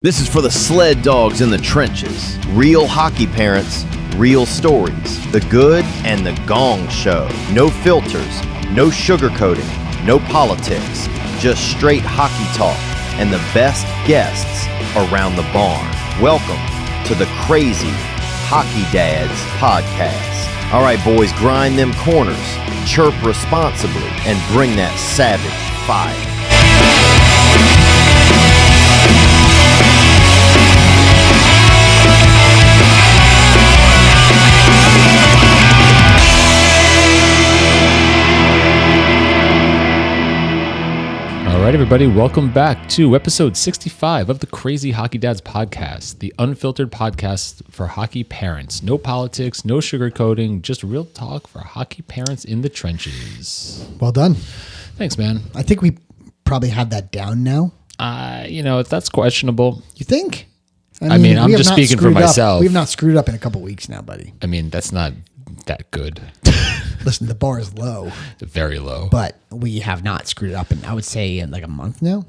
This is for the sled dogs in the trenches. Real hockey parents, real stories. The good and the gong show. No filters, no sugarcoating, no politics. Just straight hockey talk and the best guests around the barn. Welcome to the Crazy Hockey Dads podcast. All right, boys, grind them corners, chirp responsibly, and bring that savage fire. All right, everybody, welcome back to episode 65 of the Crazy Hockey Dads podcast, the unfiltered podcast for hockey parents. No politics, no sugarcoating, just real talk for hockey parents in the trenches. Well done. Thanks, man. I think we probably have that down now. That's questionable. You think? I mean, I'm just speaking for myself. We have not screwed up in a couple weeks now, buddy. I mean, that's not that good. Listen, the bar is low. Very low. But we have not screwed it up in, I would say, in like a month now.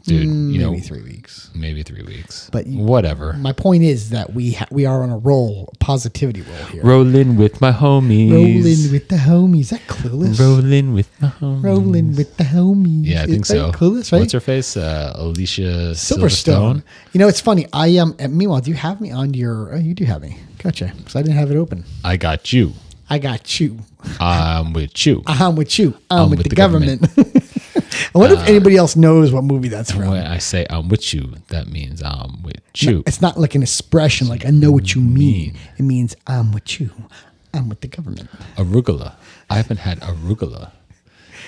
Dude, maybe 3 weeks. Maybe 3 weeks. But whatever. My point is that we are on a roll, a positivity roll here. Rolling with my homies. Rolling with the homies. Is that Clueless? Rolling with my homies. Rolling with the homies. Yeah, I think so. Clueless, right? What's her face? Alicia Silverstone. You know, it's funny. Meanwhile, do you have me on your... Oh, you do have me. Gotcha. Because I didn't have it open. I got you. I got you. I'm with you. I'm with you. I'm with the government. I wonder if anybody else knows what movie that's from. When I say I'm with you, that means I'm with you. It's not like an expression like I know what you mean. It means I'm with you. I'm with the government. Arugula. I haven't had arugula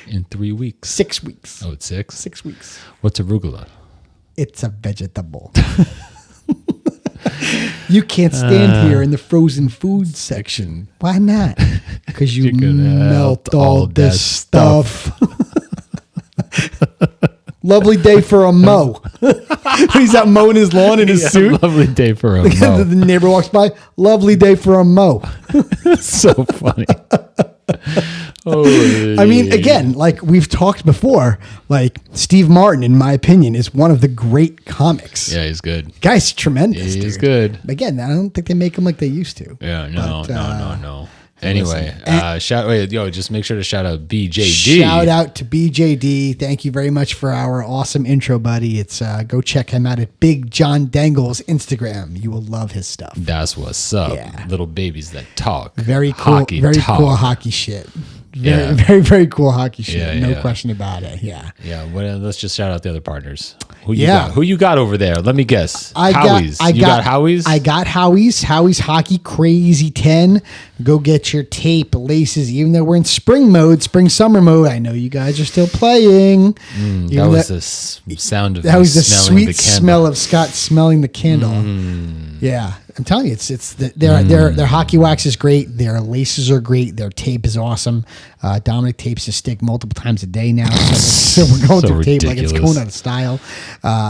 in 3 weeks. 6 weeks. Oh, it's 6? 6 weeks. What's arugula? It's a vegetable. You can't stand here in the frozen food section. Why not? Because you melt all this stuff. Lovely day for a mow. He's out mowing his lawn in his suit. Lovely day for a mow. The neighbor walks by. Lovely day for a mow. So funny. I mean, again, like we've talked before, like Steve Martin, in my opinion, is one of the great comics. Yeah, he's good. Guy's tremendous. He's good. Again, I don't think they make him like they used to. Yeah, no. Anyway, just make sure to shout out BJD. Shout out to BJD. Thank you very much for our awesome intro, buddy. It's go check him out at Big John Dangle's Instagram. You will love his stuff. That's what's up. Yeah. Little babies that talk. Very cool. Hockey very talk. cool hockey shit. Yeah. Very, very cool hockey shit. Yeah, no yeah. question about it. Yeah. Yeah. Let's just shout out the other partners. Who you got over there? Let me guess. I got Howie's? I got Howie's. Howie's Hockey Crazy 10. Go get your tape, laces. Even though we're in spring-summer mode, I know you guys are still playing. That was the sound of that was the sweet the smell of Scott smelling the candle. Yeah, I'm telling you, their hockey wax is great. Their laces are great. Their tape is awesome. Dominic tapes his stick multiple times a day now, so we're going through tape like it's going out of style.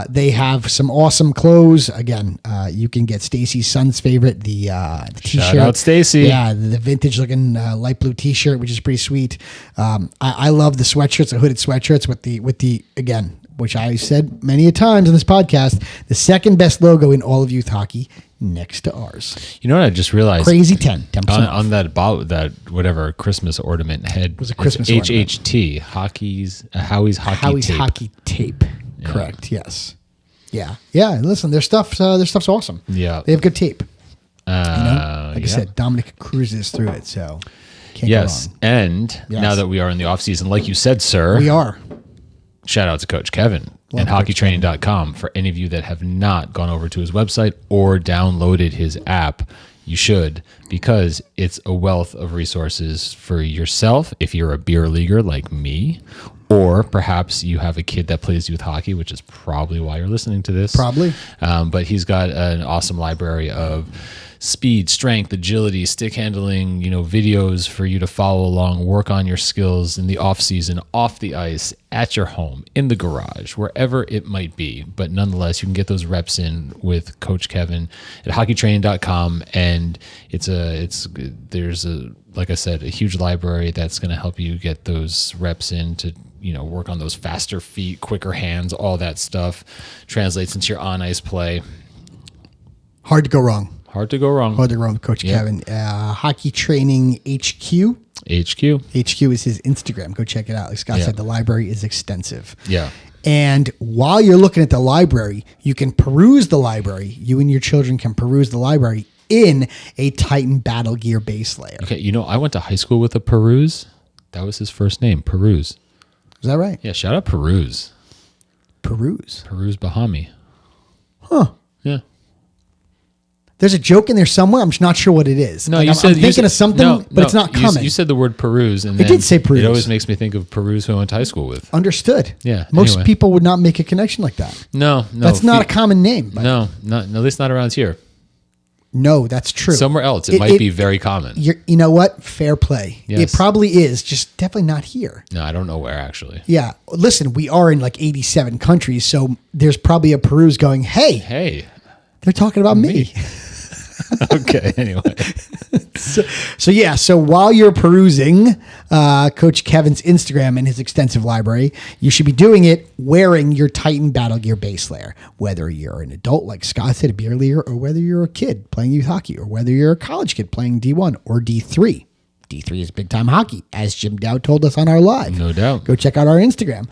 They have some awesome clothes. Again, you can get Stacy's son's favorite, the t-shirt. Shout out Stacy. Yeah, the vintage looking light blue t-shirt, which is pretty sweet. I love the sweatshirts, the hooded sweatshirts with the again, which I said many a times in this podcast, the second best logo in all of youth hockey, next to ours. You know what I just realized? Crazy 10% on that whatever Christmas ornament head. It was a Christmas HHT, Howie's Hockey Tape. Yeah. Correct. Yes. Yeah. Yeah. Listen, their stuff's awesome. Yeah. They have good tape. I said, Dominic cruises through it, so can't go wrong. And now that we are in the off season, like you said, sir, we are. Shout out to Coach Kevin and hockeytraining.com. For any of you that have not gone over to his website or downloaded his app, you should, because it's a wealth of resources for yourself if you're a beer leaguer like me, or perhaps you have a kid that plays youth hockey, which is probably why you're listening to this. Probably. But he's got an awesome library of speed, strength, agility, stick handling, videos for you to follow along, work on your skills in the off season, off the ice, at your home, in the garage, wherever it might be. But nonetheless, you can get those reps in with Coach Kevin at hockeytraining.com. And there's like I said, a huge library that's going to help you get those reps in to work on those faster feet, quicker hands, all that stuff translates into your on ice play. Hard to go wrong. Hard to go wrong. Hard to go wrong with Coach Kevin. Hockey Training HQ. HQ is his Instagram. Go check it out. Like Scott said, the library is extensive. Yeah. And while you're looking at the library, you can peruse the library. You and your children can peruse the library in a Titan Battle Gear base layer. Okay, I went to high school with a Peruse. That was his first name, Peruse. Is that right? Yeah, shout out Peruse. Peruse Bahami. Huh. Yeah. There's a joke in there somewhere. I'm just not sure what it is. No, I'm thinking of something, but it's not coming. You said the word peruse, and it did say peruse. It always makes me think of Peruse, who I went to high school with. Understood. Yeah. Most people would not make a connection like that. No. That's not a common name. No, at least not around here. No, that's true. Somewhere else, it might be very common. You know what? Fair play. Yes. It probably is, just definitely not here. No, I don't know where actually. Yeah. Listen, we are in like 87 countries, so there's probably a Peruse going, hey, they're talking about me. Okay, anyway. So while you're perusing Coach Kevin's Instagram and his extensive library, you should be doing it wearing your Titan Battle Gear base layer. Whether you're an adult, like Scott said, a beer leaguer, or whether you're a kid playing youth hockey, or whether you're a college kid playing D1 or D3. D3 is big time hockey, as Jim Dowd told us on our live. No doubt. Go check out our Instagram.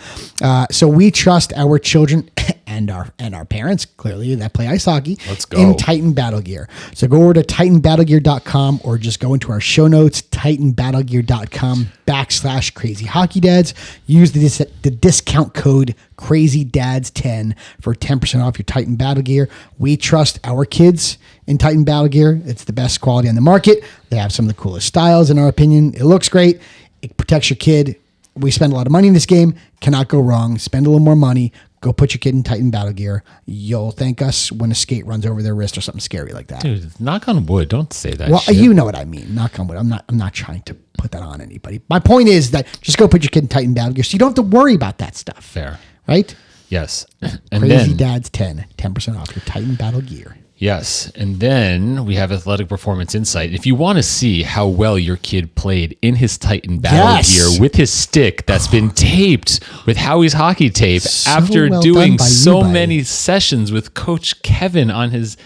So we trust our children and our parents, clearly, that play ice hockey. Let's go. In Titan Battle Gear. So go over to TitanBattleGear.com or just go into our show notes, TitanBattleGear.com/CrazyHockeyDads. Use the discount code CrazyDads10 for 10% off your Titan Battle Gear. We trust our kids in Titan Battle Gear. It's the best quality on the market. They have some of the coolest styles, in our opinion. It looks great. It protects your kid. We spend a lot of money in this game. Cannot go wrong. Spend a little more money. Go put your kid in Titan Battle Gear. You'll thank us when a skate runs over their wrist or something scary like that. Dude, knock on wood. Don't say that. Well, shit. you know what I mean. Knock on wood. I'm not trying to put that on anybody. My point is that just go put your kid in Titan Battle Gear so you don't have to worry about that stuff. Fair. Right? Yes. And Crazy then, Dads 10% off your Titan Battle Gear. Yes. And then we have Athletic Performance Insight. If you want to see how well your kid played in his Titan Battle Gear with his stick that's been taped with Howie's hockey tape after well doing done by so you, buddy. many sessions with Coach Kevin on his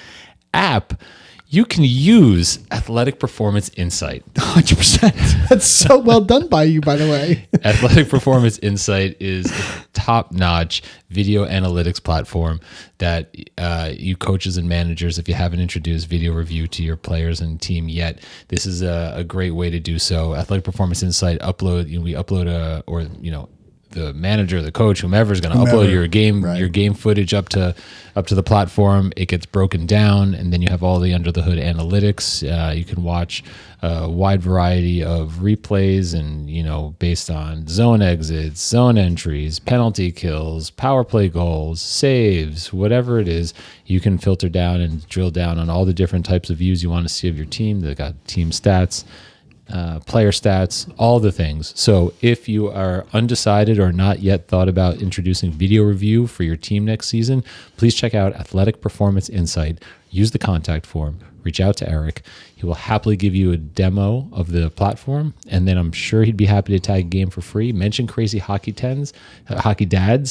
app, you can use Athletic Performance Insight. 100%. That's so well done by you, by the way. Athletic Performance Insight is a top-notch video analytics platform that you coaches and managers, if you haven't introduced video review to your players and team yet, this is a great way to do so. Athletic Performance Insight the manager, the coach, whomever is going to upload your game footage up to the platform. It gets broken down, and then you have all the under the hood analytics. You can watch a wide variety of replays, and based on zone exits, zone entries, penalty kills, power play goals, saves, whatever it is. You can filter down and drill down on all the different types of views you want to see of your team. They've got team stats, player stats, all the things. So if you are undecided or not yet thought about introducing video review for your team next season, please check out Athletic Performance Insight. Use the contact form. Reach out to Eric. He will happily give you a demo of the platform, and then I'm sure he'd be happy to tag a game for free. Mention Crazy Hockey Dads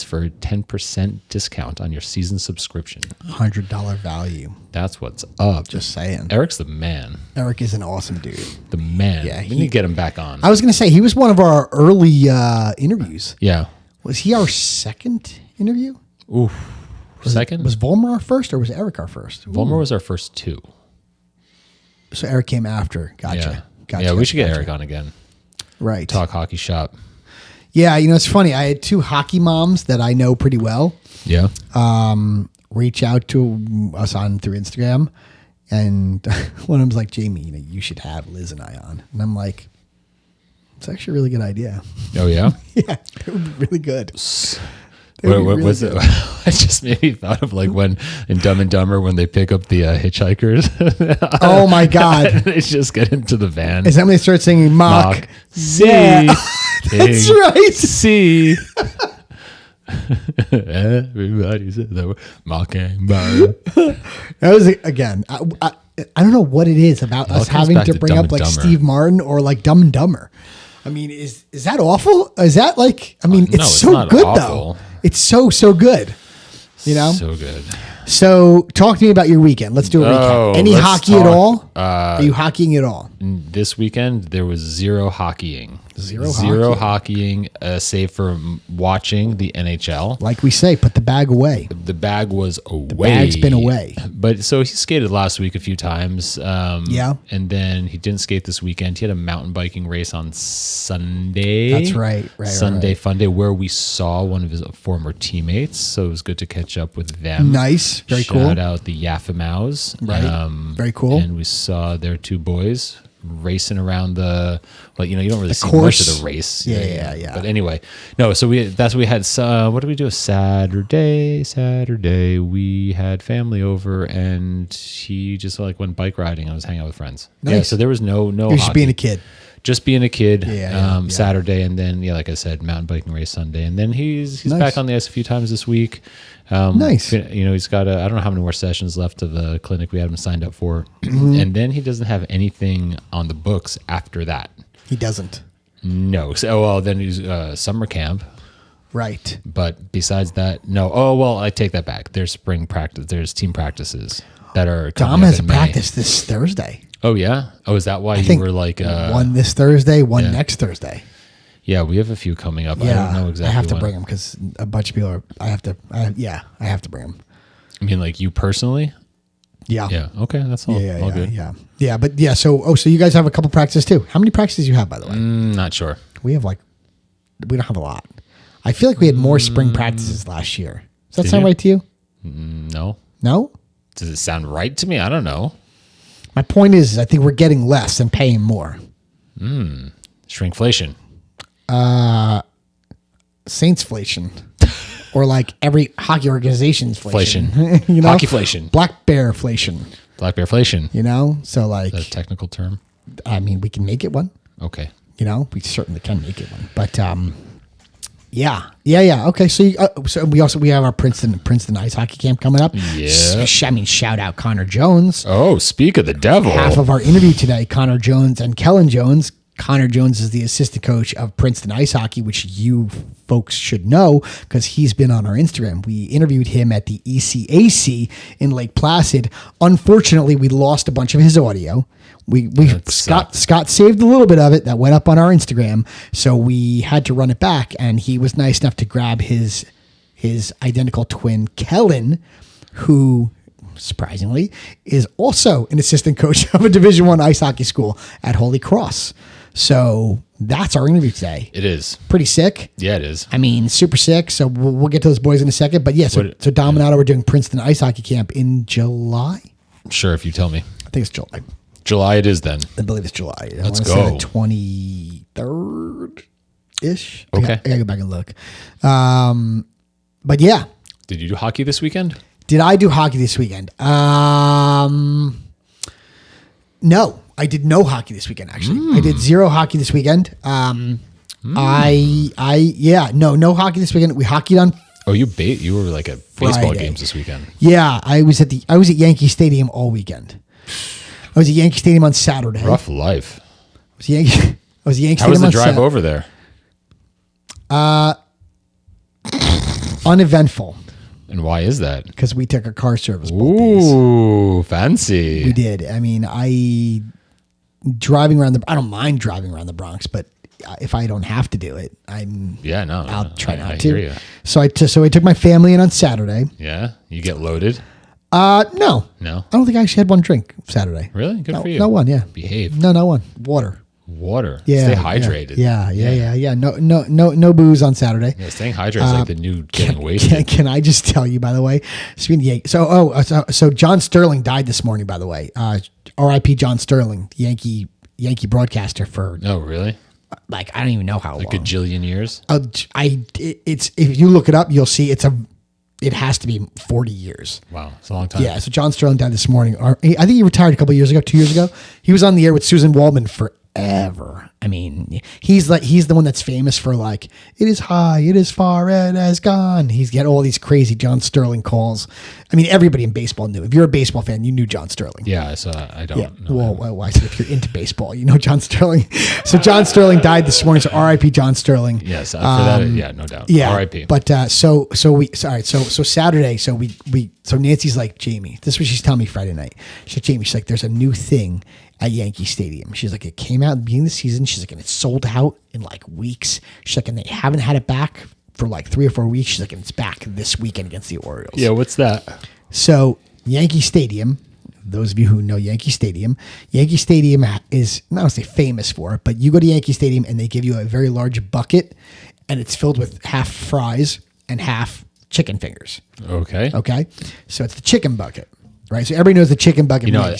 for a 10% discount on your season subscription. $100 value. That's what's up. Just saying. Eric's the man. Eric is an awesome dude. The man. Yeah, we need to get him back on. I was going to say, he was one of our early interviews. Yeah. Was he our second interview? Ooh. Second? Was Volmer our first, or was Eric our first? Volmer was our first two. So Eric came after. Gotcha. Yeah, we should get Eric on again. Right. Talk hockey shop. Yeah, it's funny. I had two hockey moms that I know pretty well. Yeah. Reach out to us through Instagram, and one of them's like, Jamie, you should have Liz and I on. And I'm like, it's actually a really good idea. Oh, yeah? Yeah, it would be really good. What was it? I just maybe thought of like when in Dumb and Dumber when they pick up the hitchhikers. Oh my God! They just get into the van. Is that when they start singing mock? See, yeah. That's right. See, everybody said they were mocking bird. That was again. I don't know what it is about us having to bring up like Steve Martin or like Dumb and Dumber. I mean, is that awful? Is that like? I mean, No, it's it's so not good awful. though. It's so good. You know. So good. So talk to me about your weekend. Let's do a recap. Any let's hockey at talk. all? Are you hockeying at all? This weekend there was zero hockeying. Zero hockeying, save for watching the NHL. Like we say, put the bag away. The bag was away. The bag's been away. But so he skated last week a few times. Yeah. And then he didn't skate this weekend. He had a mountain biking race on Sunday. That's right. Sunday Fun Day, where we saw one of his former teammates. So it was good to catch up with them. Nice. Very cool. Shout out the Yaffamaus. Right. Very cool. And we saw their two boys racing around you don't really see course. much of the race. Yeah. But anyway, no, so that's what we had. What did we do? Saturday, we had family over and he just went bike riding. I was hanging out with friends. Nice. Yeah, so there was no You're just hockey. being a kid. Just being a kid. Yeah. Saturday, and then like I said, mountain biking race Sunday, and then he's Nice. back on the ice a few times this week. Nice. He's got I don't know how many more sessions left of the clinic we had him signed up for, Mm-hmm. and then he doesn't have anything on the books after that. He doesn't. No. So then he's summer camp. Right. But besides that, no. Oh well, I take that back. There's spring practice. There's team practices that are. Dom has a practice this Thursday. Oh yeah. Oh, is that why I you think were like one this Thursday, one next Thursday? Yeah, we have a few coming up. Yeah, I don't know exactly. I have to when. bring them because a bunch of people are. I have to bring them. I mean, like you personally. Yeah. Yeah. Okay. That's all. All good. Yeah. But yeah. So you guys have a couple practices too. How many practices you have, by the way? Not sure. We don't have a lot. I feel like we had more spring practices last year. Does that sound right to you? No. No. Does it sound right to me? I don't know. My point is, I think we're getting less and paying more. Shrinkflation. Saintsflation. Or like every hockey organization's inflation. Inflation. Hockeyflation. Black bearflation. Black bearflation. You know? So like, The technical term. I mean, we can make it one. Okay. You know, we certainly can make it one. But yeah. Okay, so we have our Princeton ice hockey camp coming up. Yeah. Shout out Connor Jones. Oh, speak of the devil. Half of our interview today, Connor Jones and Kellen Jones. Connor Jones is the assistant coach of Princeton Ice Hockey, which you folks should know because he's been on our Instagram. We interviewed him at the ECAC in Lake Placid. Unfortunately, we lost a bunch of his audio. Scott saved a little bit of it that went up on our Instagram, so we had to run it back. And he was nice enough to grab his identical twin, Kellen, who surprisingly is also an assistant coach of a Division I ice hockey school at Holy Cross. So that's our interview today. It is. Pretty sick. Yeah, it is. I mean, super sick. So we'll get to those boys in a second. But yeah, so Dom and Otto are doing Princeton Ice Hockey Camp in July. Sure, if you tell me. I think it's July. July it is then. I believe it's July. Let's I want to go. say the 23rd-ish. Okay. I gotta go back and look. But yeah. Did you do hockey this weekend? Did I do hockey this weekend? No, I did no hockey this weekend. Actually, I did zero hockey this weekend. No hockey this weekend. We hockeyed on. Oh, you were like at baseball Friday. games this weekend. Yeah, I was at Yankee Stadium all weekend. I was at Yankee Stadium on Saturday. Rough life. I was at Yankee How was Stadium the on drive over there? Uneventful And why is that? because we took a car service. Both days. Ooh, fancy. We did. I mean, I don't mind driving around the Bronx, but if I don't have to do it, I'll try not I to. hear you. So I took my family in on Saturday. Yeah, you get loaded. No, No, I don't think I actually had one drink Saturday. really? Good No, for you. no one. Yeah, Behave. no one. Water. Water. Yeah, Stay hydrated. Yeah. No booze on Saturday. Yeah, staying hydrated is like the new getting wasted. Can I just tell you, by the way, speaking of Yankee, so John Sterling died this morning, by the way. R.I.P. John Sterling, Yankee broadcaster for Oh, really? like I don't even know how Like long. a jillion years? It's if you look it up, you'll see it has to be 40 years. Wow, it's a long time. Yeah, so John Sterling died this morning. I think he retired a couple years ago, 2 years ago. He was on the air with Susan Waldman forever. I mean, he's the one that's famous for like, it is high, it is far, it has gone. He's got all these crazy John Sterling calls. I mean, everybody in baseball knew. If you're a baseball fan, you knew John Sterling. Yeah, so I don't know. Well, I said if you're into baseball, you know John Sterling. So John Sterling died this morning. So R.I.P. John Sterling. Yes, for that, yeah, no doubt. Yeah, R.I.P. But so Saturday, so Nancy's like, Jamie, this is what she's telling me Friday night. She's like, Jamie, she's like, there's a new thing at Yankee Stadium. She's like, it came out at the beginning of the season. She's like, and it's sold out in like weeks. She's like, and they haven't had it back for like 3 or 4 weeks. She's like, and it's back this weekend against the Orioles. Yeah, what's that? So Yankee Stadium, those of you who know Yankee Stadium is not to say famous for it, but you go to Yankee Stadium and they give you a very large bucket and it's filled with half fries and half chicken fingers. Okay. Okay. So it's the chicken bucket, right? So everybody knows the chicken bucket. You know,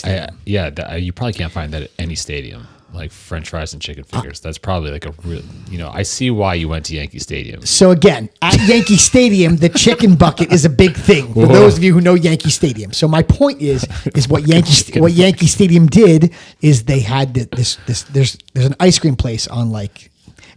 you probably can't find that at any stadium, like French fries and chicken fingers. That's probably like a real, I see why you went to Yankee Stadium. So again, at Yankee Stadium, the chicken bucket is a big thing for those of you who know Yankee Stadium. So my point is what Yankee Stadium did is they had there's an ice cream place on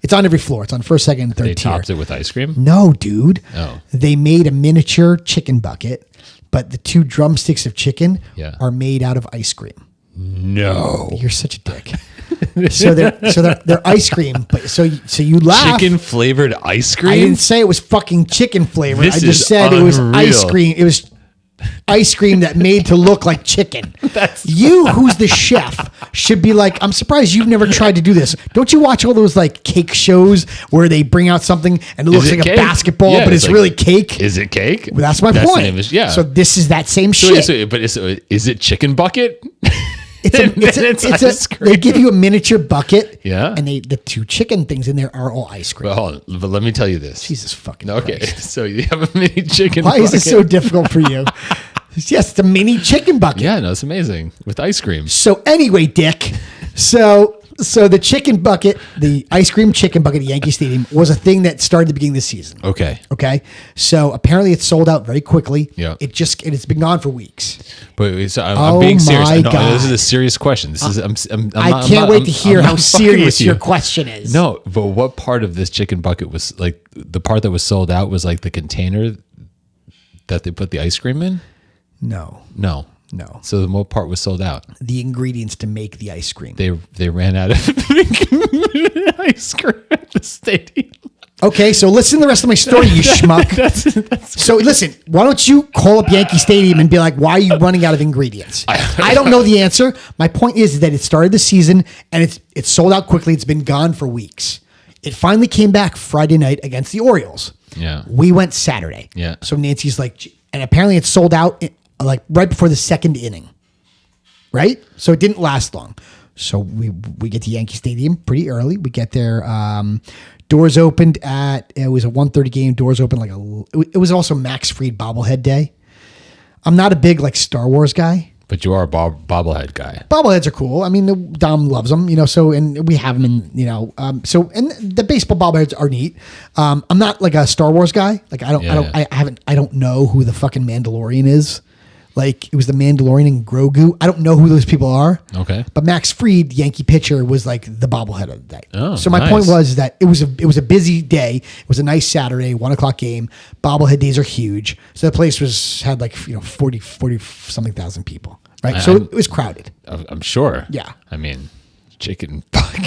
it's on every floor. It's on first, second, and third They tier. topped it with ice cream? No, dude. Oh. They made a miniature chicken bucket, but the 2 drumsticks of chicken are made out of ice cream. No. You're such a dick. so they're ice cream, but so you laugh. Chicken flavored ice cream? I didn't say it was fucking chicken flavored. This I just is said it was unreal. ice cream. It was ice cream that made to look like chicken. You, who's the chef, should be like, I'm surprised you've never tried to do this. Don't you watch all those like cake shows where they bring out something and it looks like cake? a basketball, Yeah, but it's like, really cake? Is it cake? Well, that's my the point. name is- yeah. So this is that same shit. But is it chicken bucket? It's they give you a miniature bucket. Yeah. And the 2 chicken things in there are all ice cream. Well, hold on, but let me tell you this. Jesus fucking Okay, Christ. so you have a mini chicken Why bucket. is this so difficult for you? Yes, it's a mini chicken bucket. Yeah, no, it's amazing. With ice cream. So anyway, Dick, so the chicken bucket, the ice cream chicken bucket at Yankee Stadium was a thing that started at the beginning of the season. Okay. Okay. So apparently it's sold out very quickly. Yeah. It's been gone for weeks. But so I'm being serious. my No, God. this is a serious question. This is I can't wait to hear how serious your question is. No, but what part of this chicken bucket was like the part that was sold out was like the container that they put the ice cream in? No. So the what part was sold out? The ingredients to make the ice cream. They ran out of ice cream at the stadium. Okay, so listen to the rest of my story, you schmuck. So listen, why don't you call up Yankee Stadium and be like, why are you running out of ingredients? I don't know the answer. My point is that it started the season and it's sold out quickly. It's been gone for weeks. It finally came back Friday night against the Orioles. Yeah. We went Saturday. Yeah. So Nancy's like, and apparently it's sold out like right before the 2nd inning. Right? So it didn't last long. So we get to Yankee Stadium pretty early. We get there. Doors opened it was a 1:30 game. Doors opened it was also Max Fried bobblehead day. I'm not a big like Star Wars guy. But you are a bobblehead guy. Bobbleheads are cool. I mean, Dom loves them, so, and we have them in, so, and the baseball bobbleheads are neat. I'm not like a Star Wars guy. Like I don't know who the fucking Mandalorian is. Like it was the Mandalorian and Grogu. I don't know who those people are. Okay. But Max Fried, Yankee pitcher, was like the bobblehead of the day. Oh, so my nice. point was that it was a busy day. It was a nice Saturday, 1:00 game. Bobblehead days are huge. So the place had 40 something thousand people. Right. So it was crowded. I'm sure. Yeah. I mean, chicken bucket.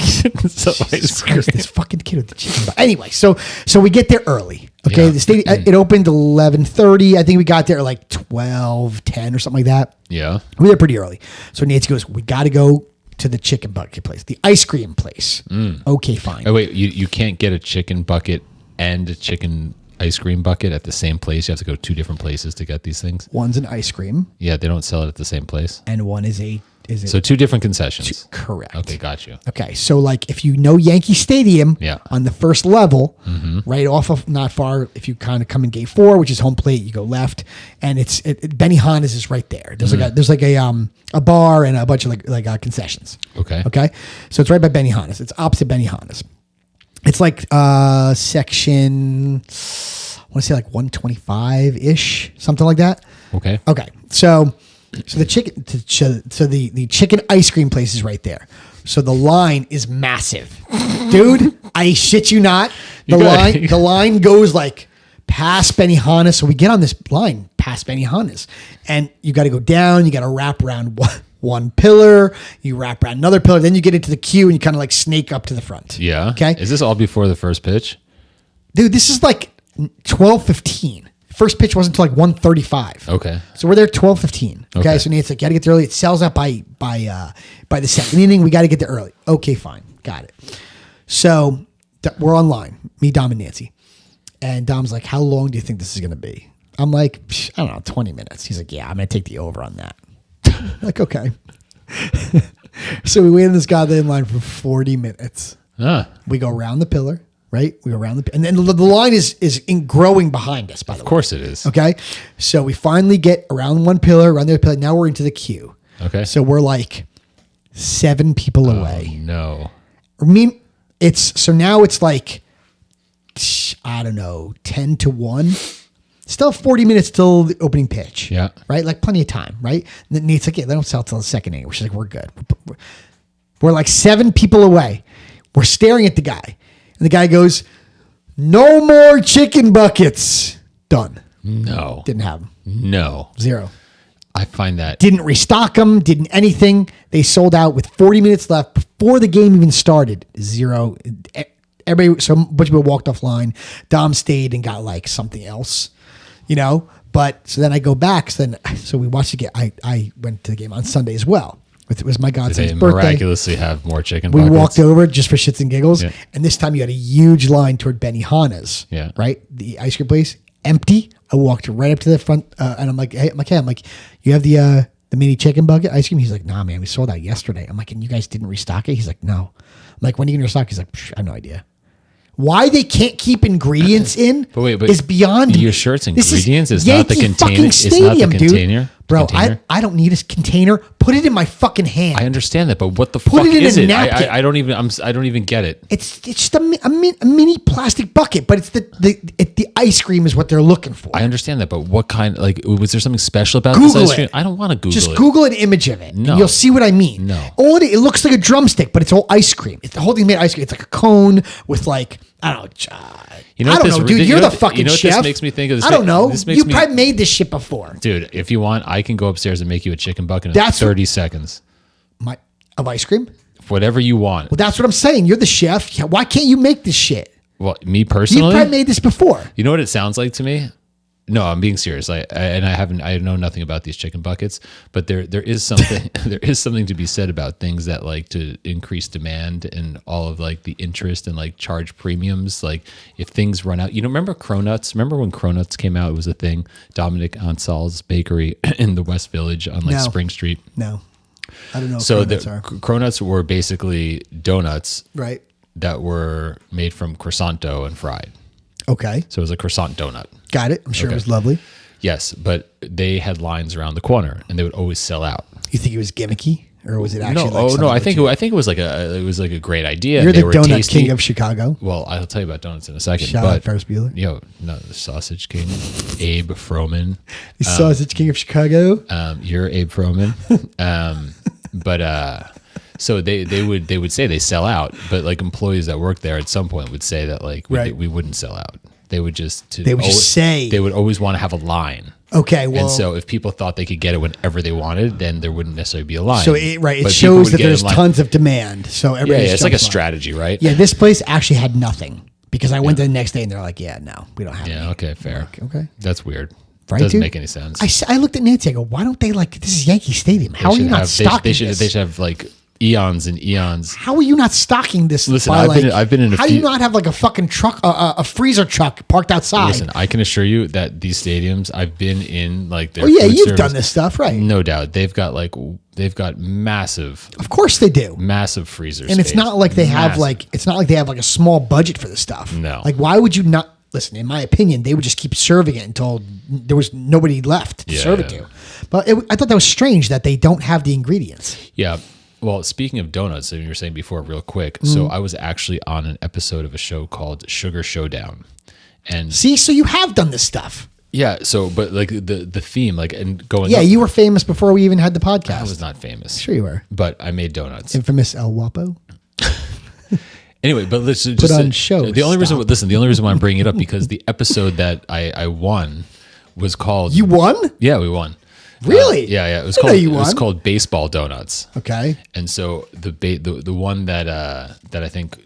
So Jesus Christ, this fucking kid with the chicken. But anyway, so we get there early. Okay, Yeah. the stadium it opened 11:30. I think we got there like 12:10 or something like that. Yeah. We were there pretty early. So Nancy goes, "We got to go to the chicken bucket place, the ice cream place." Okay, fine. Oh wait, you can't get a chicken bucket and a chicken ice cream bucket at the same place. You have to go 2 different places to get these things. One's an ice cream, Yeah, they don't sell it at the same place. and one is a So 2 different concessions. correct. Okay, got you. Okay, so like if you know Yankee Stadium, Yeah. on the first level, right off of not far, if you kind of come in gate 4, which is home plate, you go left, and it's Benihana's is right there. There's like a bar and a bunch of like concessions. Okay. Okay, so it's right by Benihana's. It's opposite Benihana's. It's like section, I want to say like 125 ish, something like that. Okay. Okay, so the chicken, the chicken ice cream place is right there. So the line is massive, dude. I shit you not. The line goes like past Benihana's. So we get on this line past Benihana's, and you got to go down. You got to wrap around one pillar. You wrap around another pillar. Then you get into the queue, and you kind of like snake up to the front. Yeah. Okay. Is this all before the first pitch? Dude, this is like 12:15. First pitch wasn't until like 1:35. Okay. So we're there 12:15. Okay. So Nate's like, gotta get there early. It sells out by the second inning. We gotta get there early. Okay, fine. Got it. So we're online, me, Dom, and Nancy. And Dom's like, how long do you think this is gonna be? I'm like, I don't know, 20 minutes. He's like, yeah, I'm gonna take the over on that. Like, okay. So we wait in this goddamn line for 40 minutes. We go around the pillar. Right, we go around and then the line is growing behind us. By the way, of course it is. Okay, so we finally get around one pillar, around the other pillar. Now we're into the queue. Okay, so we're like 7 people away. No, I mean now it's like I don't know, 10-1. Still 40 minutes till the opening pitch. Yeah, right, like plenty of time. Right, and then Nate's like, yeah, they don't sell till the second inning. She's like, we're good. We're like 7 people away. We're staring at the guy. And the guy goes, no more chicken buckets. Done. No. Didn't have them. No. 0. I find that. Didn't restock them. Didn't anything. They sold out with 40 minutes left before the game even started. 0. Everybody, so a bunch of people walked offline. Dom stayed and got like something else, But so then I go back. So we watched the game. I went to the game on Sunday as well. It was my godson's birthday. Miraculously have more chicken We buckets. walked over just for shits and giggles. Yeah. And this time you had a huge line toward Benihana's. Yeah. Right? The ice cream place. Empty. I walked right up to the front and I'm like, hey, you have the mini chicken bucket ice cream? He's like, nah, man, we sold out yesterday. I'm like, and you guys didn't restock it? He's like, no. I'm like, when are you going to restock? He's like, I have no idea. Why they can't keep ingredients in is beyond me. You're sure it's ingredients? It's Yankee not the container. Fucking stadium, it's not the container. Dude. Bro, I don't need a container. Put it in my fucking hand. I understand that, but what the fuck is it? I don't even get it. It's just a mini plastic bucket, but it's the ice cream is what they're looking for. I understand that, but what kind? Like, was there something special about Google this ice cream? it. I don't want to Google it. Just Google an image of it. No, and you'll see what I mean. No, it looks like a drumstick, but it's all ice cream. It's the whole thing made ice cream. It's like a cone with like I don't know. I don't know, dude. You're the fucking chef. This makes me think of this. I don't know. You probably made this shit before, dude. If you want, I can go upstairs and make you a chicken bucket in 30 seconds. Of ice cream? Whatever you want. Well, that's what I'm saying. You're the chef. Why can't you make this shit? Well, me personally, you probably made this before. You know what it sounds like to me? No, I'm being serious. I know nothing about these chicken buckets, but there is something there is something to be said about things that like to increase demand and all of like the interest and like charge premiums. Like if things run out, remember Cronuts? Remember when Cronuts came out? It was a thing. Dominic Ansal's bakery in the West Village on like Spring Street. No, I don't know. So the Cronuts were basically donuts, right? That were made from croissant dough and fried. Okay. So it was a croissant donut. Got it. I'm sure it was lovely. Yes, but they had lines around the corner, and they would always sell out. You think it was gimmicky, or was it actually? No. I think it was like a great idea. You're the donut king of Chicago. Well, I'll tell you about donuts in a second. Shout out Ferris Bueller. The sausage king, Abe Froman. The sausage king of Chicago. You're Abe Froman. So they would say they sell out, but like employees that work there at some point would say that like we wouldn't sell out. They would just say they would always want to have a line. Okay, well, and so if people thought they could get it whenever they wanted, then there wouldn't necessarily be a line. So it shows that there's tons of demand. So it's like a strategy, right? Yeah, this place actually had nothing because I went there the next day and they're like, yeah, no, we don't have. Yeah, okay, fair. Okay, that's weird. Right, doesn't dude? Make any sense. I looked at Nancy. I go, why don't they this is Yankee Stadium? How are you not stocking this? They should have like eons and eons. How are you not stocking this? Listen, I've been in a how do you not have like a fucking truck, a freezer truck parked outside? Listen, I can assure you that these stadiums, I've been in like their you've done this stuff, right? No doubt. They've got massive. Of course they do. Massive freezers. And it's not like they have like a small budget for this stuff. No. Like why would you not listen, in my opinion, they would just keep serving it until there was nobody left to serve it to. But I thought that was strange that they don't have the ingredients. Yeah. Well, speaking of donuts, you were saying before, real quick. So I was actually on an episode of a show called Sugar Showdown, and so you have done this stuff. Yeah. So, but like the theme, like, and going. Yeah, up, you were famous before we even had the podcast. I was not famous. Sure you were. But I made donuts. Infamous El Guapo. Anyway, but let's just Put on show. The only reason, Stop. listen, the only reason why I'm bringing it up because the episode that I won was called. You won? Yeah, we won. Really? Yeah. It was I didn't called. know you It was won. called Baseball Donuts. Okay. And so the one that I think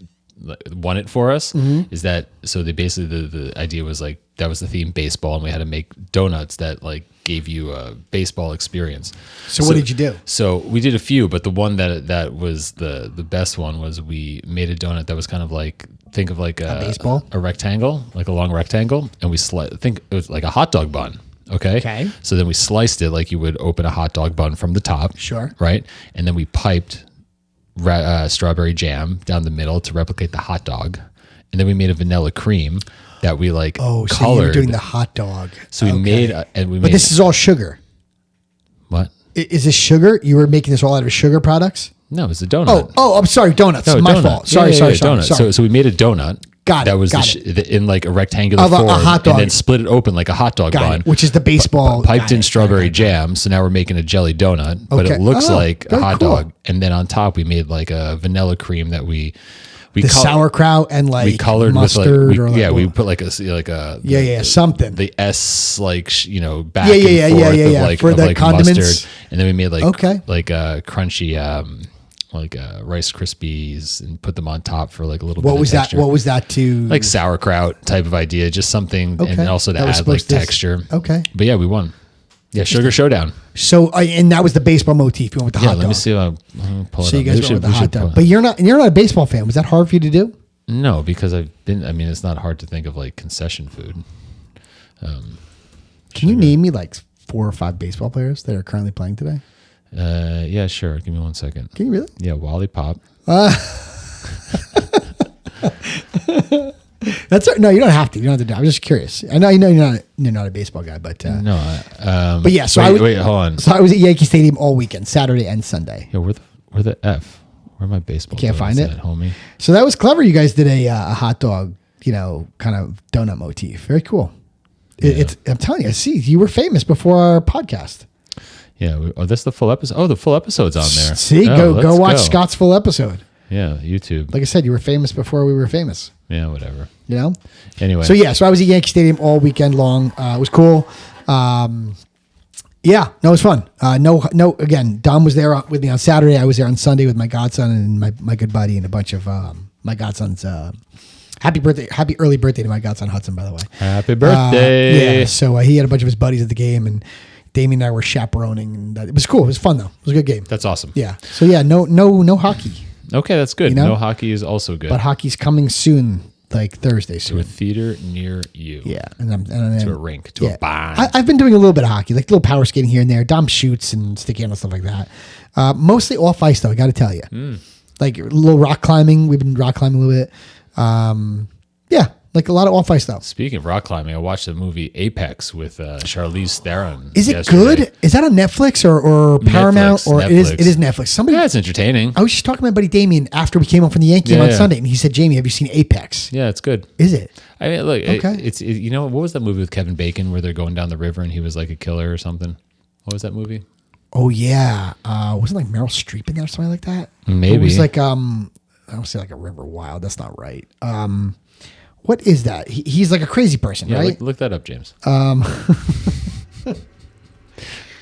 won it for us is that so they basically the idea was like that was the theme baseball and we had to make donuts that like gave you a baseball experience. So what did you do? So we did a few, but the one that was the best one was we made a donut that was kind of like think of like a baseball? a rectangle, like a long rectangle, and we think it was like a hot dog bun. Okay. So then we sliced it like you would open a hot dog bun from the top. Sure. Right. And then we piped strawberry jam down the middle to replicate the hot dog. And then we made a vanilla cream that we like colored. So you were doing the hot dog. So we made, But this is all sugar. What? Is this sugar? You were making this all out of sugar products? No, it was a donut. Oh, I'm sorry. Donuts. No, My donut. fault. Sorry. Donut. So we made a donut. Got it, That was got in like a rectangular Of a form, hot dog. and then split it open like a hot dog Got bun, it, which is the baseball. piped got in it. strawberry jam. So now we're making a jelly donut, but Okay. it looks Oh, like a very hot cool. dog. And then on top, we made like a vanilla cream that we The sauerkraut and like we colored mustard with like, or like we what? put like a something. the S like back Yeah, and forth yeah. of like For of the like condiments? mustard, and then we made like Okay. like crunchy Rice Krispies and put them on top for like a little bit What of was texture. that? What was that to Like sauerkraut type of idea, just something, Okay. and also to That was add like supposed to- texture. Okay. But yeah, we won. Yeah, Sugar Showdown. So and that was the baseball motif. You went with the Yeah, hot let dog. me see if I'll pull it So up. you guys Maybe went with the we hot should dog. pull- But you're not a baseball fan. Was that hard for you to do? No, because I mean, it's not hard to think of like concession food. Can you name me like 4 or 5 baseball players that are currently playing today? Yeah, sure. Give me 1 second. Can you really? Yeah, Wally Pop. That's no. You don't have to. You don't have to do. I'm just curious. I know you're not a baseball guy, but No, but yeah. So wait, hold on. So I was at Yankee Stadium all weekend, Saturday and Sunday. Yeah, where the F? Where my baseball? Can't find donuts it? at, homie. So that was clever. You guys did a hot dog, kind of donut motif. Very cool. I'm telling you. See, you were famous before our podcast. Yeah. That's the full episode. Oh, the full episode's on there. See, Oh, go let's watch go. Scott's full episode. Yeah, YouTube. Like I said, you were famous before we were famous. Yeah, whatever. You know. Anyway. So yeah, so I was at Yankee Stadium all weekend long. It was cool. Yeah, no, it was fun. No. Again, Dom was there with me on Saturday. I was there on Sunday with my godson and my good buddy and a bunch of my godson's. Happy early birthday to my godson Hudson, by the way. Happy birthday. Yeah, so he had a bunch of his buddies at the game, and Damien and I were chaperoning, and it was cool. It was fun though. It was a good game. That's awesome. Yeah. So yeah, no hockey, Okay, that's good. You know? No hockey is also good. but hockey's coming soon, like Thursday to soon. a theater near you. Yeah, and then To a rink. To a barn. I've been doing a little bit of hockey, like little power skating here and there. Dom shoots and stick handle stuff like that. Mostly off ice though. I got to tell you, like a little rock climbing. We've been rock climbing a little bit. Yeah, like a lot of off ice though. Speaking of rock climbing, I watched the movie Apex with Charlize Theron. Is it yesterday. good? Is that on Netflix or Paramount or Netflix. it is Netflix? Somebody. Yeah, it's entertaining. I was just talking to my buddy Damien after we came home from the Yankee game on Sunday, and he said, "Jamie, have you seen Apex? Yeah, it's good. Is it?" I mean, look, Okay. it's you know, what was that movie with Kevin Bacon where they're going down the river and he was like a killer or something? What was that movie? Oh yeah, wasn't like Meryl Streep in there or something like that? Maybe. It was like I don't say like a River Wild. That's not right. What is that? He's like a crazy person, Yeah, right? look that up, James.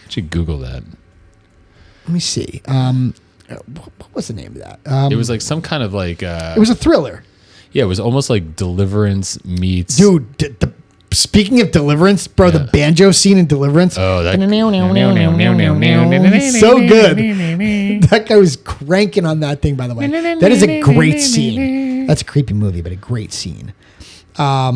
Should Google that. Let me see. What was the name of that? It was like some kind of like. It was a thriller. Yeah, it was almost like Deliverance meets. Dude, speaking of Deliverance, bro, the banjo scene in Deliverance. Oh, that. So good. That guy was cranking on that thing, by the way. That is a great scene. That's a creepy movie, but a great scene. Let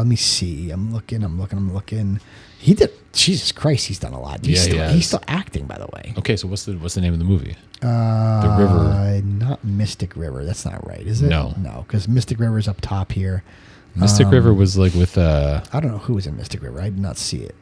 me see. I'm looking. He did. Jesus Christ, he's done a lot. He's still acting, by the way. Okay, so what's the name of the movie? The River. Not Mystic River. That's not right, is it? No, because Mystic River is up top here. Mystic River was like with. I don't know who was in Mystic River. I did not see it.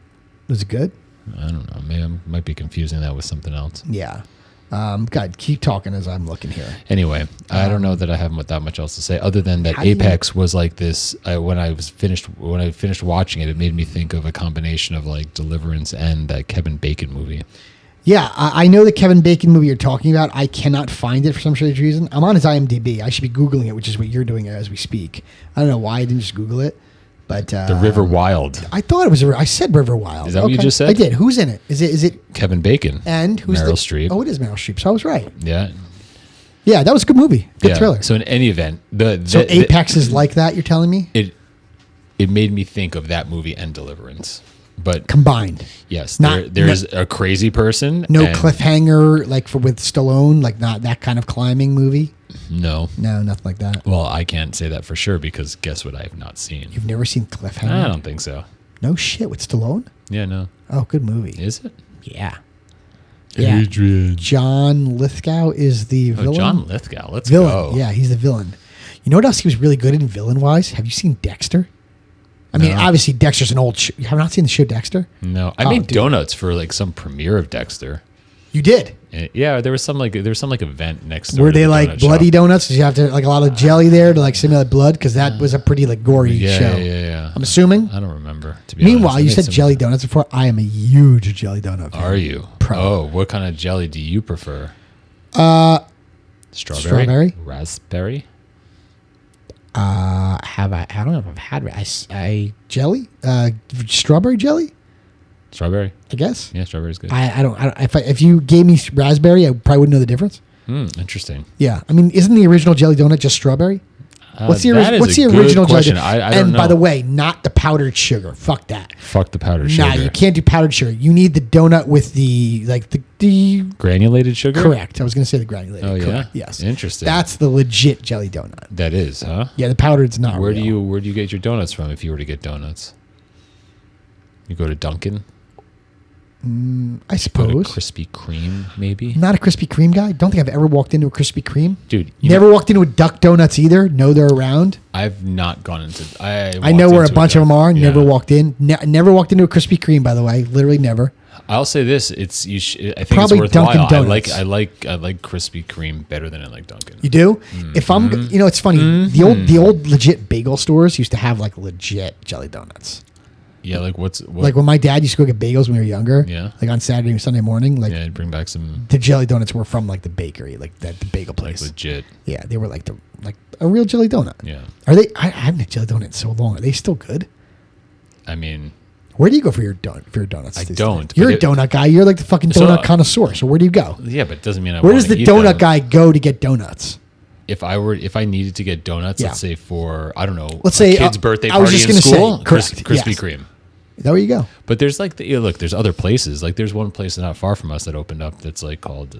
Was it good? I don't know. Maybe I might be confusing that with something else. Yeah. God, keep talking as I'm looking here. Anyway, I don't know that I have that much else to say other than that Apex was like this. When I finished watching it, it made me think of a combination of like Deliverance and that Kevin Bacon movie. Yeah, I know the Kevin Bacon movie you're talking about. I cannot find it for some strange reason. I'm on his IMDb. I should be Googling it, which is what you're doing as we speak. I don't know why I didn't just Google it. But The River Wild. I thought it was. I said River Wild. Is that what you just said? I did. Who's in it? Is it Kevin Bacon and who's Meryl Streep? Oh, it is Meryl Streep. So I was right. Yeah. Yeah, that was a good movie. Good thriller. So in any event, so Apex is like that. You're telling me it made me think of that movie and Deliverance, but combined. Yes, there's a crazy person. No cliffhanger like with Stallone, like not that kind of climbing movie. No, nothing like that. Well, I can't say that for sure because guess what? I have not seen. You've never seen Cliffhanger? I don't think so. No shit with Stallone? Yeah, no. Oh, good movie. Is it? Yeah. Adrian. John Lithgow is the villain. John Lithgow. Let's villain. go. Yeah, he's the villain. You know what else he was really good in villain wise? Have you seen Dexter? I mean, obviously Dexter's an old show. You have not seen the show Dexter? No, I made donuts for like some premiere of Dexter. You did? Yeah, there was some event next door. Were they like bloody donuts? Did you have to like a lot of jelly there to like simulate blood? Because that was a pretty like gory show. Yeah. I'm assuming. I don't remember. To be Meanwhile, honest. you said jelly donuts before. I am a huge jelly donut fan. Are you? Pro. Oh, what kind of jelly do you prefer? Strawberry, raspberry. Have I don't know if I've had I jelly, strawberry jelly. Strawberry, I guess. Yeah, strawberry's good. I don't. If you gave me raspberry, I probably wouldn't know the difference. Interesting. Yeah, I mean, isn't the original jelly donut just strawberry? What's the original question. jelly donut? I don't know. By the way, not the powdered sugar. Fuck that. Fuck the powdered sugar. Nah, you can't do powdered sugar. You need the donut with the granulated sugar. Correct. I was going to say the granulated. Oh yeah. Correct. Yes. Interesting. That's the legit jelly donut. That is, huh? Yeah, the powdered's not. Where real. do you get your donuts from? If you were to get donuts, you go to Dunkin'. I suppose. Krispy Kreme, maybe. Not a Krispy Kreme guy. Don't think I've ever walked into a Krispy Kreme. Dude, never walked into a Duck Donuts either. Know they're around. I've not gone into. I know where a bunch of them are. Yeah. Never walked in. Never walked into a Krispy Kreme. By the way, literally never. I'll say this: I think probably it's worthwhile. Dunkin' Donuts. I like Krispy Kreme better than I like Dunkin'. You do? If I'm, it's funny. The old legit bagel stores used to have like legit jelly donuts. Yeah, like what? Like when my dad used to go get bagels when we were younger. Yeah. Like on Saturday or Sunday morning. Like I'd bring back some. The jelly donuts were from like the bakery, like the bagel place. Like legit. Yeah, they were like a real jelly donut. Yeah. Are they? I haven't had jelly donut in so long. Are they still good? I mean, where do you go for your donuts? I don't. You're a donut guy. You're like the fucking donut connoisseur. So where do you go? Yeah, but it doesn't mean I. Where does the donut guy go to get donuts? If I needed to get donuts, let's say for I don't know, let's say a kid's birthday I was party just in gonna school, say, correct, Krispy yes. Kreme. There you go. But there's like there's other places. Like there's one place not far from us that opened up that's like called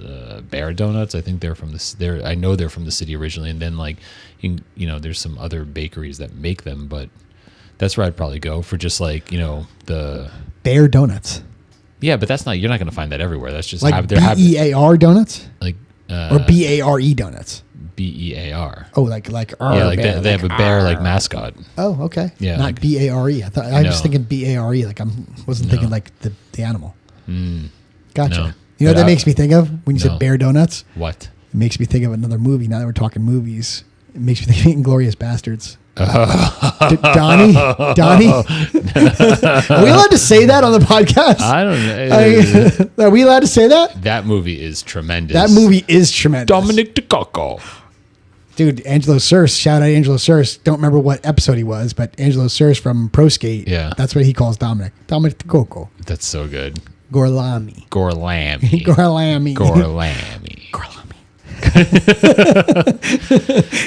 Bear Donuts. I think they're from I know they're from the city originally, and then like there's some other bakeries that make them, but that's where I'd probably go for just like the Bear Donuts. Yeah, but you're not going to find that everywhere. That's just like BEAR donuts, like or BARE donuts. BEAR. Oh, like yeah, like bear, they have a bear like mascot. Oh, okay. Yeah, not BARE. I was thinking BARE. Like wasn't thinking like the animal. Gotcha. No. You know what that makes me think of when you said Bear Donuts? What? It makes me think of another movie. Now that we're talking movies, it makes me think of Inglourious Bastards. Donnie? Are we allowed to say that on the podcast? I don't know. Are we allowed to say that? That movie is tremendous. That movie is tremendous. Dominic DeCocco. Dude, Angelo Circe. Shout out Angelo Circe. Don't remember what episode he was, but Angelo Circe from Pro Skate. Yeah. That's what he calls Dominic. Dominic DeCocco. That's so good. Gorlami. Gorlami. Gorlami. Gorlami.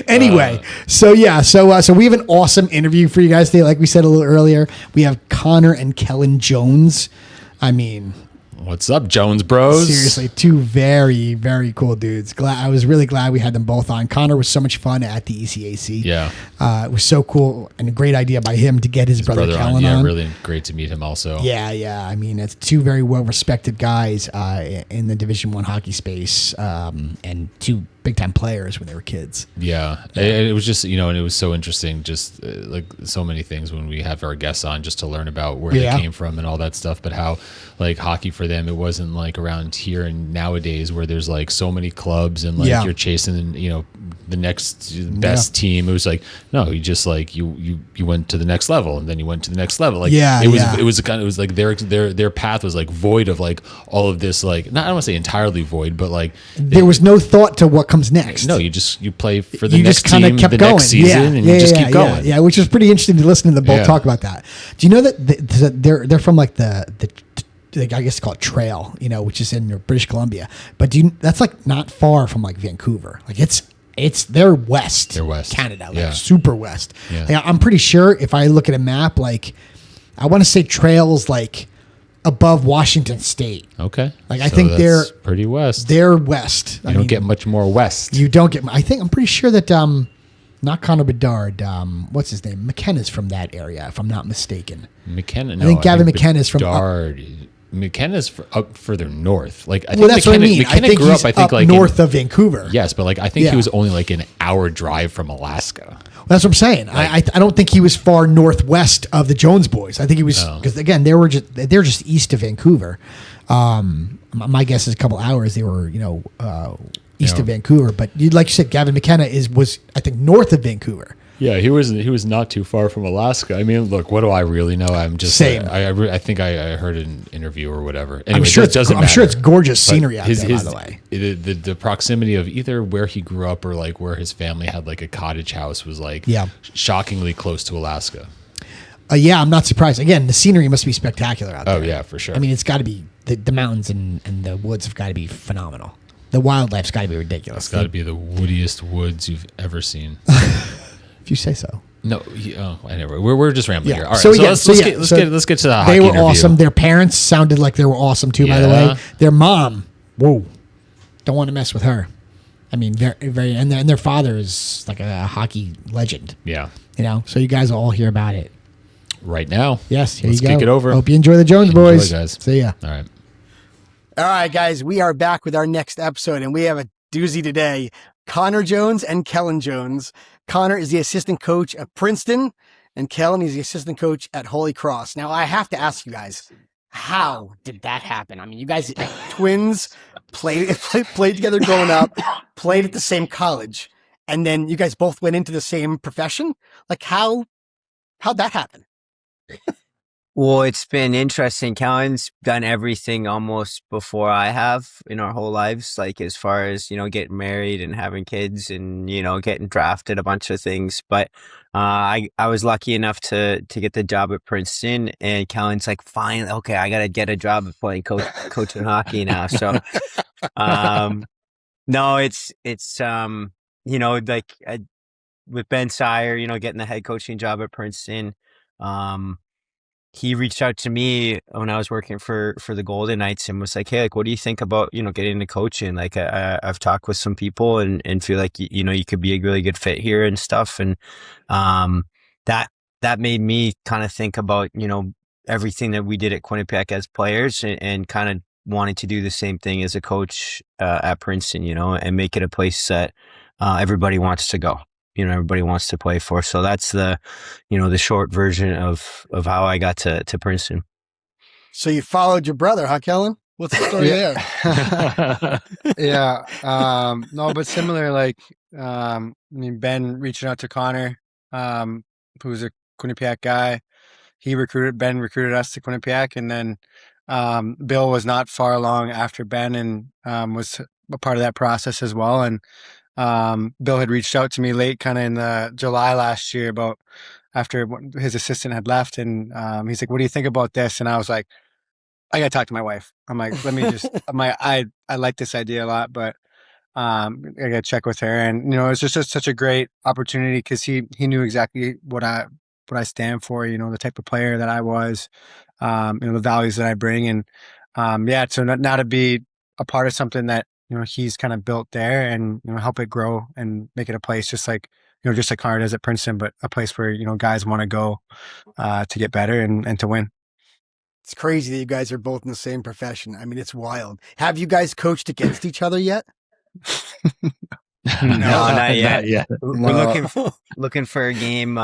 Anyway, so we have an awesome interview for you guys today. Like we said a little earlier, we have Connor and Kellen Jones. I mean, what's up, Jones Bros? Seriously, two very, very cool dudes. I was really glad we had them both on. Connor was so much fun at the ECAC. Yeah. It was so cool and a great idea by him to get his brother Kellen on. Yeah, really great to meet him also. Yeah. I mean, it's two very well-respected guys in the Division I hockey space and two big time players when they were kids. Yeah. It was just, and it was so interesting, just like so many things when we have our guests on, just to learn about where they came from and all that stuff. But how like hockey for them, it wasn't like around here and nowadays where there's like so many clubs and like you're chasing, the next best team. It was like, no, you just like you went to the next level, and then you went to the next level. Like it was like their path was like void of like all of this, like, not, I don't want to say entirely void, but like there was no thought to what comes next. No, you play for the next team, kept the going. next season, and you just keep going. Yeah, which was pretty interesting to listen to them both talk about that. Do you know that they're from like the I guess it's called Trail, which is in British Columbia, but that's like not far from like Vancouver. Like they're west. They're west. Canada, like super west. Yeah. Like, I'm pretty sure if I look at a map, like I want to say Trail's like above Washington State. Okay. Like I think they're pretty west. They're west. You don't get much more west. You don't get. I'm pretty sure that not Connor Bedard. What's his name? McKenna's from that area, if I'm not mistaken. McKenna. No, I think Gavin McKenna's from Bedard. McKenna's up further north. Like I well, think that's McKenna, what I mean. McKenna I think grew he's up. I think up like north of Vancouver. Yes, but like I think he was only like an hour drive from Alaska. That's what I'm saying. I don't think he was far northwest of the Jones boys. I think he was because again they're just east of Vancouver. My guess is a couple hours they were east of Vancouver. But like you said, Gavin McKenna was I think north of Vancouver. Yeah, he was not too far from Alaska. I mean, look, what do I really know? I'm just same. I think I heard an interview or whatever. Anyway, I'm sure it's gorgeous scenery out there. By the way, the proximity of either where he grew up or like where his family had like a cottage house was like shockingly close to Alaska. I'm not surprised. Again, the scenery must be spectacular out there. Oh yeah, for sure. I mean, it's got to be the mountains and the woods have got to be phenomenal. The wildlife's got to be ridiculous. It's got to be the woodiest woods you've ever seen. If you say so. No, anyway, we're just rambling here. All right, so let's get to the hockey They were interview. awesome. Their parents sounded like they were awesome too. By the way, their mom, don't want to mess with her. I mean, very, and their father is like a hockey legend. Yeah, so you guys will all hear about it right now. Yes, here let's you go. Kick it over. Hope you enjoy the Jones boys. Guys. See ya. All right. All right, guys, we are back with our next episode, and we have a doozy today. Connor Jones and Kellen Jones. Connor is the assistant coach at Princeton, and Kellen is the assistant coach at Holy Cross. Now, I have to ask you guys, how did that happen? I mean, you guys, twins, played together growing up, played at the same college, and then you guys both went into the same profession? Like, how'd that happen? Well, it's been interesting. Kellen's done everything almost before I have in our whole lives, like as far as, getting married and having kids and, getting drafted, a bunch of things. But I was lucky enough to get the job at Princeton, and Kellen's like, fine, okay, I got to get a job at playing coaching hockey now. So, no, it's like with Ben Sire, getting the head coaching job at Princeton, he reached out to me when I was working for the Golden Knights and was like, hey, like, what do you think about, getting into coaching? Like, I've talked with some people and feel like, you could be a really good fit here and stuff. And that made me kind of think about, everything that we did at Quinnipiac as players and kind of wanted to do the same thing as a coach at Princeton, and make it a place that everybody wants to go. Everybody wants to play for. So that's the short version of how I got to Princeton. So you followed your brother, huh, Kellen? What's the story there? Yeah. No, but similar, like, Ben reaching out to Connor, who's a Quinnipiac guy. Ben recruited us to Quinnipiac, and then Bill was not far along after Ben and was a part of that process as well. And Bill had reached out to me late, kind of in July last year, about after his assistant had left, and he's like, "What do you think about this?" And I was like, "I gotta talk to my wife." I'm like, "Let me just." I like this idea a lot, but I gotta check with her. And it was just such a great opportunity because he knew exactly what I stand for. The type of player that I was, the values that I bring, and so now to be a part of something that he's kind of built there and, help it grow and make it a place just like Connor does at Princeton, but a place where, guys want to go to get better and to win. It's crazy that you guys are both in the same profession. I mean, it's wild. Have you guys coached against each other yet? No, not yet. Not yet. We're looking for a game,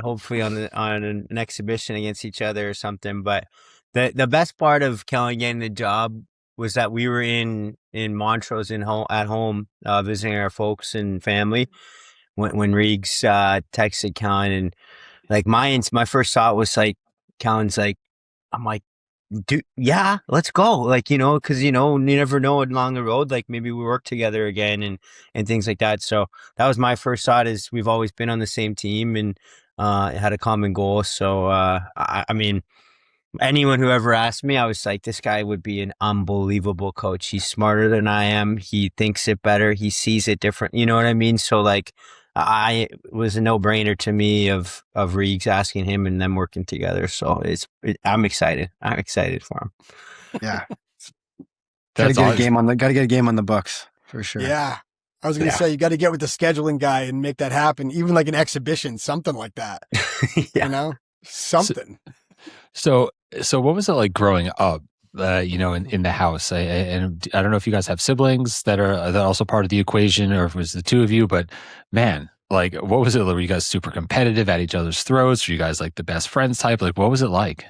hopefully on an exhibition against each other or something. But the best part of Kellen getting the job was that we were in Montrose at home, visiting our folks and family when Reegs texted Kellen, and like my first thought was like, Kellen's like, I'm like, dude, yeah, let's go. Like, cause you never know along the road, like maybe we work together again and things like that. So that was my first thought, is we've always been on the same team and, had a common goal. So, I mean, anyone who ever asked me, I was like, this guy would be an unbelievable coach. He's smarter than I am. He thinks it better. He sees it different. You know what I mean? So like, it was a no-brainer to me of Reegs asking him and them working together. So I'm excited. I'm excited for him. Yeah. That's Gotta get a game on the books for sure. Yeah. I was going to say, you got to get with the scheduling guy and make that happen. Even like an exhibition, something like that, Yeah. something. So what was it like growing up, in the house? And I don't know if you guys have siblings that are also part of the equation, or if it was the two of you, but man, like, what was it? Were you guys super competitive at each other's throats? Were you guys like the best friends type? Like, what was it like?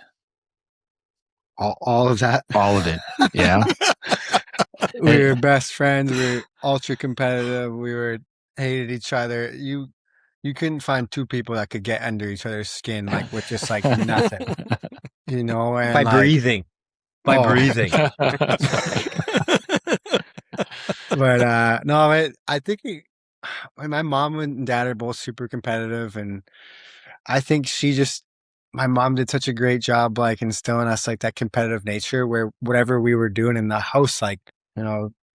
All of that. All of it. Yeah. We were best friends. We were ultra competitive. We hated each other. You couldn't find two people that could get under each other's skin, like with just like nothing, and By like, breathing. By breathing. But no, I think my mom and dad are both super competitive, and I think my mom did such a great job like instilling us like that competitive nature, where whatever we were doing in the house, like,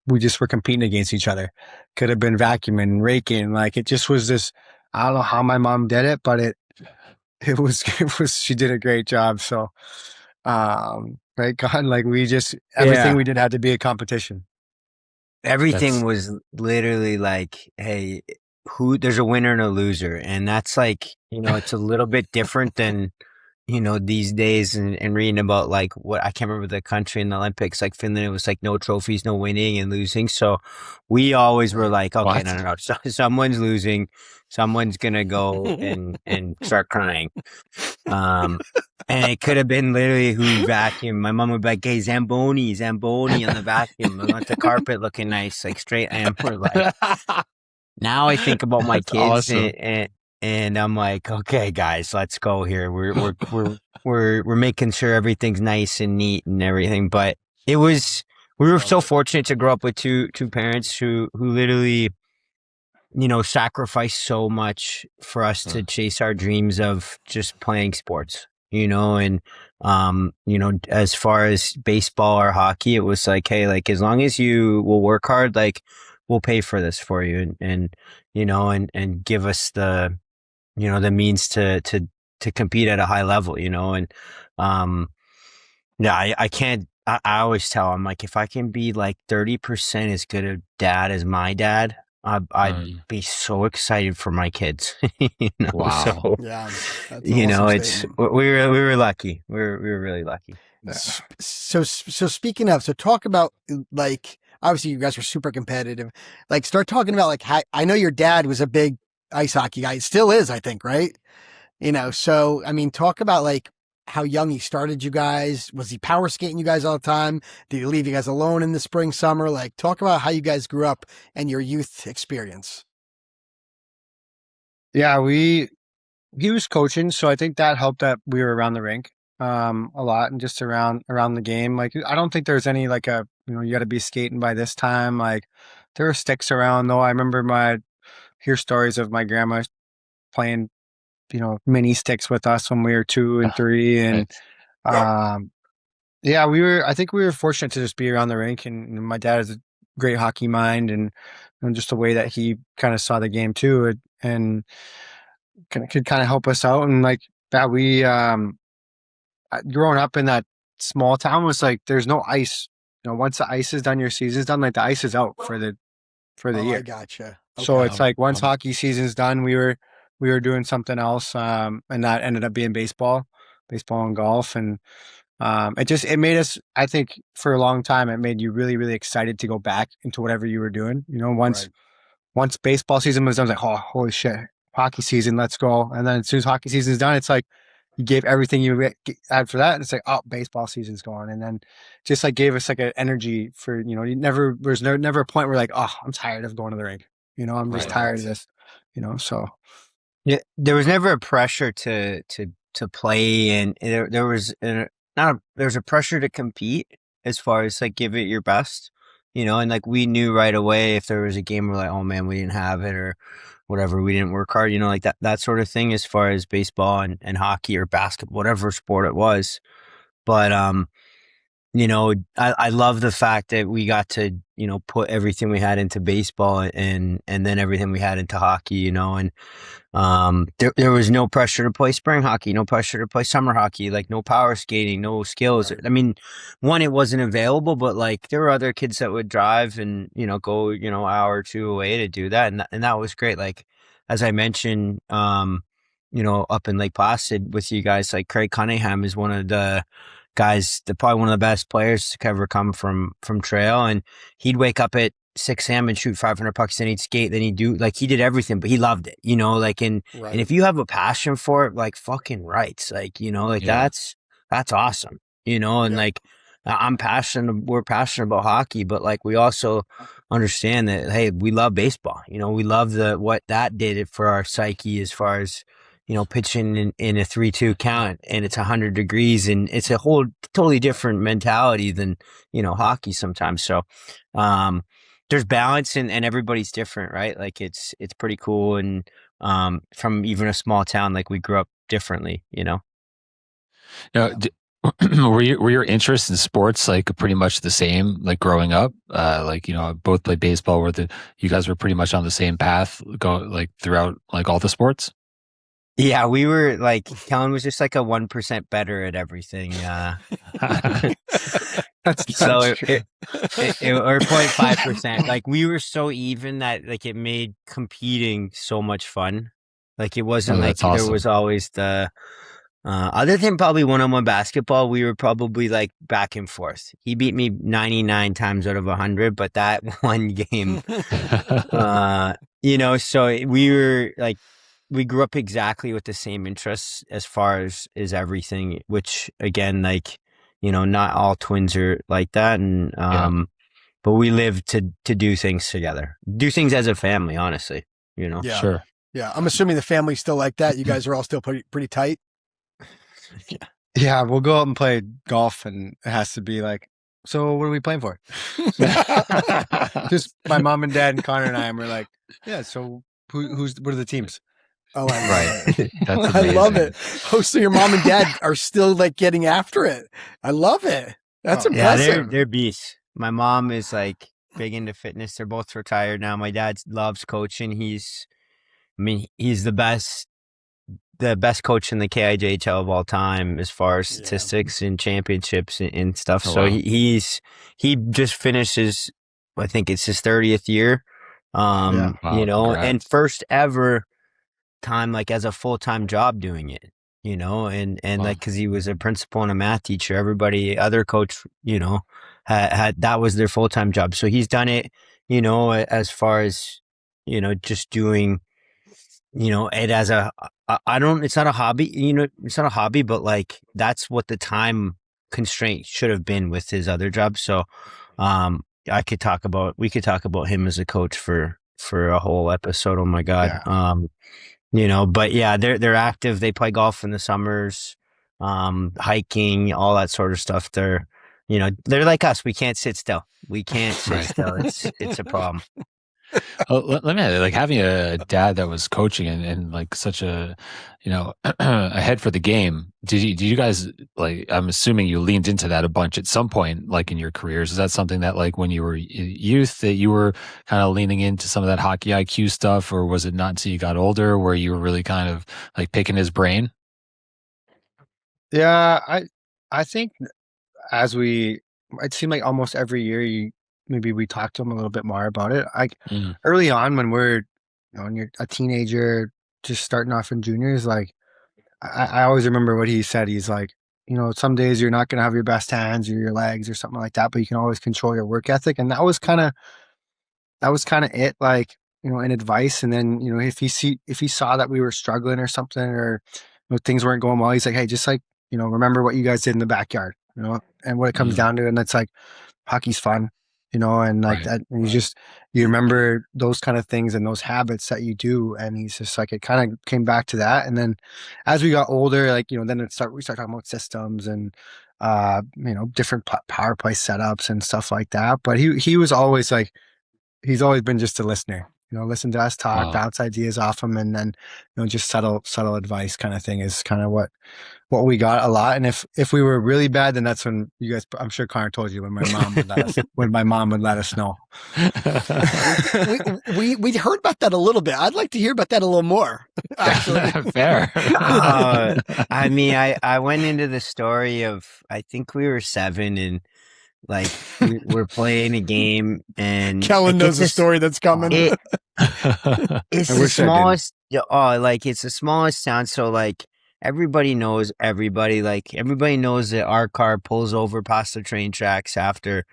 we just were competing against each other. Could have been vacuuming, raking, like it just was this. I don't know how my mom did it, but it was she did a great job. So, right, God, like everything we did had to be a competition. Everything was literally like, hey, there's a winner and a loser. And that's like, it's a little bit different than, these days and reading about like what I can't remember the country in the Olympics, like Finland, it was like no trophies, no winning and losing. So we always were like, okay, What? no. So, someone's losing, someone's going to go and start crying. And it could have been literally who vacuumed. My mom would be like, hey, Zamboni on the vacuum. I want the carpet looking nice, like straight. And we're like, now I think about my That's kids awesome. and I'm like, okay, guys, let's go here. We're making sure everything's nice and neat and everything. But we were so fortunate to grow up with two parents who literally, sacrificed so much for us to chase our dreams of just playing sports, and, as far as baseball or hockey, it was like, hey, like, as long as you will work hard, like, we'll pay for this for you and give us the, the means to compete at a high level, and, yeah, I can't, I always tell, I'm like, if I can be like 30% as good a dad as my dad, I'd be so excited for my kids. Wow. So, Yeah. That's it's, we were lucky. We were really lucky. Yeah. So speaking of, talk about like, obviously you guys were super competitive. Like start talking about like how, I know your dad was a big ice hockey guy. It still is, I think, right? So, I mean, talk about like how young he started you guys. Was he power skating you guys all the time? Did he leave you guys alone in the spring, summer? Like talk about how you guys grew up and your youth experience. Yeah, he was coaching, so I think that helped that we were around the rink a lot and just around the game. Like I don't think there's any like you got to be skating by this time. Like there were sticks around though. I remember hear stories of my grandma playing mini sticks with us when we were 2 and 3, and yeah, I think we were fortunate to just be around the rink, and my dad has a great hockey mind and just the way that he kind of saw the game too, and could kind of help us out. And like that, we growing up in that small town was like there's no ice. Once the ice is done, your season's done. Like the ice is out for the year. I gotcha. So it's like once hockey season's done, we were doing something else, and that ended up being baseball and golf, and It made us, I think for a long time, it made you really, really excited to go back into whatever you were doing. You know, once baseball season was done, I was like, oh, holy shit, hockey season, let's go. And then as soon as hockey season is done, it's like you gave everything you had for that. And it's like, oh, baseball season's going. And then just like gave us like an energy for, you know, there's never a point where like, oh, I'm tired of going to the rink. You know, I'm just tired of this, you know, so. Yeah, there was never a pressure to play, and there was there was a pressure to compete as far as like give it your best, you know, and like we knew right away if there was a game we're like, oh man, we didn't have it or whatever, we didn't work hard, you know, like that sort of thing as far as baseball and hockey or basketball, whatever sport it was. But you know, I love the fact that we got to, you know, put everything we had into baseball and then everything we had into hockey, you know, and there was no pressure to play spring hockey, no pressure to play summer hockey, like no power skating, no skills. I mean, one, it wasn't available, but like there were other kids that would drive and, you know, go, you know, hour or two away to do that. And that was great. Like, as I mentioned, you know, up in Lake Placid with you guys, like Craig Cunningham is one of the guys, probably one of the best players to ever come from trail. And he'd wake up at 6 a.m. and shoot 500 pucks, then he'd skate, then he'd do, like, he did everything, but he loved it, you know, like, and if you have a passion for it, like, fucking rights, like, you know, like, that's awesome, you know, and like, we're passionate about hockey, but like, we also understand that, hey, we love baseball, you know, we love what that did for our psyche as far as, you know, pitching in a 3-2 count and it's 100 degrees and it's a whole totally different mentality than, you know, hockey sometimes. So, there's balance and everybody's different, right? Like it's pretty cool. And, from even a small town, like we grew up differently, you know? Now, were your interests in sports like pretty much the same, like growing up? Like, you know, both played baseball, you guys were pretty much on the same path, like throughout like all the sports? Yeah, we were like, Kellen was just like a 1% better at everything. That's So not true. or 0.5%. Like we were so even that like it made competing so much fun. Like it wasn't like that's awesome. there was always the other than probably one-on-one basketball, we were probably like back and forth. He beat me 99 times out of 100, but that one game, you know, so we were like, we grew up exactly with the same interests as far as everything, which again, like, you know, not all twins are like that. And, but we live to do things together, do things as a family, honestly, you know? Yeah. Sure. Yeah. I'm assuming the family's still like that. You guys are all still pretty tight. Yeah, we'll go out and play golf and it has to be like, so what are we playing for? Just my mom and dad and Connor and I, and we're like, yeah, so what are the teams? Oh, Right. That's I love amazing. it. Oh, so your mom and dad are still like getting after it. I love it. That's Yeah, impressive. they're beasts. My mom is like big into fitness. They're both retired now. My dad loves coaching. He's the best coach in the KIJHL of all time as far as statistics and championships and stuff. Oh, so wow. he just finished I think it's his 30th year. Wow, you know, congrats. and first ever time like as a full-time job doing it, you know, and Wow. like because he was a principal and a math teacher, everybody other coach, you know, had that was their full-time job. So he's done it, you know, as far as, you know, just doing, you know, it as it's not a hobby, you know, it's not a hobby, but like that's what the time constraint should have been with his other job. So we could talk about him as a coach for a whole episode. Oh my God. You know, but yeah, they're active. They play golf in the summers, hiking, all that sort of stuff. They're, you know, they're like us. We can't sit still. Right. Still. It's a problem. Let me add, like having a dad that was coaching and like such a, you know, ahead for the game. Did you guys, like, I'm assuming you leaned into that a bunch at some point, like in your careers. Is that something that like when you were youth that you were kind of leaning into some of that hockey IQ stuff, or was it not until you got older where you were really kind of like picking his brain? Yeah, I think it seemed like almost every year maybe we talked to him a little bit more about it. Early on when when you're a teenager, just starting off in juniors, like I always remember what he said. He's like, some days you're not going to have your best hands or your legs or something like that, but you can always control your work ethic. And that was kind of it, like, in advice. And then, if he saw that we were struggling or something, or things weren't going well, he's like, hey, just like, remember what you guys did in the backyard, and what it comes down to. And it's like, hockey's fun, and like that. And you remember those kind of things and those habits that you do. And he's just like, it kind of came back to that. And then as we got older, like, then we start talking about systems and, different power play setups and stuff like that. But he was always like, he's always been just a listener, listen to us talk, bounce ideas off him. And then, just subtle advice kind of thing is kind of what we got a lot. And if we were really bad, then that's when you guys, I'm sure Connor told you, when my mom would let us know. we heard about that a little bit. I'd like to hear about that a little more. Actually. Fair. I mean, I went into the story of, I think we were 7 and like we're playing a game and Kellen knows the story that's coming. It's the smallest. It's the smallest town. So like, everybody knows everybody. Like, everybody knows that our car pulls over past the train tracks after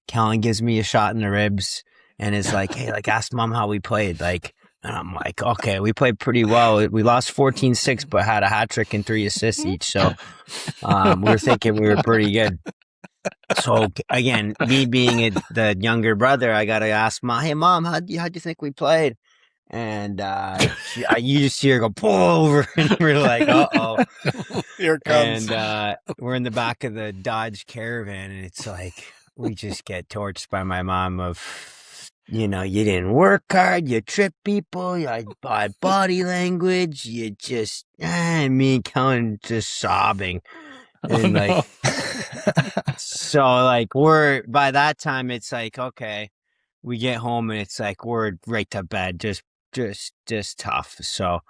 Kellen gives me a shot in the ribs and is like, hey, like, ask mom how we played. Like, and I'm like, okay, we played pretty well. We lost 14-6, but had a hat trick and 3 assists each. So we were thinking we were pretty good. So again, me being the younger brother, I got to ask mom, hey, mom, how'd you think we played? And you just see her go, pull over. And we're like, uh-oh. Here it comes. And we're in the back of the Dodge Caravan, and it's like, we just get torched by my mom of, you didn't work hard, you trip people, you had bad body language, you just, me and Kellen just sobbing. And so like, by that time, it's like, okay, we get home and it's like, we're right to bed, just tough. So,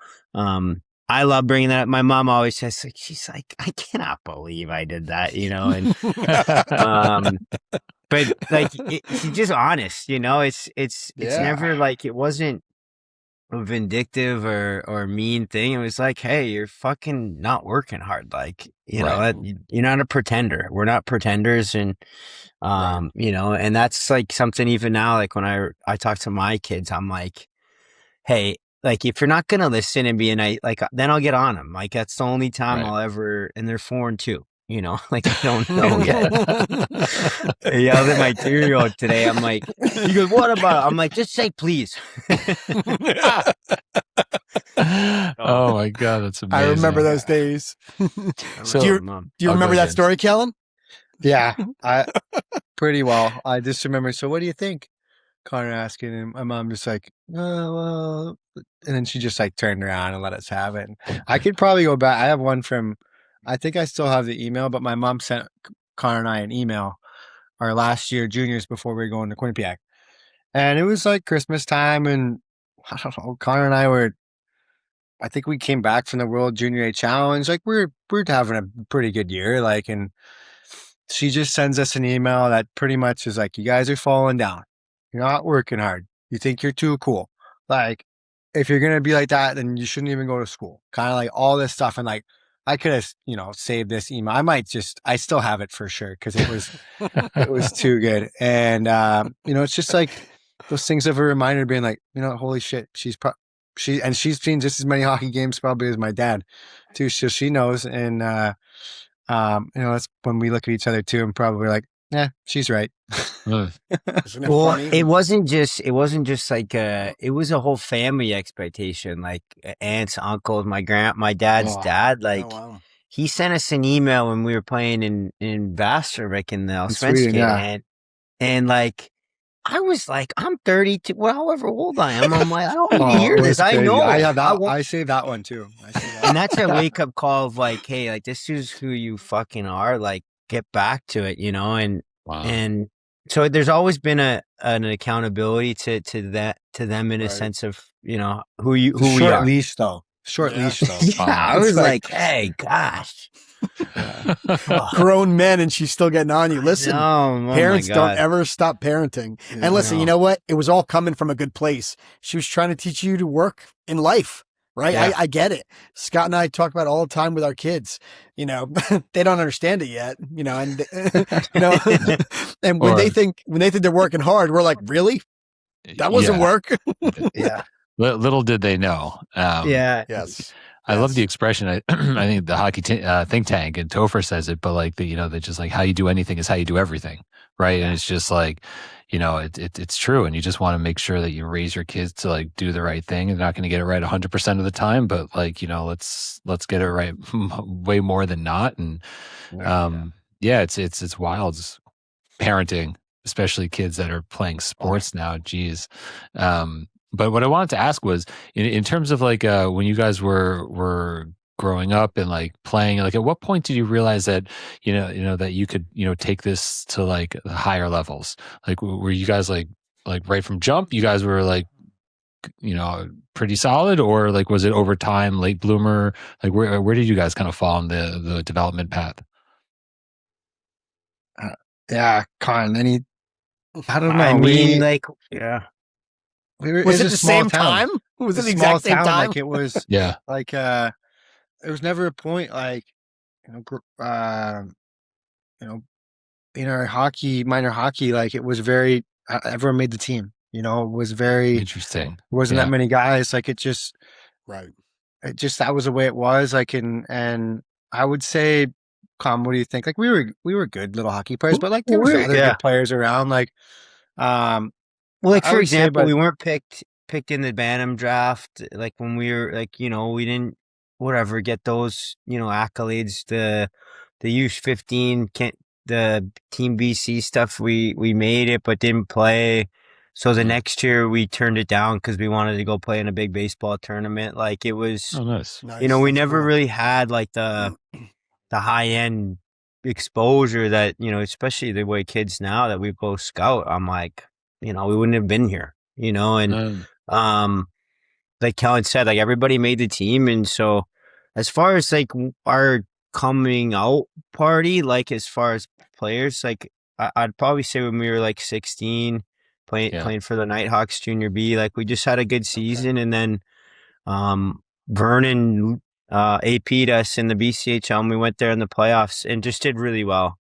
I love bringing that up. My mom always says, like, she's like, I cannot believe I did that, and, but like, she's just honest, it's never like, it wasn't a vindictive or mean thing. It was like, hey, you're fucking not working hard. Like, you're not a pretender. We're not pretenders. And, and that's like something even now, like when I talk to my kids, I'm like, hey, like, if you're not going to listen and be like, then I'll get on them. Like, that's the only time I'll ever, and they're 4 and 2, like, I don't know yet. I yelled at my 2-year-old today. I'm like, he goes, what about it? I'm like, just say please. Oh my God, that's amazing. I remember those days. So, do you remember that story, Kellen? Yeah, pretty well. I just remember. So what do you think? Connor asking, and my mom just like, oh, well, and then she just like turned around and let us have it. I could probably go back. I have one from, I think I still have the email, but my mom sent Connor and I an email our last year juniors before we were going to Quinnipiac. And it was like Christmas time, and I don't know, Connor and I think we came back from the World Junior A Challenge. Like, we're having a pretty good year. Like, and she just sends us an email that pretty much is like, you guys are falling down. You're not working hard. You think you're too cool. Like, if you're going to be like that, then you shouldn't even go to school. Kind of like all this stuff. And like, I could have, saved this email. I still have it for sure, because it was too good. And, it's just like those things of a reminder being like, holy shit, she's seen just as many hockey games probably as my dad too. So she knows. And, that's when we look at each other too and probably like, yeah, she's right. Isn't it Well, funny? it wasn't just like it was a whole family expectation, like aunts, uncles, my dad's dad. Like, he sent us an email when we were playing in Vastervik in the Allsvenskan, and like, I was like, I'm 32, well, however old I am. I'm like, I don't need to hear this. I know. I saved that one too. And that's a wake up call of like, hey, like, this is who you fucking are. Like, get back to it, and and so there's always been an accountability to them in a sense of who we are. Short leash though. Yeah, I was like, hey, gosh. Grown men, and she's still getting on you. Listen, parents don't ever stop parenting. And listen, you know what? It was all coming from a good place. She was trying to teach you to work in life. right? Yeah. I get it. Scott and I talk about it all the time with our kids. You know, they don't understand it yet. You know, and you know, and when Or- they think they're working hard, we're like, really? That wasn't Yeah. work. Yeah. Little did they know. Yeah. Yes. I love the expression. I think the hockey think tank and Topher says it, but like that just like how you do anything is how you do everything, right? And it's just like, it's true, and you just want to make sure that you raise your kids to like do the right thing. They're not going to get it right 100% of the time, but like let's get it right way more than not. And it's wild parenting, especially kids that are playing sports now. Geez. But what I wanted to ask was in terms of like when you guys were growing up and like playing, like at what point did you realize that that you could take this to like the higher levels? Like were you guys like right from jump? You guys were like pretty solid, or like was it over time, late bloomer? Like where did you guys kind of fall on the development path? Yeah, Con. I don't know. I mean, like, Was it the same time? Was it the exact same time? Like it was. Yeah. Like there was never a point like in our hockey, minor hockey, like it was very. Everyone made the team. It was very Interesting. Wasn't that many guys. Like it just. Right. It just that was the way it was. Like and I would say, Con, what do you think? Like we were good little hockey players, but like there was other good players around. Like, well, like I for would say, example, but- we weren't picked in the Bantam draft. Like when we were like, we didn't get those accolades. The U15 the Team BC stuff. We made it, but didn't play. So the next year we turned it down because we wanted to go play in a big baseball tournament. Like it was, nice. we never really had like the high end exposure that, especially the way kids now that we go scout, I'm like, we wouldn't have been here, and, like Kellen said, like everybody made the team. And so as far as like our coming out party, like as far as players, like I'd probably say when we were like 16 playing for the Nighthawks Junior B, like we just had a good season. And then, Vernon AP'd us in the BCHL, and we went there in the playoffs and just did really well.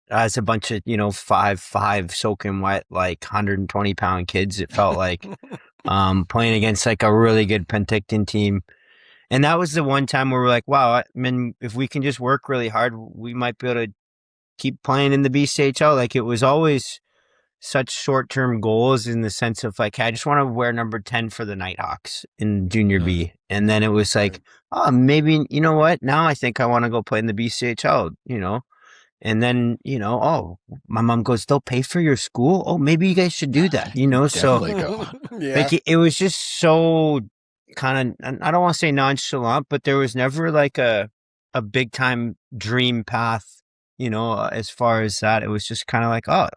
As a bunch of 5'5" soaking wet, like 120-pound kids, it felt like playing against like a really good Penticton team. And that was the one time where we're like, wow, I mean, if we can just work really hard, we might be able to keep playing in the BCHL. Like it was always such short-term goals in the sense of like, I just want to wear number 10 for the Nighthawks in Junior B. And then it was like, oh, maybe, you know what? Now I think I want to go play in the BCHL, And then, oh, my mom goes, they'll pay for your school? Oh, maybe you guys should do that, So like it was just so kind of, I don't want to say nonchalant, but there was never like a big time dream path. As far as that, it was just kind of like, oh,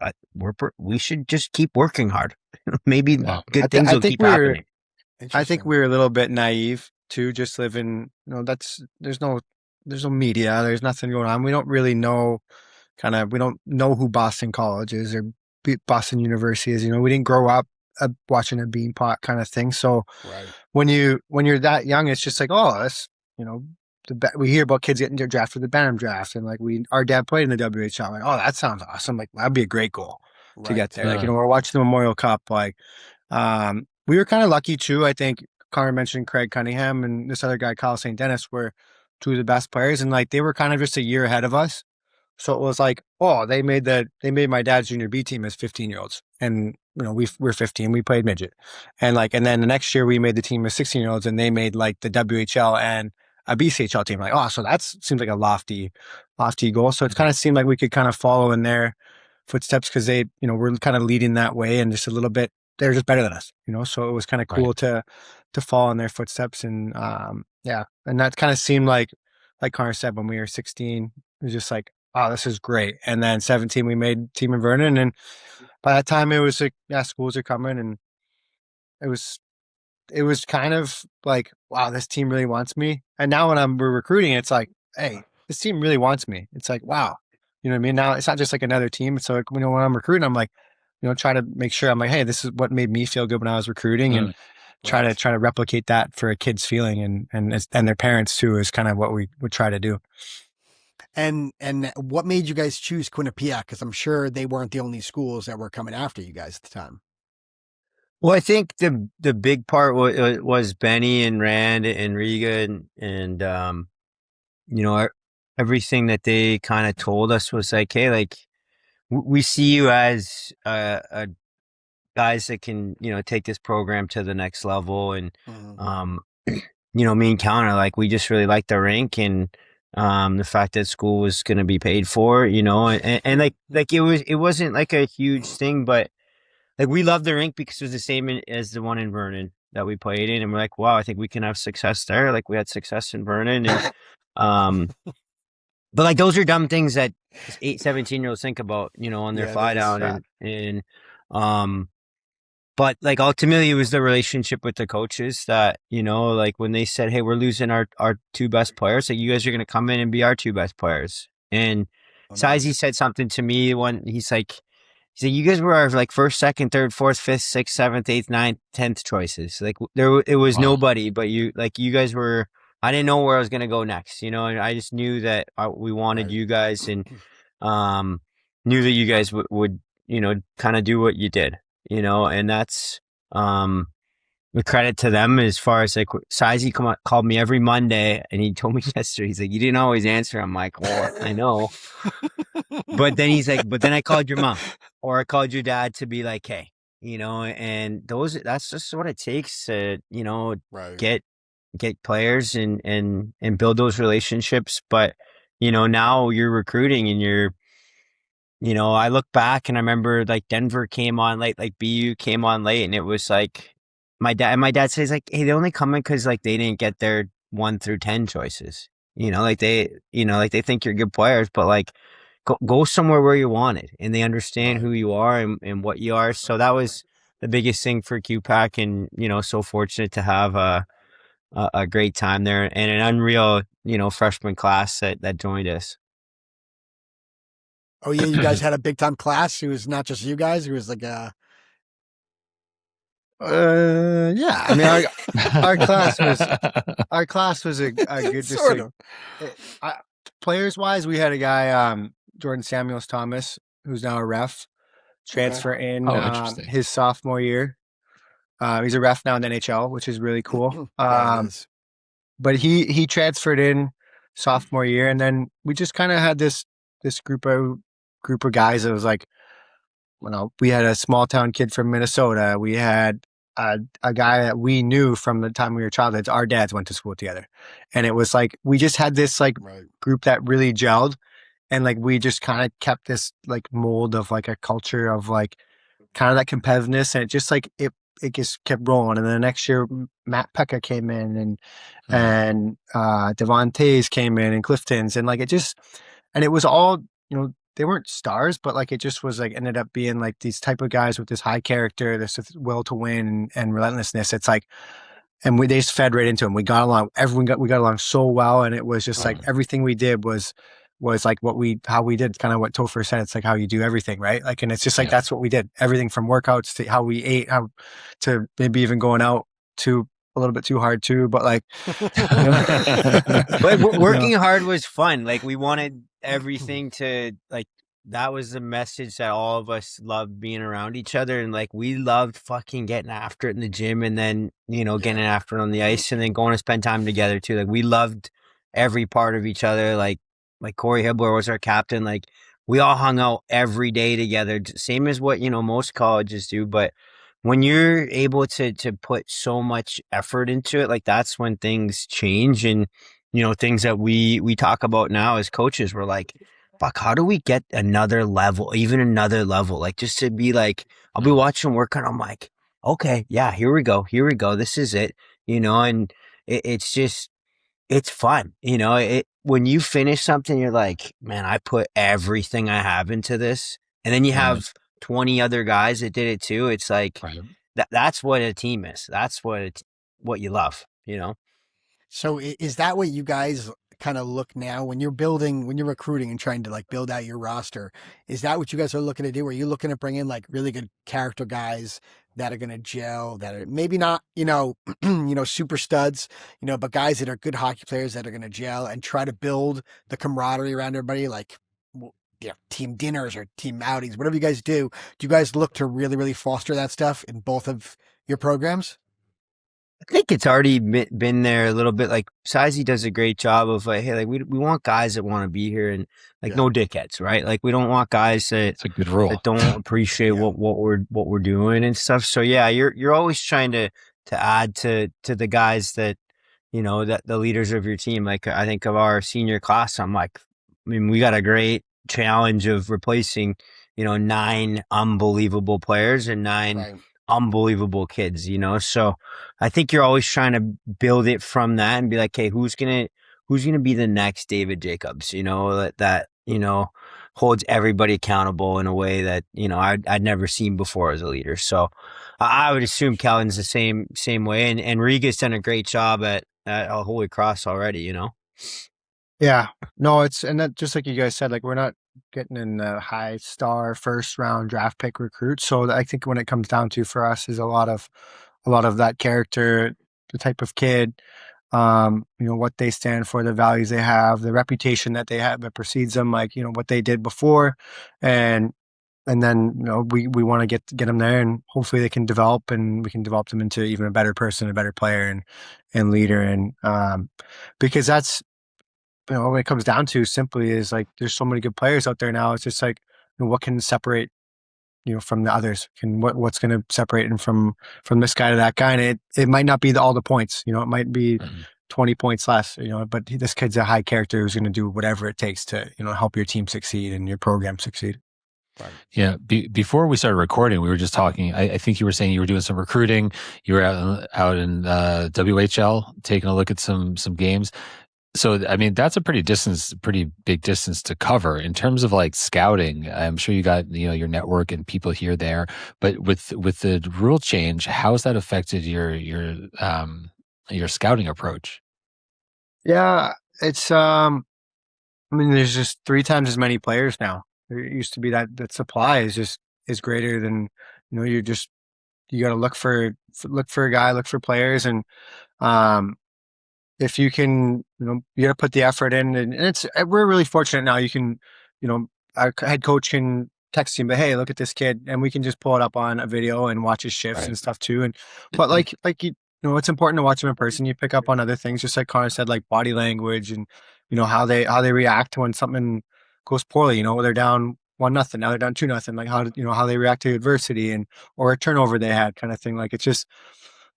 we should just keep working hard. Maybe good things will keep happening. I think we were a little bit naive too, just living. There's no media. There's nothing going on. We don't really know. We don't know who Boston College is or Boston University is. We didn't grow up watching a Beanpot kind of thing. So when you're that young, it's just like, oh, that's we hear about kids getting drafted for the Bantam draft, and like our dad played in the WHL. Like, oh, that sounds awesome. Like that'd be a great goal to get there. Like we're watching the Memorial Cup. Like we were kind of lucky too. I think Connor mentioned Craig Cunningham and this other guy Kyle St. Dennis were two of the best players, and like they were kind of just a year ahead of us. So it was like, oh, they made my dad's Junior B team as 15-year-olds, and we're 15, we played midget, and then the next year we made the team as 16-year-olds, and they made like the WHL and a BCHL team. Like, oh, so that seems like a lofty goal. So it kind of seemed like we could kind of follow in their footsteps because they, were kind of leading that way, and just a little bit, they're just better than us, So it was kind of cool to follow in their footsteps, and and that kind of seemed like Connor said, when we were 16, it was just like, oh, this is great. And then 17, we made team in Vernon, and by that time it was like, yeah, schools are coming, and it was kind of like, wow, this team really wants me. And now when we're recruiting, it's like, hey, this team really wants me. It's like, wow, you know what I mean? Now it's not just like another team. It's like, when I'm recruiting, I'm like, try to make sure I'm like, hey, this is what made me feel good when I was recruiting. And try to replicate that for a kid's feeling and their parents too is kind of what we would try to do. And what made you guys choose Quinnipiac? Because I'm sure they weren't the only schools that were coming after you guys at the time. Well, I think the big part was Benny and Rand and Riga and you know, everything that they kind of told us was like, hey, like we see you as a guys that can, you know, take this program to the next level. And, you know, me and Counter, like, we just really liked the rink and, the fact that school was going to be paid for, you know, and like it wasn't like a huge thing, but like we loved the rink because it was the same as the one in Vernon that we played in. And we're like, wow, I think we can have success there. Like we had success in Vernon and, but like those are dumb things that 17-year-olds think about, you know, on their fly down and, but like ultimately it was the relationship with the coaches that, you know, like when they said, hey, we're losing our two best players, like you guys are going to come in and be our two best players. And Sizey said something to me when he's like, you guys were our like first, second, third, fourth, fifth, sixth, seventh, eighth, ninth, 10th choices. Like it was nobody, but you guys were, I didn't know where I was going to go next, you know, and I just knew that we wanted you guys and, knew that you guys would, you know, kind of do what you did, you know, and that's, the credit to them as far as like Sizey called me every Monday and he told me yesterday, he's like, you didn't always answer. I'm like, well, I know. But then he's like, but then I called your mom or I called your dad to be like, hey, you know, and that's just what it takes to, you know, get players and build those relationships. But, you know, now you're recruiting and you're, you know, I look back and I remember like Denver came on late, like BU came on late and it was like my dad says like, hey, they only come in because like they didn't get their 1 through 10 choices, you know, like they think you're good players, but like go somewhere where you wanted and they understand who you are and what you are. So that was the biggest thing for QPAC and, you know, so fortunate to have a great time there and an unreal, you know, freshman class that joined us. Oh yeah, you guys had a big time class. It was not just you guys. It was like a. Yeah. I mean, our class was a good sort of. Players wise, we had a guy, Jordan Samuels Thomas, who's now a ref, transfer in his sophomore year. He's a ref now in the NHL, which is really cool. But he transferred in sophomore year, and then we just kind of had this group of guys that was like, you know, we had a small town kid from Minnesota. We had a guy that we knew from the time we were childhoods. Our dads went to school together, and it was like we just had this like group that really gelled, and like we just kind of kept this like mold of like a culture of like kind of that competitiveness, and it just like it just kept rolling. And then the next year, Matt Pekka came in, and Devontae's came in, and Clifton's, and like it just, and it was all, you know, they weren't stars, but like it just was like ended up being like these type of guys with this high character, this will to win and relentlessness. It's like, and they just fed right into them. We got along. We got along so well, and it was just like everything we did was like how we did, kind of what Topher said. It's like how you do everything, right? Like, and it's just like that's what we did. Everything from workouts to how we ate, how to maybe even going out to a little bit too hard too. But like, but working hard was fun. Like we wanted everything to like. That was the message that all of us loved being around each other. And like, we loved fucking getting after it in the gym and then, you know, getting after it on the ice and then going to spend time together too. Like we loved every part of each other. Like Corey Hibbler was our captain. Like we all hung out every day together. Same as what, you know, most colleges do. But when you're able to put so much effort into it, like that's when things change. And, you know, things that we talk about now as coaches, we're like, fuck, how do we get another level, even another level? Like just to be like, I'll be watching work and I'm like, okay, yeah, here we go. This is it, you know, and it's just, it's fun. You know, when you finish something, you're like, man, I put everything I have into this. And then you have 20 other guys that did it too. It's like, that's what a team is. That's what you love, you know? So is that what you guys kind of look now when you're recruiting and trying to like build out your roster? Is that what you guys are looking to do? Are you looking to bring in like really good character guys that are going to gel, that are maybe not, super studs, but guys that are good hockey players that are going to gel and try to build the camaraderie around everybody, like, team dinners or team outings, whatever you guys do? Do you guys look to really, really foster that stuff in both of your programs? I think it's already been there a little bit. Like Sizey does a great job of like, hey, like we want guys that want to be here and like no dickheads, right? Like we don't want guys that It's a good rule. that don't appreciate what we're doing and stuff. So yeah, you're always trying to add to the guys that that the leaders of your team. Like I think of our senior class, I'm like, I mean, we got a great challenge of replacing 9 unbelievable players and 9 unbelievable kids, so I think you're always trying to build it from that and be like, hey, who's gonna be the next David Jacobs, that holds everybody accountable in a way that I'd never seen before as a leader. So I would assume Kellen's the same way, and Riga's done a great job at Holy Cross already. Yeah, no, and that just like you guys said, like we're not getting in the high star first round draft pick recruit. So I think when it comes down to for us is a lot of that character, the type of kid, what they stand for, the values they have, the reputation that they have that precedes them, like what they did before, and then we want to get them there, and hopefully they can develop, and we can develop them into even a better person, a better player, and leader, and because that's. When it comes down to simply is like there's so many good players out there now. It's just like what can separate from the others? What's going to separate him from this guy to that guy? And it might not be all the points. It might be 20 points less. But this kid's a high character who's going to do whatever it takes to help your team succeed and your program succeed. Yeah. Before we started recording, we were just talking. I think you were saying you were doing some recruiting. You were out in WHL taking a look at some games. So, I mean, that's a pretty big distance to cover in terms of like scouting. I'm sure you got, your network and people here there, but with the rule change, how's that affected your scouting approach? Yeah, it's, there's just 3 times as many players now. There used to be that supply is greater than, you got to look for a guy, look for players. And, if you can, you got to put the effort in, and we're really fortunate now. You can, our head coach can text him, but hey, look at this kid, and we can just pull it up on a video and watch his shifts and stuff too. But like it's important to watch him in person. You pick up on other things, just like Connor said, like body language and how they react when something goes poorly. They're down 1-0, now they're down 2-0. Like how they react to adversity or a turnover they had, kind of thing. Like it's just.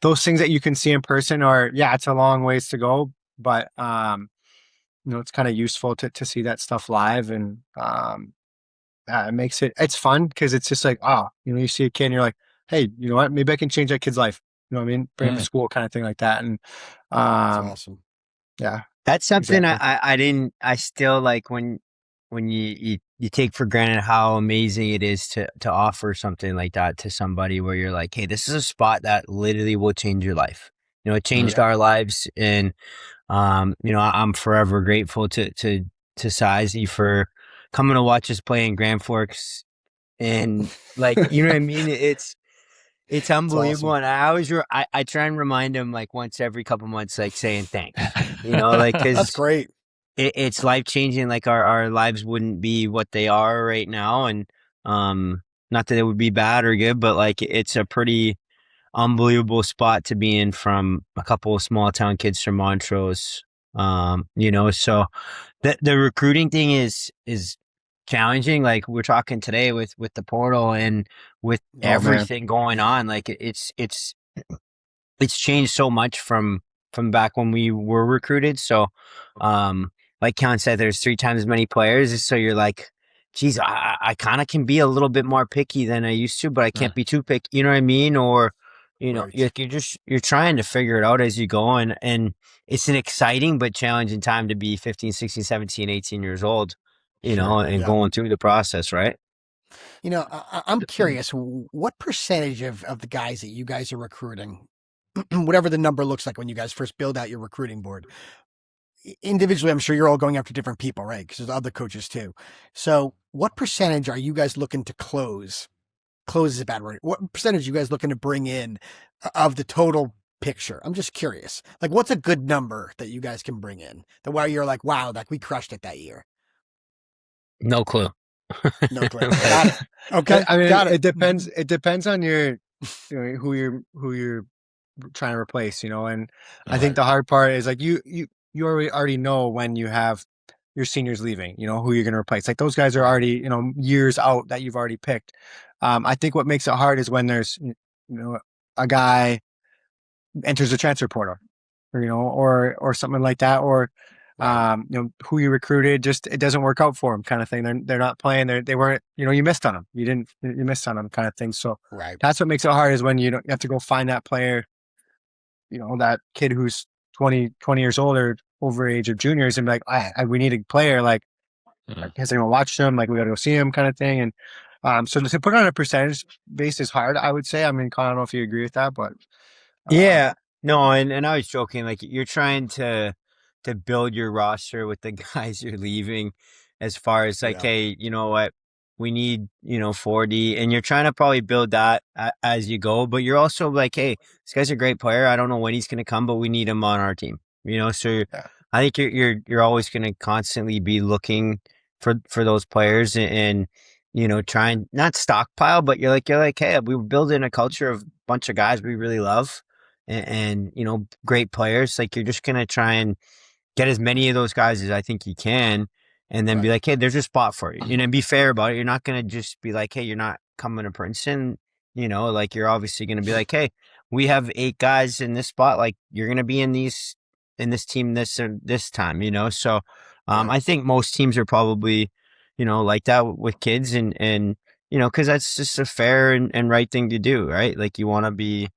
Those things that you can see in person it's a long ways to go, but it's kind of useful to see that stuff live, and it makes it's fun because it's just like, you see a kid and you're like, hey, you know what, maybe I can change that kid's life. You know what I mean? Bring him to school, kind of thing like that. And That's awesome. Yeah. That's something exactly. I still like when you take for granted how amazing it is to offer something like that to somebody where you're like, hey, this is a spot that literally will change your life. It changed our lives, and I'm forever grateful to Sizey for coming to watch us play in Grand Forks, and like you know what I mean. It's unbelievable, awesome. and I always I try and remind him like once every couple months, like saying thanks. Like because That's great. It's life changing. Like our lives wouldn't be what they are right now, and not that it would be bad or good, but like it's a pretty unbelievable spot to be in from a couple of small town kids from Montrose. So the recruiting thing is challenging. Like we're talking today with the portal and with everything going on. Like it's changed so much from back when we were recruited. So, like Kellen said, there's 3 times as many players. So you're like, geez, I kind of can be a little bit more picky than I used to, but I can't be too picky. You know what I mean? Or, you're trying to figure it out as you go. And it's an exciting but challenging time to be 15, 16, 17, 18 years old, and going through the process, right? I'm curious, what percentage of the guys that you guys are recruiting, whatever the number looks like when you guys first build out your recruiting board, individually, I'm sure you're all going after different people, right? Because there's other coaches too. So what percentage are you guys looking to close? Close is a bad word. What percentage are you guys looking to bring in of the total picture? I'm just curious. Like, what's a good number that you guys can bring in that where you're like, wow, like we crushed it that year? No clue. No clue. Got it. Okay. I mean, got it. it depends. It depends on your, who you're trying to replace, and I think the hard part is like you already know when you have your seniors leaving, who you're going to replace. Like those guys are already, years out that you've already picked. I think what makes it hard is when there's, a guy enters the transfer portal, or something like that, or Right. who you recruited, just it doesn't work out for them, kind of thing. They're not playing. They weren't. You missed on them. You missed on them, kind of thing. So Right. that's what makes it hard is when you have to go find that player, that kid who's 20 years old or over age of juniors, and be like, we need a player. Like, has anyone watched him? Like, we got to go see him, kind of thing. And so to put on a percentage base is hard, I would say. I mean, I don't know if you agree with that, but Yeah, no, and I was joking. Like you're trying to build your roster with the guys you're leaving, as far as like, Yeah. hey, you know what, we need 40, and you're trying to probably build that as you go. But you're also like, hey, this guy's a great player. I don't know when he's going to come, but we need him on our team. So yeah, I think you're always going to constantly be looking for those players and try and not stockpile, but you're like, hey, we're building a culture of a bunch of guys we really love and great players. Like you're just gonna try and get as many of those guys as I think you can, and then be Right. like, hey, there's a spot for you. And be fair about it. You're not gonna just be like, hey, you're not coming to Princeton. Like you're obviously gonna be like, hey, we have 8 guys in this spot. Like you're gonna be in this team this time. So Right. I think most teams are probably like that with kids and because that's just a fair and right thing to do, right? Like you want to be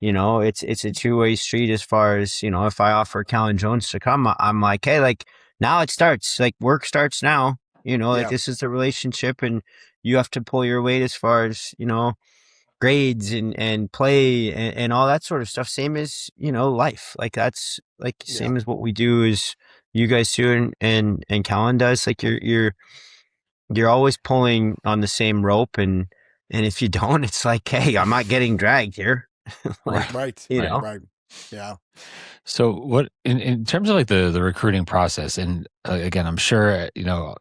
it's a two-way street as far as, if I offer Kellen Jones to come, I'm like, hey, like now it starts, like work starts now, like Yeah. this is the relationship and you have to pull your weight as far as, grades and play and all that sort of stuff. Same as, life. Like that's like Yeah. same as what we do is you guys do and Kellen does. Like you're always pulling on the same rope and if you don't, it's like, hey, I'm not getting dragged here. like, Right. you Right. know. Right. Yeah. So what in terms of like the recruiting process, and again, I'm sure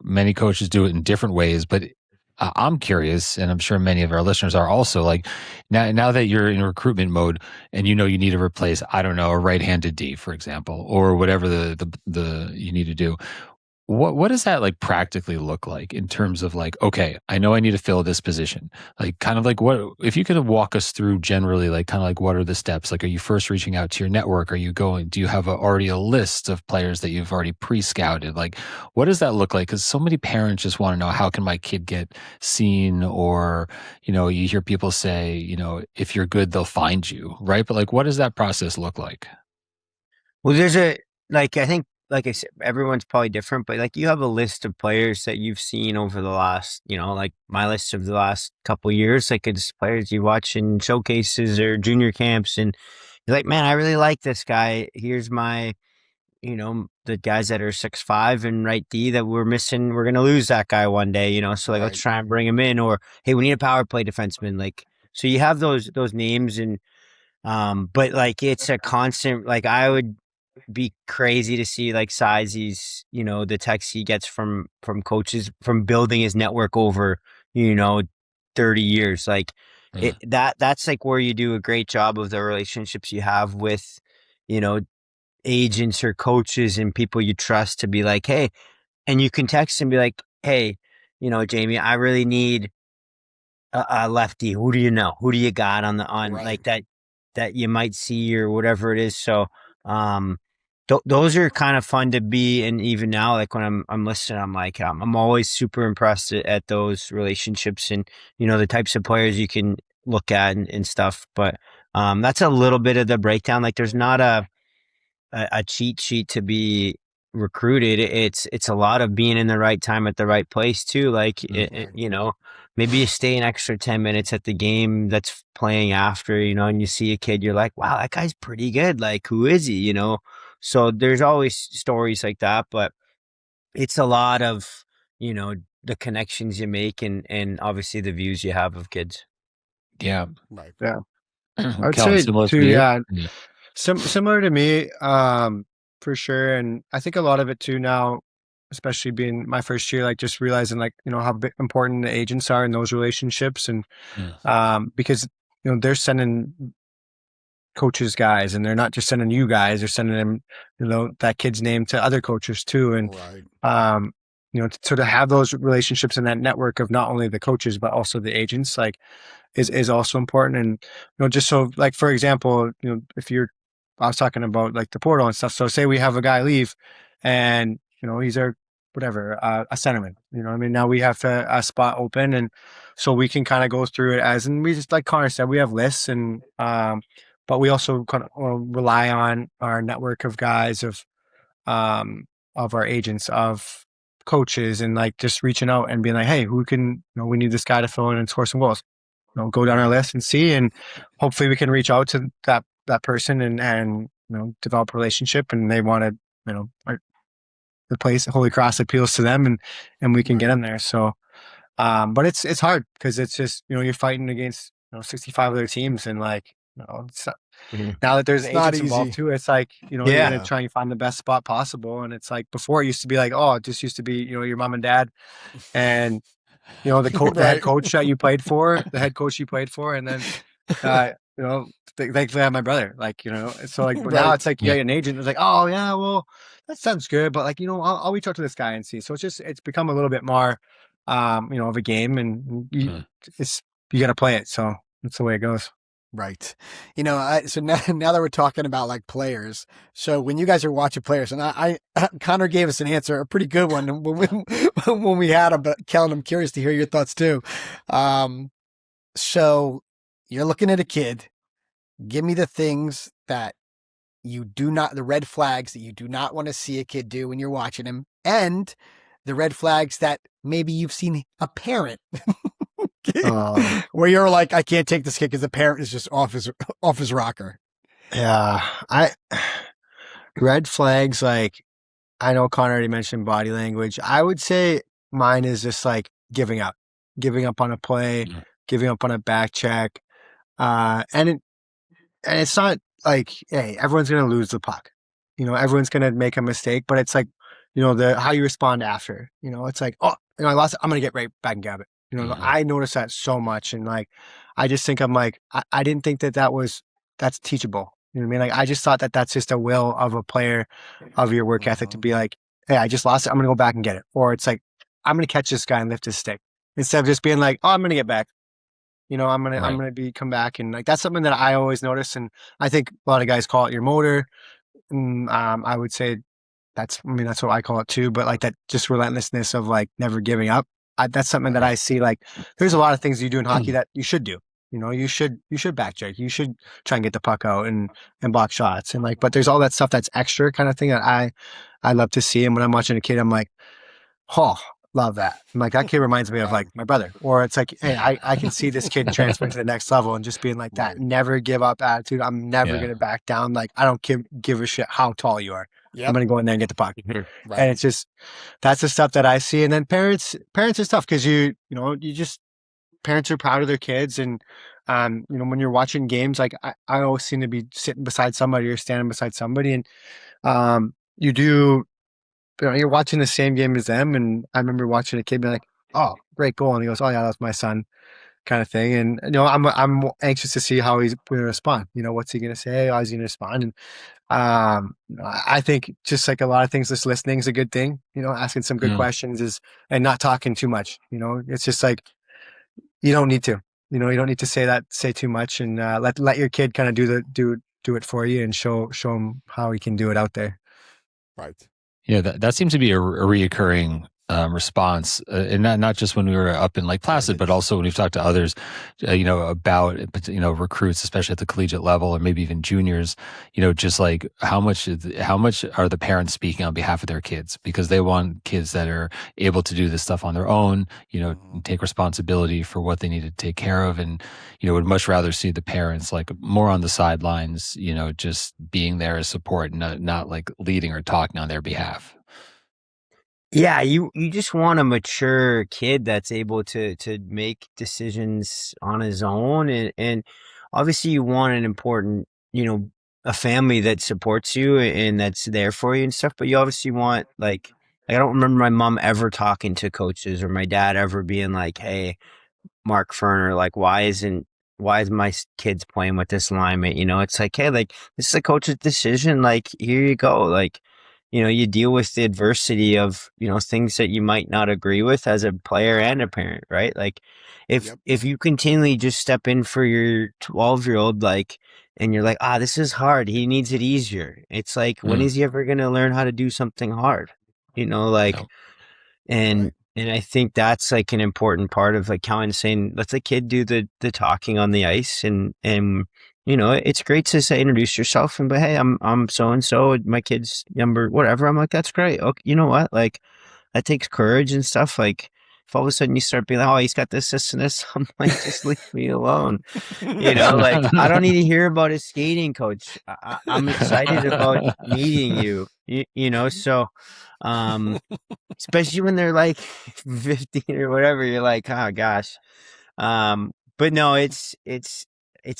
many coaches do it in different ways, but I'm curious, and I'm sure many of our listeners are also like, now that you're in recruitment mode, and you need to replace, I don't know, a right-handed D, for example, or whatever the you need to do. What does that like practically look like in terms of like, okay, I know I need to fill this position. Like kind of like what if you could walk us through generally like kind of like what are the steps? Like are you first reaching out to your network? Do you have already a list of players that you've already pre-scouted? Like what does that look like? Because so many parents just want to know, how can my kid get seen? Or, you hear people say, if you're good, they'll find you, right? But like what does that process look like? Well, I think, like I said, everyone's probably different, but like you have a list of players that you've seen over the last, like my list of the last couple of years, like it's players you watch in showcases or junior camps, and you're like, man, I really like this guy. Here's my, the guys that are 6'5" and right D that we're missing. We're gonna lose that guy one day, So like, let's Right. try and bring him in, or hey, we need a power play defenseman. Like, so you have those names and. But like it's a constant, like I would be crazy to see like Sizey's, the texts he gets from coaches from building his network over, you know, 30 years. Like that's like where you do a great job of the relationships you have with, you know, agents or coaches and people you trust to be like, hey, and you can text and be like, hey, Jamie, I really need a lefty. Who do you know? Who do you got on Right. like that you might see or whatever it is? So, um, those are kind of fun to be. And even now, like when I'm listening, I'm like, I'm always super impressed at those relationships and, the types of players you can look at and stuff. But, that's a little bit of the breakdown. Like there's not a cheat sheet to be recruited. It's a lot of being in the right time at the right place too. Like, maybe you stay an extra 10 minutes at the game that's playing after, and you see a kid, you're like, wow, that guy's pretty good. Like, who is he? So there's always stories like that, but it's a lot of, the connections you make and obviously the views you have of kids. Yeah. Right. Yeah. I would Kellen, say similar too, for you? yeah, similar to me, for sure. And I think a lot of it too now, especially being my first year, like just realizing like, how important the agents are in those relationships. And, because, they're sending coaches guys and they're not just sending you guys, they're sending them, that kid's name to other coaches too. And, Right. so to have those relationships and that network of not only the coaches, but also the agents, like, is also important. And, just so like, for example, if I was talking about like the portal and stuff. So say we have a guy leave and, he's our whatever, a centerman, I mean, now we have a spot open. And so we can kind of go through it and we just, like Connor said, we have lists and, but we also kind of rely on our network of guys of our agents, of coaches, and like just reaching out and being like, hey, who can, we need this guy to fill in and score some goals. Go down our list and see, and hopefully we can reach out to that person and develop a relationship, and they want to, the place Holy Cross appeals to them, and we can get them there. So, but it's hard because it's just, you're fighting against 65 other teams, and like, it's now that there's It's not agents involved easy. too, it's like, you're Yeah. gonna try and find the best spot possible. And it's like, before it used to be like, oh, it just used to be, your mom and dad and the head Right. coach that you played for, the head coach you played for, and then thankfully I have my brother, like, so like, but now Right. it's like, an agent is like, oh yeah, well, that sounds good, but like, I'll reach out to this guy and see. So it's become a little bit more of a game, and you got to play it. So that's the way it goes. Right. So now that we're talking about like players, so when you guys are watching players, and Connor gave us an answer, a pretty good one when we had him, but Kellen, I'm curious to hear your thoughts too. So you're looking at a kid, give me the things that the red flags that you do not want to see a kid do when you're watching him, and the red flags that maybe you've seen a parent where you're like, I can't take this kid because the parent is just off his rocker. Yeah, red flags, like, I know Connor already mentioned body language. I would say mine is just like giving up on a play, giving up on a back check. And it's not like, hey, everyone's going to lose the puck. Everyone's going to make a mistake, but it's like, how you respond after, it's like, oh, I lost it, I'm going to get right back and grab it. I notice that so much. And like, I just think I'm like, I didn't think that's teachable. You know what I mean? Like, I just thought that that's just a will of a player, of your work ethic, to be like, hey, I just lost it, I'm going to go back and get it. Or it's like, I'm going to catch this guy and lift his stick, instead of just being like, oh, I'm going to get back. I'm gonna come back, and like, that's something that I always notice, and I think a lot of guys call it your motor. And, I would say that's what I call it too. But like, that just relentlessness of like never giving up. That's something that I see. Like, there's a lot of things you do in hockey that you should do. You should back check. You should try and get the puck out and block shots, and like. But there's all that stuff that's extra kind of thing that I love to see. And when I'm watching a kid, I'm like, oh, love that. I'm like, that kid reminds me of like my brother. Or it's like, hey, I can see this kid transferring to the next level and just being like that. Never give up attitude. I'm never going to back down. Like, I don't give a shit how tall you are. Yep. I'm going to go in there and get the puck. Right. And it's just, that's the stuff that I see. And then parents is tough because parents are proud of their kids. And, when you're watching games, like I always seem to be sitting beside somebody or standing beside somebody. And, you're watching the same game as them. And I remember watching a kid be like, oh, great goal. And he goes, oh yeah, that's my son, kind of thing. And, I'm anxious to see how he's going to respond. What's he going to say? How is he going to respond? And, I think just like a lot of things, just listening is a good thing, asking some good questions and not talking too much. It's just like, you don't need to, you don't need to say too much, and, let your kid kind of do it for you and show him how he can do it out there. Right. Yeah, that seems to be a reoccurring response, and not just when we were up in Lake Placid, but also when we've talked to others, about recruits, especially at the collegiate level, or maybe even juniors. Just like how much are the parents speaking on behalf of their kids, because they want kids that are able to do this stuff on their own. Take responsibility for what they need to take care of, and would much rather see the parents like more on the sidelines, just being there as support, not like leading or talking on their behalf. Yeah, you just want a mature kid that's able to make decisions on his own, and obviously you want an important, a family that supports you and that's there for you and stuff, but you obviously want I don't remember my mom ever talking to coaches or my dad ever being like, "Hey, Mark Ferner, like, why is my kids playing with this alignment?" It's like, hey, like, this is a coach's decision. Like, here you go. Like, you deal with the adversity of, things that you might not agree with as a player and a parent, right? Like, if you continually just step in for your 12-year-old, like, and you're like, this is hard. He needs it easier. It's like, when is he ever going to learn how to do something hard? Like, No. and I think that's like an important part of like Kellen saying, let the kid do the talking on the ice, and it's great to say introduce yourself and but hey, I'm so and so, my kid's number whatever. I'm like, that's great. Okay, you know what? Like, that takes courage and stuff. Like, if all of a sudden you start being like, oh, he's got this and this, I'm like, just leave me alone. Like, I don't need to hear about his skating coach. I'm excited about meeting you. So especially when they're like 15 or whatever, you're like, oh gosh. But no, it's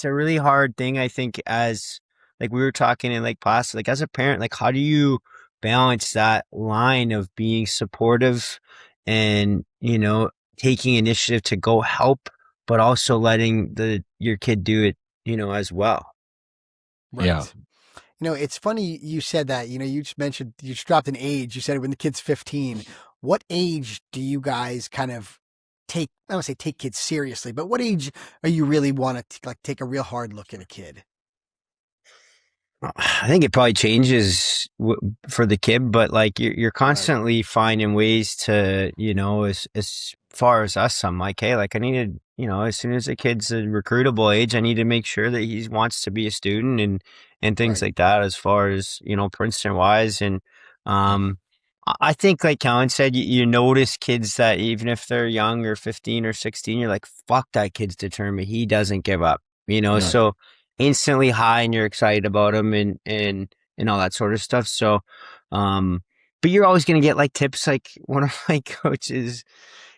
a really hard thing, I think, as like we were talking in Lake Placid, like as a parent, like how do you balance that line of being supportive and taking initiative to go help, but also letting your kid do it, as well. Right. Yeah. It's funny you said that. You just mentioned, you just dropped an age. You said when the kid's 15. What age do you guys kind of take? I don't want to say take kids seriously, but what age are you really want to like take a real hard look at a kid? I think it probably changes for the kid, but like you're constantly finding ways to, as far as us, I'm like, hey, like I need to, as soon as the kid's a recruitable age, I need to make sure that he wants to be a student and things like that, as far as, Princeton wise. And, I think like Kellen said, you notice kids that even if they're young or 15 or 16, you're like, fuck, that kid's determined. He doesn't give up, so instantly high and you're excited about him and all that sort of stuff. So, but you're always going to get like tips. Like one of my coaches,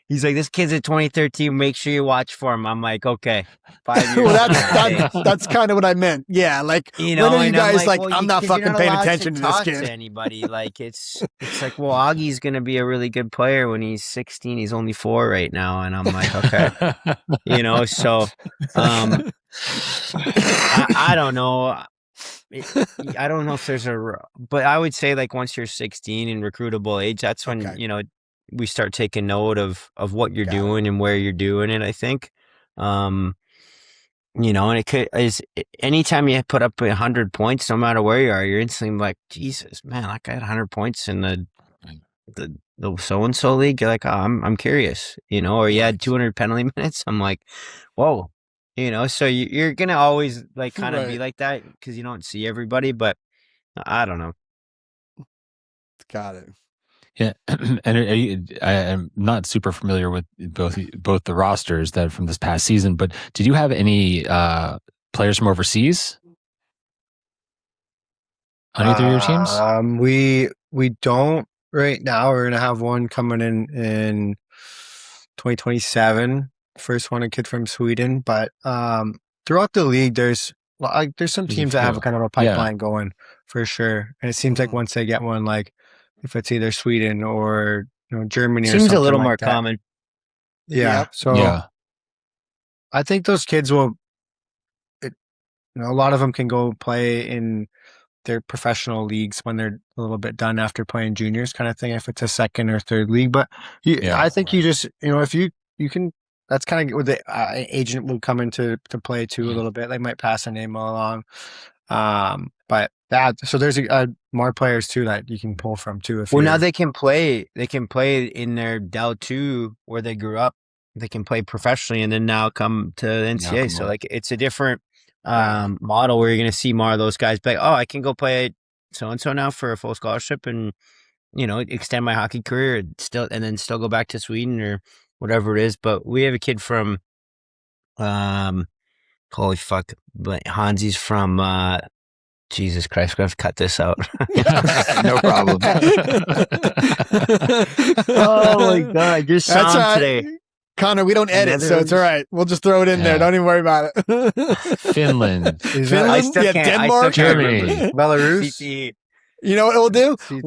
he's like, this kid's a 2013. Make sure you watch for him. I'm like, okay, 5 years. Well, that's kind of what I meant. Yeah. Like, when are you guys like, I'm not fucking paying attention to this kid. To anybody. Like it's like, well, Augie's going to be a really good player when he's 16. He's only 4 right now. And I'm like, okay, so, I don't know. I don't know if there's but I would say like once you're 16 and recruitable age, that's when, we start taking note of what you're doing and where you're doing it, I think. And anytime you put up 100 points, no matter where you are, you're instantly like, Jesus, man, that guy had 100 points in the so-and-so league. You're like, oh, I'm curious, or you had 200 penalty minutes. I'm like, whoa. So you're going to always like kind of be like that because you don't see everybody, but I don't know. Got it. Yeah. And I'm not super familiar with both the rosters that from this past season, but did you have any players from overseas on either of your teams? We don't right now. We're going to have one coming in 2027. First one, a kid from Sweden, but throughout the league, there's some teams that have a kind of a pipeline going for sure, and it seems like once they get one, like if it's either Sweden or Germany, seems or something a little like more that. common. Yeah, so I think those kids will. A lot of them can go play in their professional leagues when they're a little bit done after playing juniors, kind of thing. If it's a second or third league, but I think you just if you can. That's kind of where the agent will come into play too a little bit. They might pass a name along, but that. So there's more players too that you can pull from too. If Well, now you're- they can play. They can play in their Del 2 where they grew up. They can play professionally, and then now come to the NCAA. So like, it's a different model where you're going to see more of those guys be like, oh, I can go play so and so now for a full scholarship, and extend my hockey career, and then still go back to Sweden or whatever it is. But we have a kid from, holy fuck, but Hansi's from. Jesus Christ, we have to cut this out. No problem. Oh my God, your That's sound all right. today. Connor, we don't edit, so it's all right. We'll just throw it in there. Yeah. Don't even worry about it. Finland, Is Finland? I still Yeah, can't. Denmark? Germany. Belarus, CTE. You know what we'll do? CT.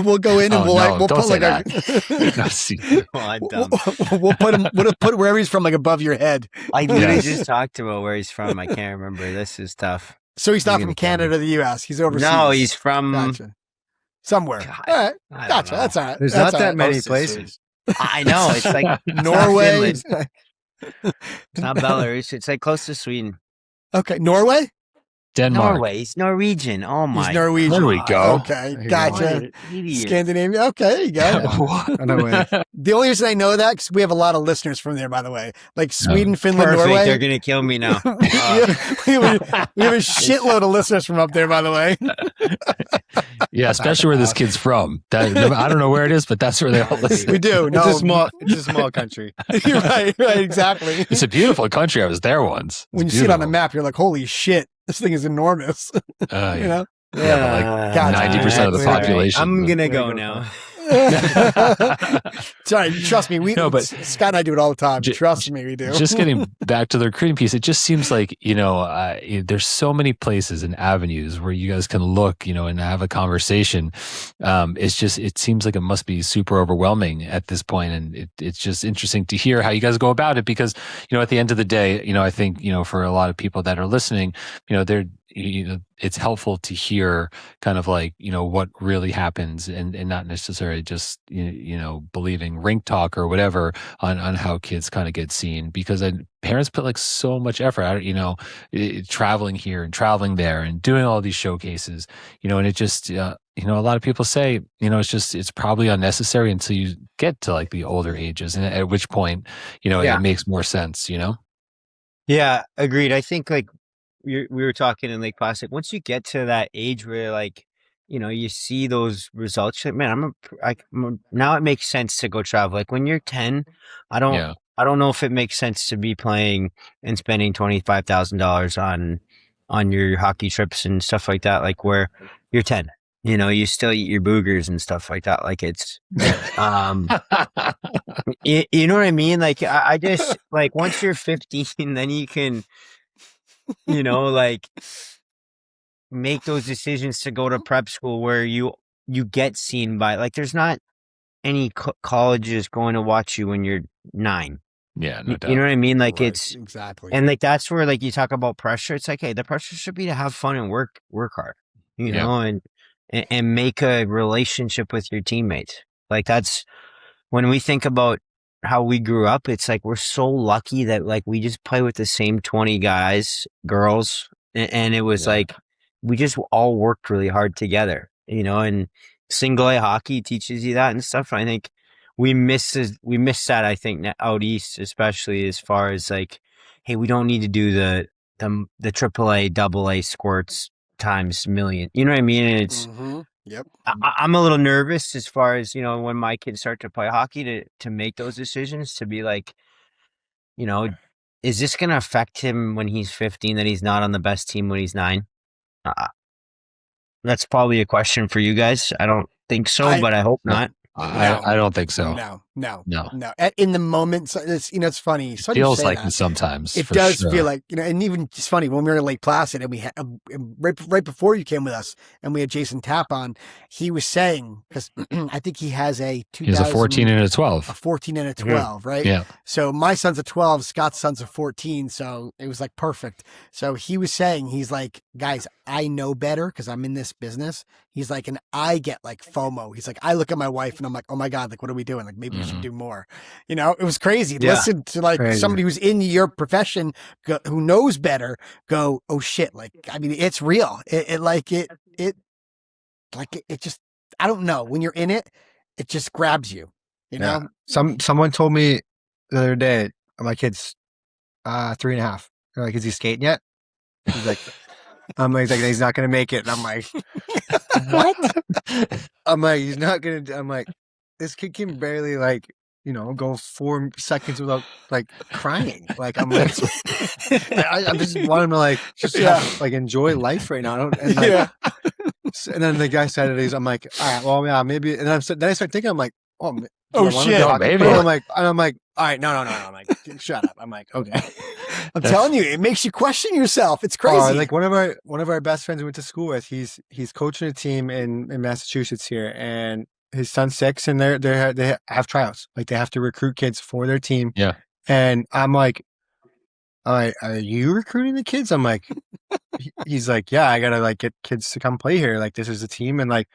We'll go in and Oh, no, we'll don't put say like that. No, see. Oh, I'm dumb. we'll put wherever he's from, like above your head. I literally Yes. just talked about where he's from. I can't remember. This is tough. So he's not You're from gonna kill me. Canada or the U.S. He's overseas. No, he's from. Gotcha. Somewhere. God, All right. I don't Gotcha. know. That's all right. there's That's not all that right. many Close to places. I know. It's like Norway. It's not Belarus. It's like close to Sweden. Okay. Norway? Denmark. Norway. He's Norwegian. Oh my. He's Norwegian. There we go. Okay. There you Gotcha. What an idiot. Scandinavia. Okay. There you go. I know way. The only reason I know that because we have a lot of listeners from there, by the way, like Sweden, Finland, Perfect. Norway. They're gonna kill me now. we have a shitload of listeners from up there, by the way. Yeah, especially where this kid's from. I don't know where it is, but that's where they all listen. We do. It's No, it's a small country. you're right. Exactly. It's a beautiful country. I was there once. When you It's see it on a beautiful. map, you're like, "Holy shit, this thing is enormous." Yeah. You know. Yeah, but Gotcha. 90% of the That's all right. population. I'm gonna There go you go. now. Sorry, trust me. No, but- Scott and I do it all the time. J- Trust me, we do. Just getting back to the recruiting piece, it just seems like, there's so many places and avenues where you guys can look, and have a conversation. It seems like it must be super overwhelming at this point. And it's just interesting to hear how you guys go about it because, at the end of the day, I think, for a lot of people that are listening, it's helpful to hear kind of like, what really happens and not necessarily just, believing rink talk or whatever on how kids kind of get seen because parents put like so much effort, traveling here and traveling there and doing all these showcases, and it just, a lot of people say, it's probably unnecessary until you get to like the older ages and at which point, Yeah. it makes more sense, Yeah, agreed. I think like we were talking in Lake Placid. Once you get to that age where like, you see those results, you're like, man, now it makes sense to go travel. Like when you're 10, I don't know if it makes sense to be playing and spending $25,000 on your hockey trips and stuff like that. Like where you're 10, you still eat your boogers and stuff like that. Like it's, you know what I mean? Like I just like once you're 15, then you can, like make those decisions to go to prep school where you get seen by like there's not any colleges going to watch you when you're 9. Yeah, no doubt. You know what I mean? Like Right, it's exactly. and like that's where like you talk about pressure. It's like, hey, the pressure should be to have fun and work hard, and make a relationship with your teammates. Like that's when we think about how we grew up, it's like we're so lucky that like we just play with the same 20 guys, girls, and it was like we just all worked really hard together, and single A hockey teaches you that and stuff. And I think we miss that, I think, out east, especially as far as like, hey, we don't need to do the AAA, AA squirts times million. You know what I mean? And it's Yep. I'm a little nervous as far as, when my kids start to play hockey to make those decisions to be like, is this going to affect him when he's 15 that he's not on the best team when he's 9? That's probably a question for you guys. I don't think so, but I hope not. I don't think so. No. No. In the moment, so it's it's funny. So Feels like it sometimes. It for does sure. feel like, and even it's funny when we were in Lake Placid and we had right before you came with us and we had Jason Tapp on, he was saying, because I think he has a 2000, He has a 14 and a 12. a 14 and a 12, right? Yeah. So my son's a 12, Scott's son's a 14. So it was like perfect. So he was saying, he's like, guys, I know better because I'm in this business. He's like, and I get like FOMO. He's like, I look at my wife and I'm like, oh my God, like, what are we doing? Like, maybe we should do more. It was crazy. Yeah. Listen to like somebody who's in your profession who knows better go, oh shit. Like, I mean, it's real. It like it just, I don't know. When you're in it, it just grabs you, you know? Someone told me the other day, my kid's 3.5. They're like, is he skating yet? He's like, he's not gonna make it. And I'm like, what? I'm like, he's not gonna. I'm like, this kid can barely like, go 4 seconds without like crying. Like I'm like, I just want him to like just have, like enjoy life right now. I don't, and like, and then the guy said it. I'm like, all right, well, yeah, maybe. And then I start thinking, I'm like, oh, do I want him to talk? maybe. And I'm like, all right, no. I'm like, shut up. I'm like, okay. I'm telling you, it makes you question yourself. It's crazy. Like one of our best friends we went to school with, he's coaching a team in Massachusetts here, and his son's 6, and they have tryouts. Like they have to recruit kids for their team. Yeah. And I'm like, all right, are you recruiting the kids? I'm like, he's like, yeah, I gotta like get kids to come play here. Like this is the team, and like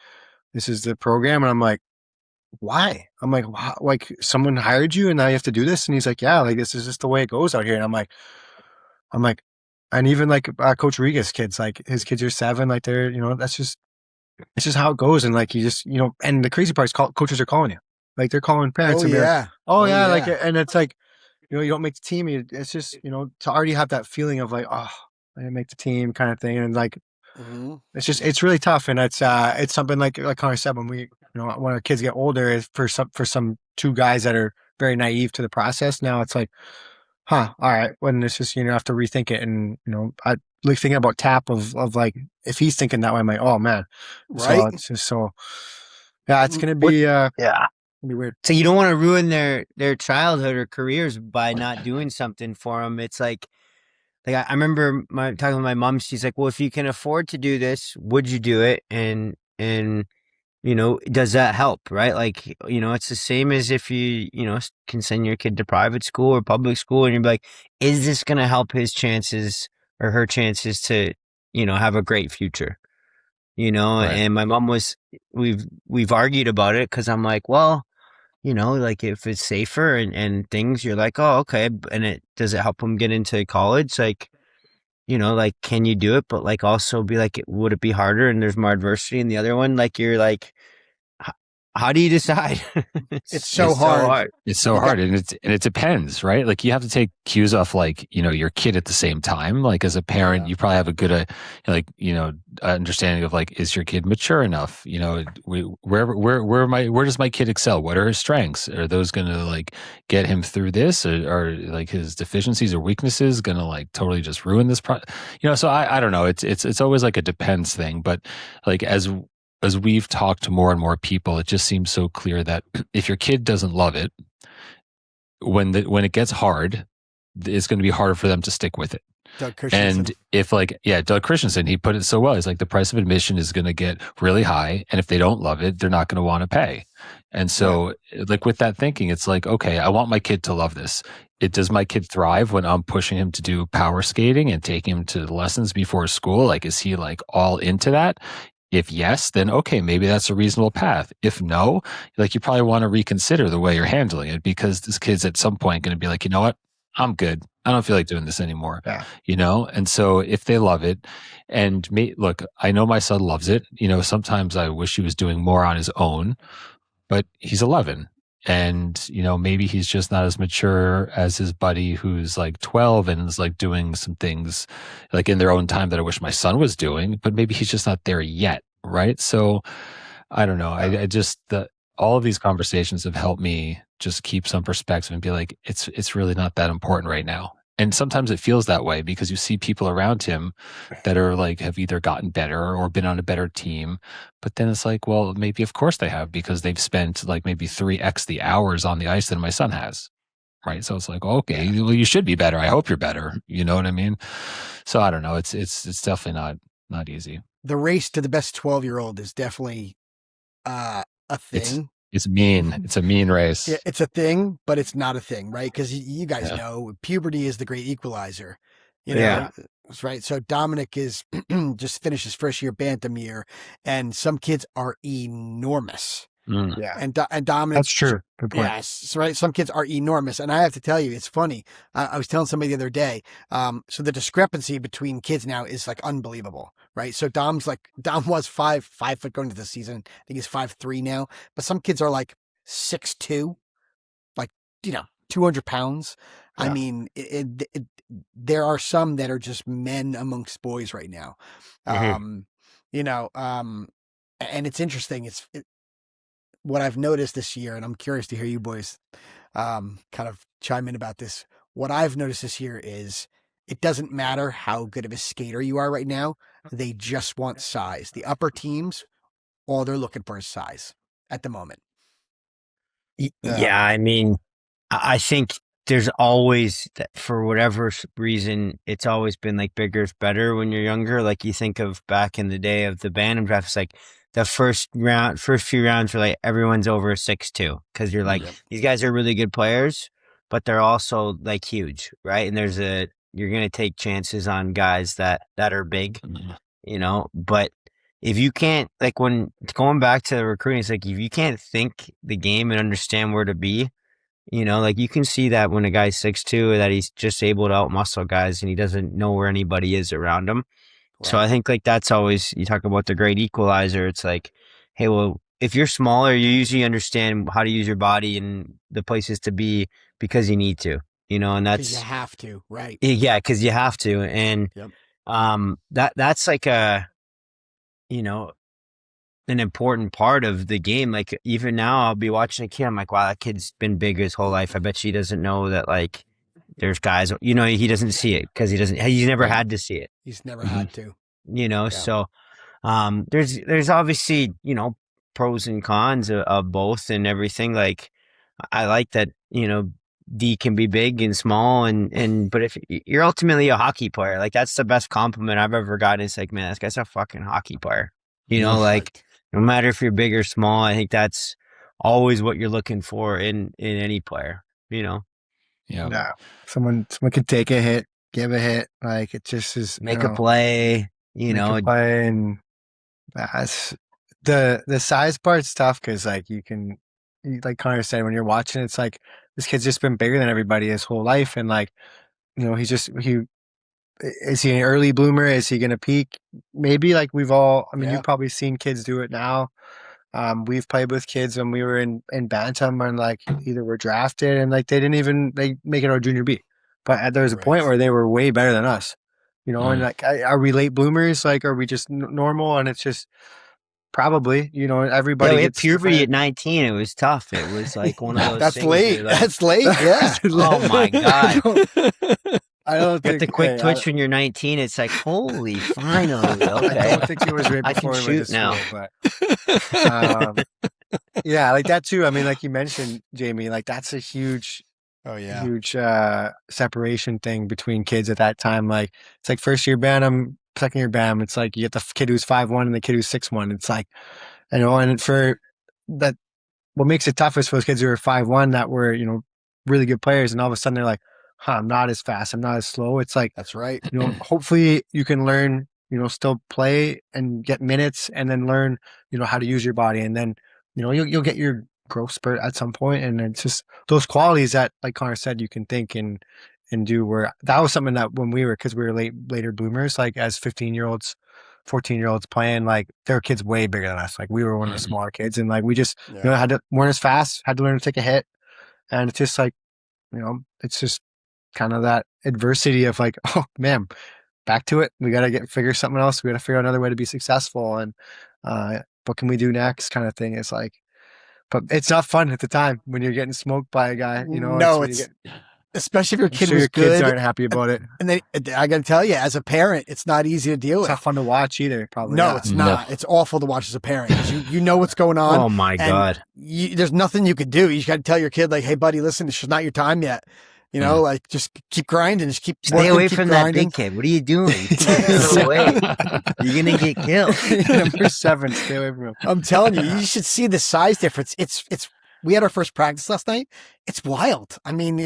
this is the program. And I'm like, why? I'm like, wow, like someone hired you, and now you have to do this. And he's like, yeah, like this is just the way it goes out here. And I'm like, and even like Coach Riga's kids, like his kids are 7, like they're, it's just how it goes. And like you just, and the crazy part is coaches are calling you, like they're calling parents and like, like, and it's like, you don't make the team. It's just, to already have that feeling of like, oh, I didn't make the team kind of thing. And like, it's really tough. And it's something like Connor said, when we, when our kids get older, is for some 2 guys that are very naive to the process. Now it's like, all right. When it's just, have to rethink it. And, I like thinking about Tap of like, if he's thinking that way, I'm like, oh man. Right. So it's just it's going to be, Yeah. be weird. So you don't want to ruin their childhood or careers by not doing something for them. It's like I remember talking with my mom. She's like, well, if you can afford to do this, would you do it? And does that help? Right? Like, it's the same as if you, can send your kid to private school or public school, and you're like, is this going to help his chances or her chances to, have a great future? Right. And my mom we've argued about it, because I'm like, well, like if it's safer and things, you're like, oh, okay. And does it help them get into college? Like, like, can you do it? But like, also be like, would it be harder? And there's more adversity in the other one. Like, you're like, how do you decide? It's so hard. It's so hard. And it depends, right? Like you have to take cues off like, your kid at the same time. Like as a parent, you probably have a good, understanding of like, is your kid mature enough? Where does my kid excel? What are his strengths? Are those going to like get him through this, or like his deficiencies or weaknesses going to like totally just ruin this? So I don't know. It's always like a depends thing, but like as we've talked to more and more people, it just seems so clear that if your kid doesn't love it, when it gets hard, it's going to be harder for them to stick with it. Doug Christensen. And if Doug Christensen, he put it so well. He's like, the price of admission is going to get really high. And if they don't love it, they're not going to want to pay. And so like with that thinking, it's like, okay, I want my kid to love this. Does my kid thrive when I'm pushing him to do power skating and taking him to lessons before school? Like, is he like all into that? If yes, then okay, maybe that's a reasonable path. If no, like you probably want to reconsider the way you're handling it, because this kid's at some point going to be like, you know what? I'm good. I don't feel like doing this anymore. Yeah. And so if they love it, and look, I know my son loves it. Sometimes I wish he was doing more on his own, but he's 11. And, maybe he's just not as mature as his buddy who's like 12 and is like doing some things like in their own time that I wish my son was doing, but maybe he's just not there yet. Right. So I don't know. I just, all of these conversations have helped me just keep some perspective and be like, it's really not that important right now. And sometimes it feels that way because you see people around him that are like, have either gotten better or been on a better team. But then it's like, well, maybe of course they have, because they've spent like maybe 3x the hours on the ice than my son has. Right. So it's like, okay, well, you should be better. I hope you're better. You know what I mean? So I don't know. It's definitely not easy. The race to the best 12-year-old is definitely a thing. It's mean. It's a mean race. Yeah, it's a thing, but it's not a thing, right? Because you guys know puberty is the great equalizer. That's right. So Dominic is just finished his first year bantam year, and some kids are enormous. Yeah, and Dominic. that's true. Good point. Yes, right. Some kids are enormous, and I have to tell you, it's funny. I was telling somebody the other day. So the discrepancy between kids now is like unbelievable, right? So Dom was 5 foot going into the season. I think he's 5'3" now, but some kids are like 6'2", like 200 pounds. I Yeah. mean, there are some that are just men amongst boys right now. And it's interesting. What I've noticed this year, and I'm curious to hear you boys kind of chime in about this. What I've noticed this year is it doesn't matter how good of a skater you are right now. They just want size. The upper teams, all they're looking for is size at the moment. Yeah, I mean, I think there's always, for whatever reason, it's always been like bigger is better when you're younger. Like you think of back in the day of the Bantam draft, it's like the first few rounds were like everyone's over 6'2", because you're like, these guys are really good players, but they're also like huge, right? And you're going to take chances on guys that are big, but if you can't, like, when going back to the recruiting, it's like if you can't think the game and understand where to be, like you can see that when a guy's 6'2", that he's just able to outmuscle guys and he doesn't know where anybody is around him. Right. So I think like that's always, you talk about the great equalizer. It's like, hey, well, if you're smaller, you usually understand how to use your body and the places to be because you need to, and that's, you have to, right? Yeah, because you have to, and that's like an important part of the game. Like even now I'll be watching a kid, I'm like, wow, that kid's been big his whole life. I bet he doesn't know that like there's guys, he doesn't see it because he's never had to see it. He's never had to. So there's obviously, pros and cons of both and everything. Like I like that, D can be big and small but if you're ultimately a hockey player, like that's the best compliment I've ever gotten. It's like, man, this guy's a fucking hockey player. Like no matter if you're big or small, I think that's always what you're looking for in any player, Yeah. Someone could take a hit, give a hit, like it just is make a play, make a play, and that's the size part's tough because like like Connor said, when you're watching, it's like this kid's just been bigger than everybody his whole life, and like is he an early bloomer? Is he gonna peak? Maybe. Like we've all, you've probably seen kids do it now. We've played with kids when we were in Bantam and like either were drafted and like they didn't even make it our junior B, but there was a point where they were way better than us, and like are we late bloomers? Like are we just normal? And it's just probably, everybody gets puberty at 19. It was tough. It was like one of those that's things late. like, that's late. Yeah. Oh my God. I don't think the quick twitch when you're 19. It's like, holy, finally. Okay. I don't think it was right before we went to school, but yeah, like that too. I mean, like you mentioned, Jamie, like that's a huge separation thing between kids at that time. Like it's like first year Bantam, second year Bantam. It's like you get the kid who's 5'1" and the kid who's 6'1". It's like, and for that, what makes it tough is for those kids who are 5'1" that were, really good players, and all of a sudden they're like, I'm not as fast, I'm not as slow. It's like, that's right. Hopefully you can learn, still play and get minutes and then learn, how to use your body. And then, you'll get your growth spurt at some point. And it's just those qualities that, like Connor said, you can think and do, where that was something that when we were, cause we were later bloomers, like as 15-year-olds, 14-year-olds playing, like there were kids way bigger than us. Like we were one of the smaller kids, and like we just, weren't as fast, had to learn to take a hit. And it's just like, it's just kind of that adversity of like, oh man, back to it. We got to figure something else. We got to figure out another way to be successful. And what can we do next kind of thing. It's like, but it's not fun at the time when you're getting smoked by a guy, No, especially if your kid was good. Kids aren't happy about it. And then I got to tell you, as a parent, it's not easy to deal with. It's not fun to watch either, probably. No, it's not. It's awful to watch as a parent because you know what's going on. Oh my God. There's nothing you could do. You just got to tell your kid like, hey buddy, listen, it's just not your time yet. Like just keep grinding, just keep stay away from grinding. That big kid. What are you doing? You're gonna get killed. Number 7, stay away from him. I'm telling you, you should see the size difference. It's. We had our first practice last night. It's wild. I mean,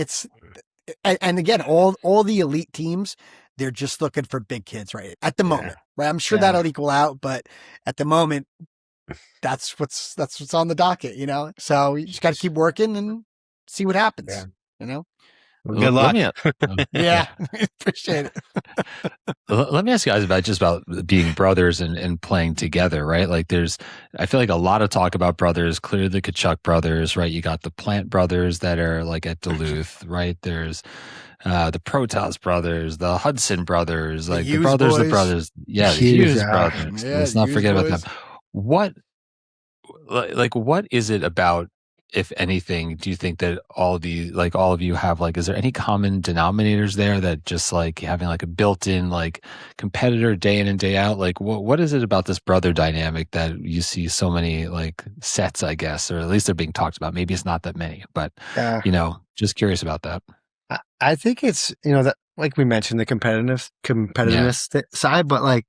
and again, all the elite teams, they're just looking for big kids right at the moment. Right? I'm sure that'll equal out, but at the moment, that's what's on the docket, you know? So you just got to keep working and see what happens, Yeah. you know? Well, good luck. Yeah. Appreciate it. Let me ask you guys about being brothers and playing together, right? Like I feel like a lot of talk about brothers, clearly the Kachuk brothers, right? You got the Plant brothers that are like at Duluth, right? There's the Protas brothers, the Hudson brothers, like the Hughes brothers, boys. yeah, the Hughes, Hughes brothers. Yeah, Let's the not Hughes forget about boys. them. What is it about, if anything, do you think that all of you have, like, is there any common denominators there that just like having like a built-in like competitor day in and day out? Like what is it about this brother dynamic that you see so many like sets, I guess, or at least they're being talked about? Maybe it's not that many, but Yeah. just curious about that. I think it's, that, like we mentioned, the competitiveness side, but like,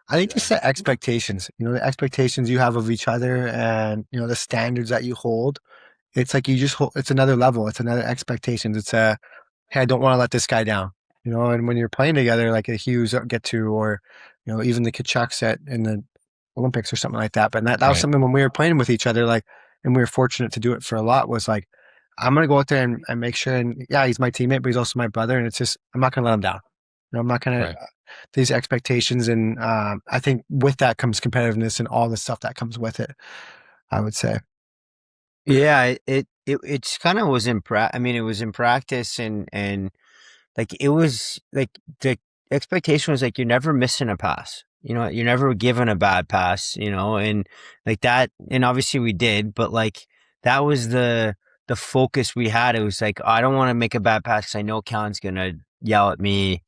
I think just the expectations, the expectations you have of each other and, the standards that you hold. It's like you just hold, it's another level. It's another expectations. It's hey, I don't want to let this guy down, and when you're playing together, like the Hughes get to, or, even the Kachuk set in the Olympics or something like that. But that was Right. something when we were playing with each other, like, and we were fortunate to do it for a lot, was like, I'm going to go out there and make sure, and yeah, he's my teammate, but he's also my brother. And it's just, I'm not going to let him down. I'm not going Right. to, these expectations. And I think with that comes competitiveness and all the stuff that comes with it, I would say. Yeah, it's kind of was I mean, it was in practice, and like it was like the expectation was like you're never missing a pass. You're never given a bad pass, and like that, and obviously we did, but like that was the focus we had. It was like, I don't want to make a bad pass because I know Callan's gonna yell at me.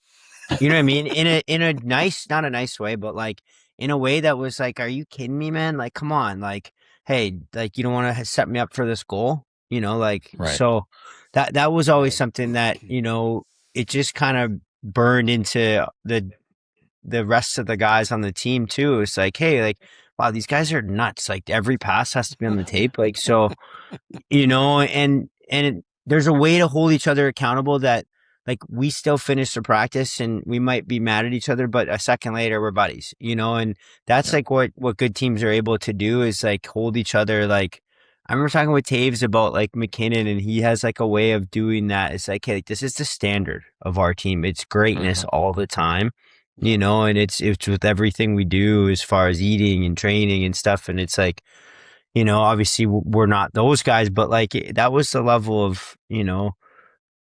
You know what I mean? In a nice, not a nice way, but like in a way that was like, are you kidding me, man? Like, come on, like, hey, like you don't want to set me up for this goal, like Right. so that was always something that it just kind of burned into the rest of the guys on the team too. It's like, hey, like, wow, these guys are nuts. Like every pass has to be on the tape. Like so, there's a way to hold each other accountable that like we still finish the practice and we might be mad at each other, but a second later we're buddies, and that's like what good teams are able to do is like hold each other. Like I remember talking with Taves about like McKinnon, and he has like a way of doing that. It's like, hey, this is the standard of our team. It's greatness all the time, and it's with everything we do as far as eating and training and stuff. And it's like, obviously we're not those guys, but like that was the level of,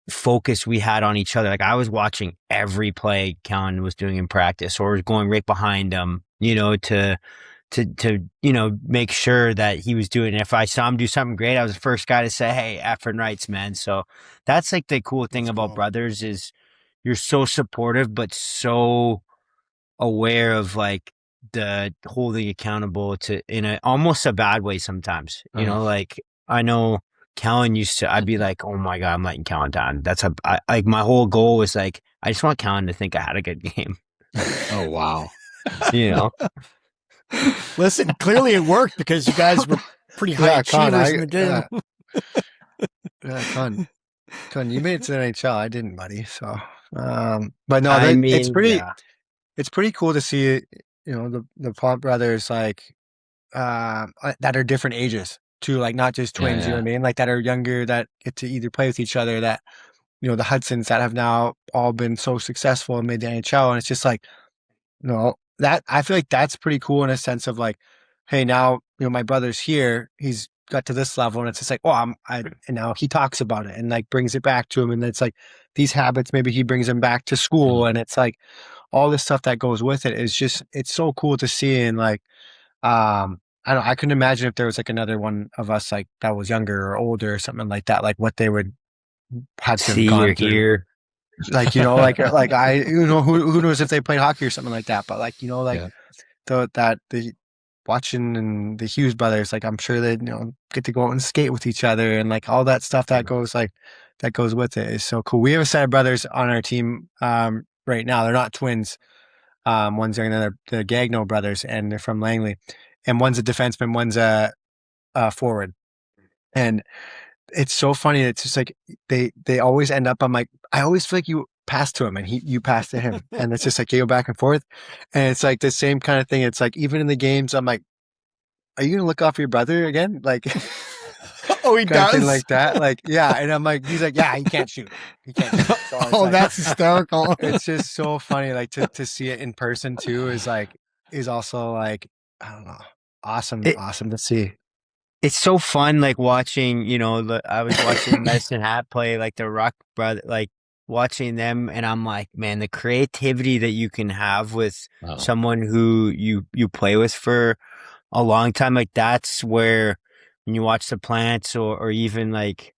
focus we had on each other. Like I was watching every play Kellen was doing in practice or was going right behind him, to make sure that he was doing it. If I saw him do something great, I was the first guy to say, hey, effing rights, man. So that's like the cool thing about brothers is you're so supportive, but so aware of like the holding accountable to in a almost a bad way sometimes. Like I know Kellen used to, I'd be like, oh my God, I'm letting Kellen down. Like my whole goal was like, I just want Kellen to think I had a good game. Oh, wow. Listen, clearly it worked because you guys were pretty high achievers in the game. Con, you made it to the NHL. I didn't, buddy. So, but no, I mean, it's pretty cool to see, the Pont brothers like, that are different ages too, like not just twins, you know what I mean? Like that are younger that get to either play with each other, that, the Hudsons that have now all been so successful and made the NHL. And it's just like, that I feel like that's pretty cool in a sense of like, hey, now, my brother's here, he's got to this level, and it's just like, oh, and now he talks about it and like brings it back to him. And it's like these habits, maybe he brings them back to school. And it's like all this stuff that goes with it is just, it's so cool to see. And like, I couldn't imagine if there was like another one of us like that was younger or older or something like that, like what they would have to see have gone or through. hear. Like, like I, who knows if they played hockey or something like that, but like, the watching and the Hughes brothers, like I'm sure they, get to go out and skate with each other and like all that stuff that goes with it is so cool. We have a set of brothers on our team, right now. They're not twins. One's younger than the Gagno brothers, and they're from Langley, and one's a defenseman, one's a forward. And it's so funny. It's just like they always end up. I'm like, I always feel like you pass to him and you pass to him, and it's just like you go back and forth, and it's like the same kind of thing. It's like even in the games, I'm like, are you gonna look off your brother again? Like, Oh, he kind of thing does? like that. Like, yeah. And I'm like, he's like, yeah, he can't shoot. He can't shoot. So it's Oh, like, that's hysterical. it's just so funny. Like to see it in person too is also like, I don't know, It, awesome to see. it's so fun, like watching, I was watching Medicine Hat play, like the Rock brother, like watching them, and I'm like, man, the creativity that you can have with Wow. someone who you play with for a long time, like that's where when you watch the Plants or even like,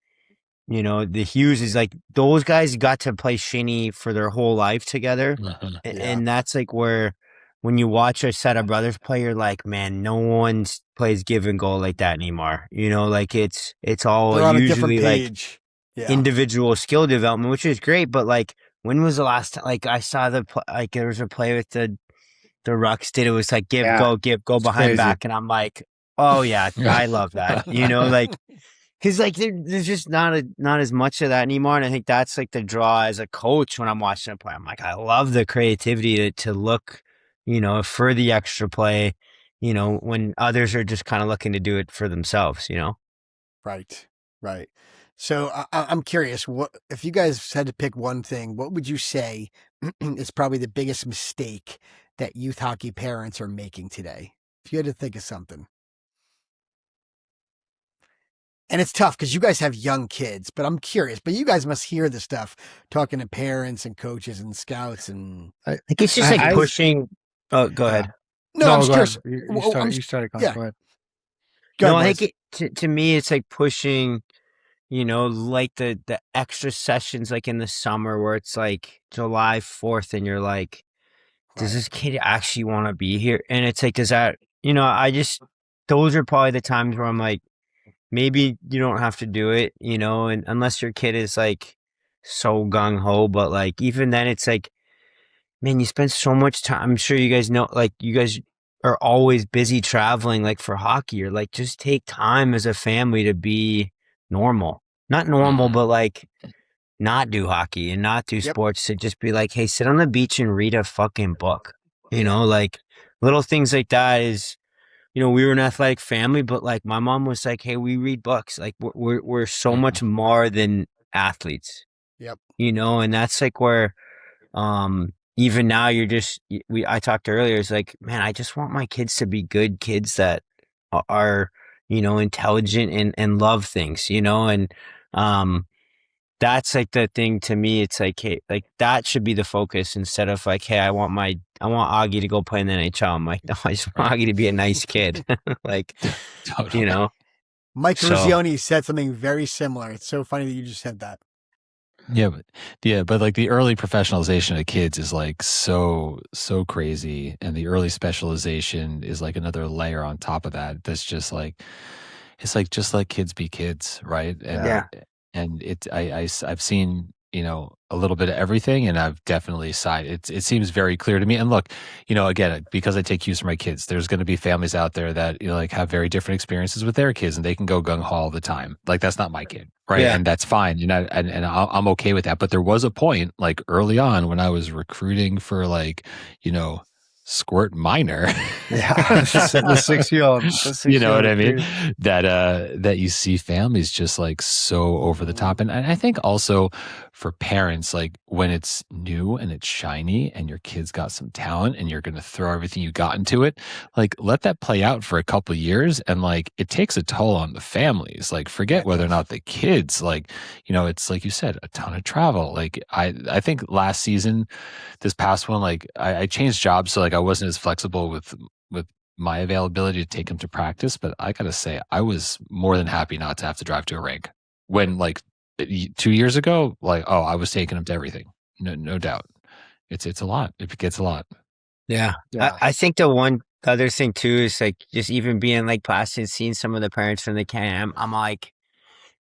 the Hughes is like those guys got to play shinny for their whole life together. Mhm. And that's like where when you watch a set of brothers play, you're like, man, no one plays give and go like that anymore. Like it's all They're on a different usually like page. Yeah. individual skill development, which is great. But like, when was the last time? Like I saw like there was a play with the Rucks did. It was like give, Yeah. go, give, go It's behind crazy. back, and I'm like, oh yeah, I love that. Like. Cause like there's just not as much of that anymore, and I think that's like the draw as a coach when I'm watching a play. I'm like, I love the creativity to look, for the extra play, when others are just kind of looking to do it for themselves. Right. Right. So I'm curious, what if you guys had to pick one thing, what would you say is probably the biggest mistake that youth hockey parents are making today? If you had to think of something. And it's tough because you guys have young kids, but I'm curious. But you guys must hear the stuff talking to parents and coaches and scouts and. I think it's just like pushing. Oh, go ahead. No, I'm just go curious. ahead. You started. Yeah. Go ahead. Go No, ahead, I boys. think to me it's like pushing. Like the extra sessions like in the summer where it's like July 4th and you're like, does this kid actually want to be here? And it's like, does that, those are probably the times where I'm like, maybe you don't have to do it, and unless your kid is like so gung ho, but like even then it's like, man, you spend so much time. I'm sure you guys know, like you guys are always busy traveling, like for hockey, or like just take time as a family to be normal. Not normal, but like not do hockey and not do sports, to just be like, hey, sit on the beach and read a fucking book. Like little things like that is, we were an athletic family, but like my mom was like, hey, we read books. Like we're so much more than athletes. Yep. And that's like where even now you're just I talked earlier, it's like, man, I just want my kids to be good kids that are, intelligent and love things, and that's like the thing to me. It's like, hey, like that should be the focus instead of like, hey, I want Augie to go play in the NHL. I'm like, no, I just want Augie to be a nice kid. Like, Totally. Mike So- Ruzioni said something very similar. It's so funny that you just said that. But like the early professionalization of kids is like so crazy, and the early specialization is like another layer on top of that. That's just like, it's like just let kids be kids, right? And Yeah. and I've seen a little bit of everything, and I've definitely sided. It seems very clear to me. And look, again, because I take cues from my kids, there's going to be families out there that like have very different experiences with their kids, and they can go gung ho all the time. Like that's not my kid, right? Yeah. And that's fine. I'm okay with that. But there was a point like early on when I was recruiting for like squirt minor. Yeah, the 6-year-old. You know what I mean? That you see families just like so over the top. And I think also for parents, like when it's new and it's shiny and your kid's got some talent and you're going to throw everything you got into it, like let that play out for a couple of years. And like it takes a toll on the families. Like forget whether or not the kids, like, it's like you said, a ton of travel. Like I think last season, this past one, like I changed jobs. So like I wasn't as flexible with my availability to take him to practice, but I gotta say, I was more than happy not to have to drive to a rink. When like 2 years ago, like I was taking him to everything, no doubt. It's a lot. It gets a lot. Yeah. I think the one other thing too is like just even being like past and seeing some of the parents from the camp, I'm like,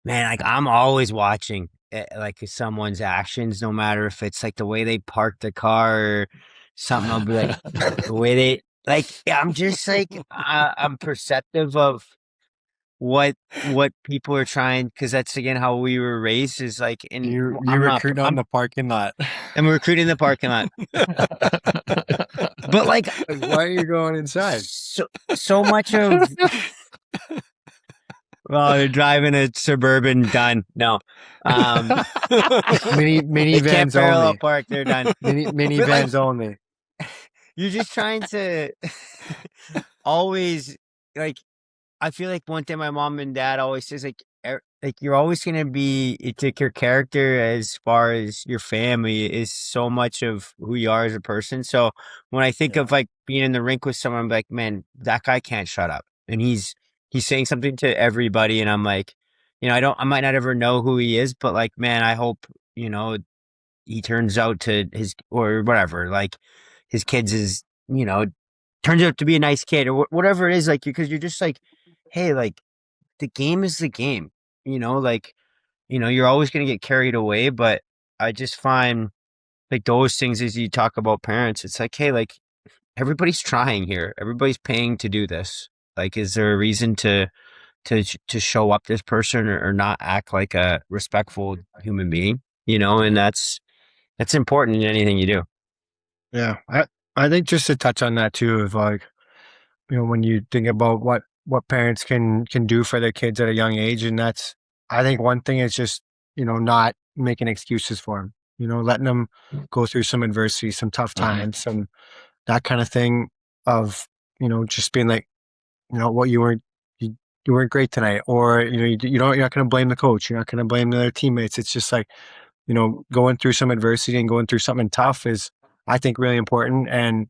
man, like I'm always watching like someone's actions, no matter if it's like the way they park the car or something. I'll be like, the way they like. I'm just like I'm perceptive of what people are trying, because that's again how we were raised. Is like, and You recruit on the parking lot. I'm recruiting the parking lot. But like, Why are you going inside? so much of. Well, they're driving a Suburban. Done. No. They can't Minivans parallel only. park. They're done. Minivans only. You're just trying to always like. I feel like one thing my mom and dad always says, like you're always gonna be. It's like your character, as far as your family, is so much of who you are as a person. So when I think of like being in the rink with someone, I'm like, man, that guy can't shut up, and he's saying something to everybody, and I'm like, I might not ever know who he is, but like, man, I hope he turns out to his or whatever, like his kids is turns out to be a nice kid or whatever it is, like because you're just like, hey, like the game is the game, like you're always gonna get carried away, but I just find like those things as you talk about parents, it's like, hey, like everybody's trying here, everybody's paying to do this. Like, is there a reason to show up this person or not act like a respectful human being? And that's important in anything you do. Yeah, I think just to touch on that too, of like, when you think about what parents can do for their kids at a young age, and that's, I think one thing is just not making excuses for them, letting them go through some adversity, some tough times, some that kind of thing of just being like, what you weren't great tonight, or you're not going to blame the coach, you're not going to blame the other teammates. It's just like, going through some adversity and going through something tough is, I think, really important, and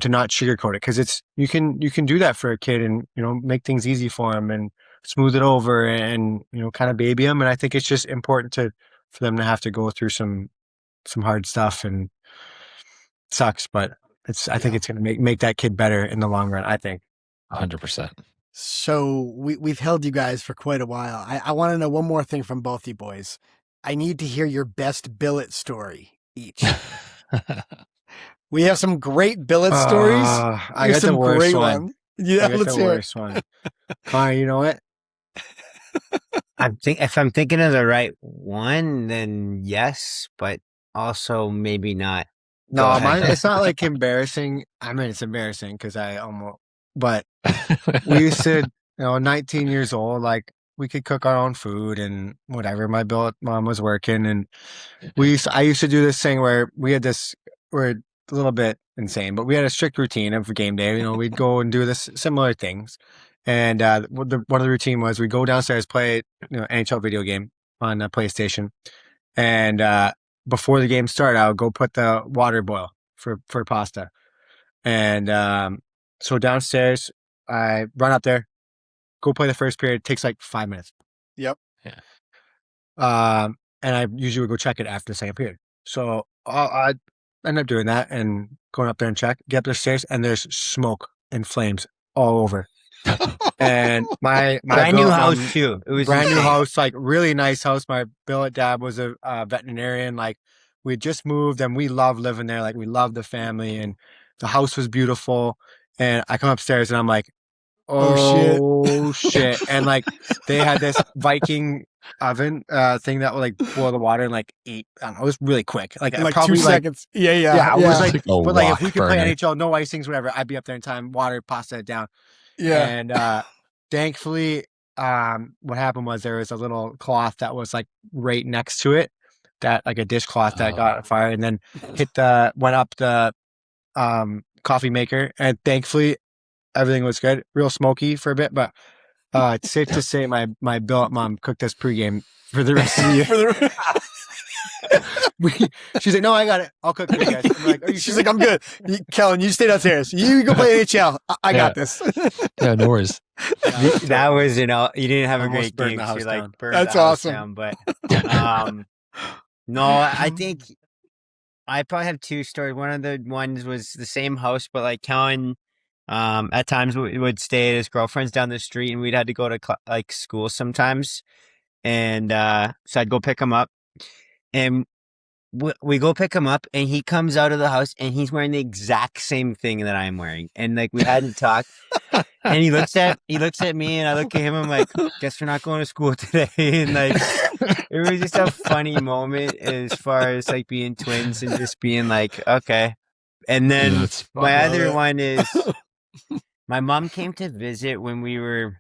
to not sugarcoat it, because you can do that for a kid and make things easy for him and smooth it over and kind of baby him. And I think it's just important for them to have to go through some hard stuff, and it sucks, but I think it's going to make that kid better in the long run, I think. 100%. So we've held you guys for quite a while. I want to know one more thing from both you boys. I need to hear your best billet story each. We have some great billet stories. I got the worst one. Yeah, let's hear it. One. Connor, you know what? If I'm thinking of the right one, then yes, but also maybe not. No, mine, it's not like embarrassing. I mean, it's embarrassing because but we used to, 19 years old, like we could cook our own food and whatever. My billet mom was working, and I used to do this thing where we're a little bit insane, but we had a strict routine of game day. We'd go and do this similar things. And one of the routine was we'd go downstairs, play NHL video game on a PlayStation, and before the game started, I would go put the water boil for pasta. And so downstairs, I run up there, go play the first period. It takes like 5 minutes. Yep. Yeah. And I usually would go check it after the second period. So I end up doing that and going up there and get up the stairs, and there's smoke and flames all over. And my brand new house too. It was brand new house, like really nice house. My billet dad was a veterinarian. Like we had just moved, and we loved living there. Like we loved the family, and the house was beautiful. And I come upstairs, and I'm like, oh shit! And like they had this Viking oven thing that would like boil the water in like 8. I don't know. It was really quick, like probably 2 seconds. Yeah. It was like, but like if we could play burner. NHL, no icings, whatever, I'd be up there in time. Water, pasta it down. Yeah. And thankfully, what happened was there was a little cloth that was like right next to it, that like a dishcloth that got on fire, and then went up the coffee maker, and thankfully everything was good. Real smoky for a bit, but it's safe to say my billet mom cooked us pregame for the rest of the year. She's like, no, I got it. I'll cook for you guys. I'm like, She's like, I'm good. Kellen, you stay downstairs. You go play NHL. I got this. Yeah, no worries. That was, you didn't have a Almost great burned game. the So house you down. like burned That's the house awesome. down, but no, I think I probably have 2 stories. One of the ones was the same house, but like Kellen, at times would stay at his girlfriend's down the street, and we'd had to go to like school sometimes, and so I'd go pick him up, and we go pick him up, and he comes out of the house, and he's wearing the exact same thing that I'm wearing, and like we hadn't talked, and he looks at me, and I look at him, I'm like, guess we're not going to school today, and like it was just a funny moment as far as like being twins and just being like, okay. And then That's my fun. other one is my mom came to visit when we were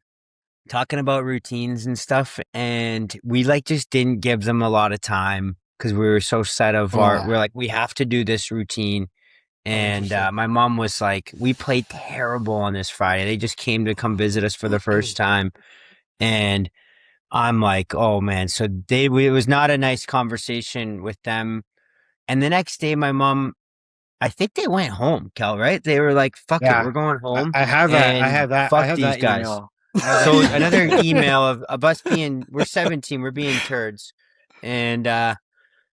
talking about routines and stuff, and we like just didn't give them a lot of time because we were so set of we're like, we have to do this routine. And my mom was like, we played terrible on this Friday. They just came to come visit us for the first time. And I'm like, oh man. So it was not a nice conversation with them. And the next day, my mom, I think they went home, Kel, right? They were like, fuck it, Yeah. we're going home. I have that. I and have that. I Fuck have these that guys. email. I have that So email. another email of us we're 17, we're being turds. And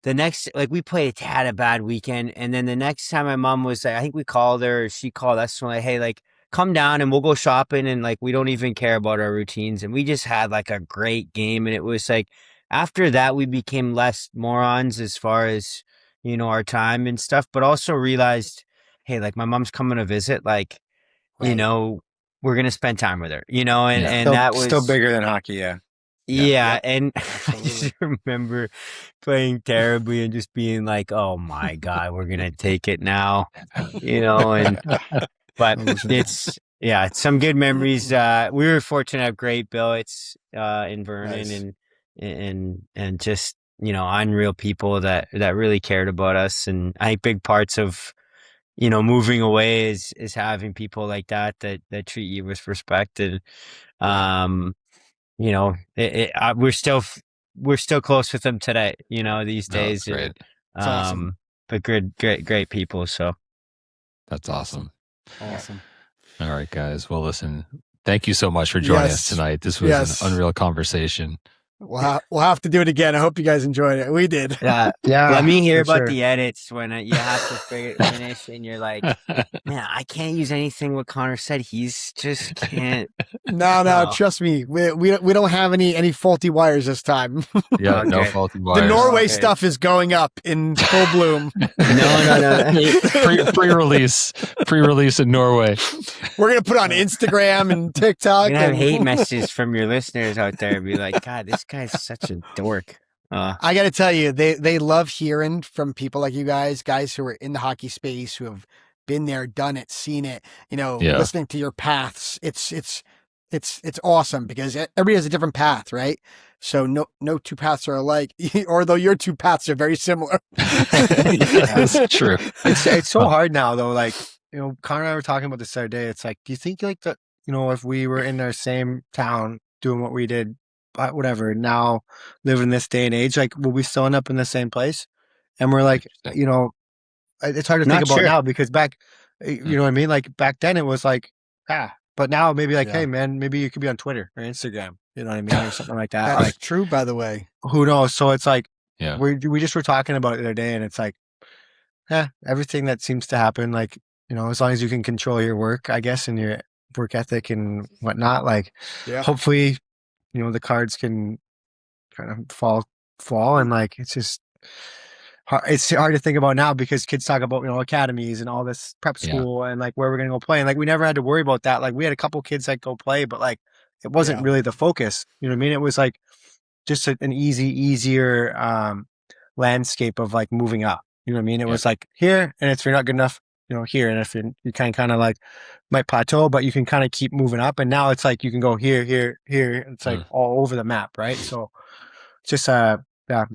the next, like, we had a bad weekend. And then the next time my mom was like, I think we called her, or she called us, and we're like, hey, like, come down and we'll go shopping. And like, we don't even care about our routines. And we just had like a great game. And it was like, after that, we became less morons as far as, our time and stuff, but also realized, hey, like, my mom's coming to visit, like, Right. we're going to spend time with her, and Yeah. that was still bigger than hockey. Yeah. yeah. Yep. And I just remember playing terribly and just being like, oh my God, we're going to take it now, but it's some good memories. We were fortunate to have great billets, in Vernon. Nice. and just, unreal people that really cared about us. And I think big parts of, moving away is having people like that treat you with respect. And, we're still close with them today, these No, days. that's great. It's awesome. But great people. So That's awesome. Awesome. All right, guys. Well, listen, thank you so much for joining us Yes. tonight. This was Yes. an unreal conversation. We'll have to do it again. I hope you guys enjoyed it. We did. Yeah. let me hear for about sure. the edits when you have to finish, and you're like, man, I can't use anything what Connor said. He's just can't. No, Oh. trust me. We don't have any faulty wires this time. Yeah, no Okay. faulty wires. The Norway Okay. stuff is going up in full bloom. No. Pre-release in Norway. We're gonna put it on Instagram and TikTok. You're gonna have and- hate messages from your listeners out there and be like, God, this guy's such a dork. I got to tell you, they love hearing from people like you guys who are in the hockey space, who have been there, done it, seen it. Yeah. Listening to your paths. It's awesome because everybody has a different path, right? So no two paths are alike, although your two paths are very similar. That's true. It's so hard now though. Like, Connor and I were talking about this the other day. It's like, do you think like that, if we were in our same town doing what we did, whatever, now living this day and age, like, will we still end up in the same place? And we're like, it's hard to Not think about sure. now because back, you know what I mean? Like back then it was like, but now maybe like, Yeah. hey man, maybe you could be on Twitter or Instagram, you know what I mean? Or something like that. That's Like, true, by the way. who knows? So it's like, Yeah. we just were talking about it the other day and it's like, everything that seems to happen, like, as long as you can control your work, I guess, and your work ethic and whatnot, like, Yeah. hopefully, the cards can kind of fall. And like, it's just hard. It's hard to think about now because kids talk about, academies and all this prep school and like where we're going to go play. And like, we never had to worry about that. Like we had a couple kids that go play, but like, it wasn't Yeah. really the focus. You know what I mean? It was like just an easier landscape of like moving up. You know what I mean? It was like here, and if you're not good enough, here, and if you kind of like might plateau, but you can kind of keep moving up. And now it's like you can go here. It's like all over the map, right? So just I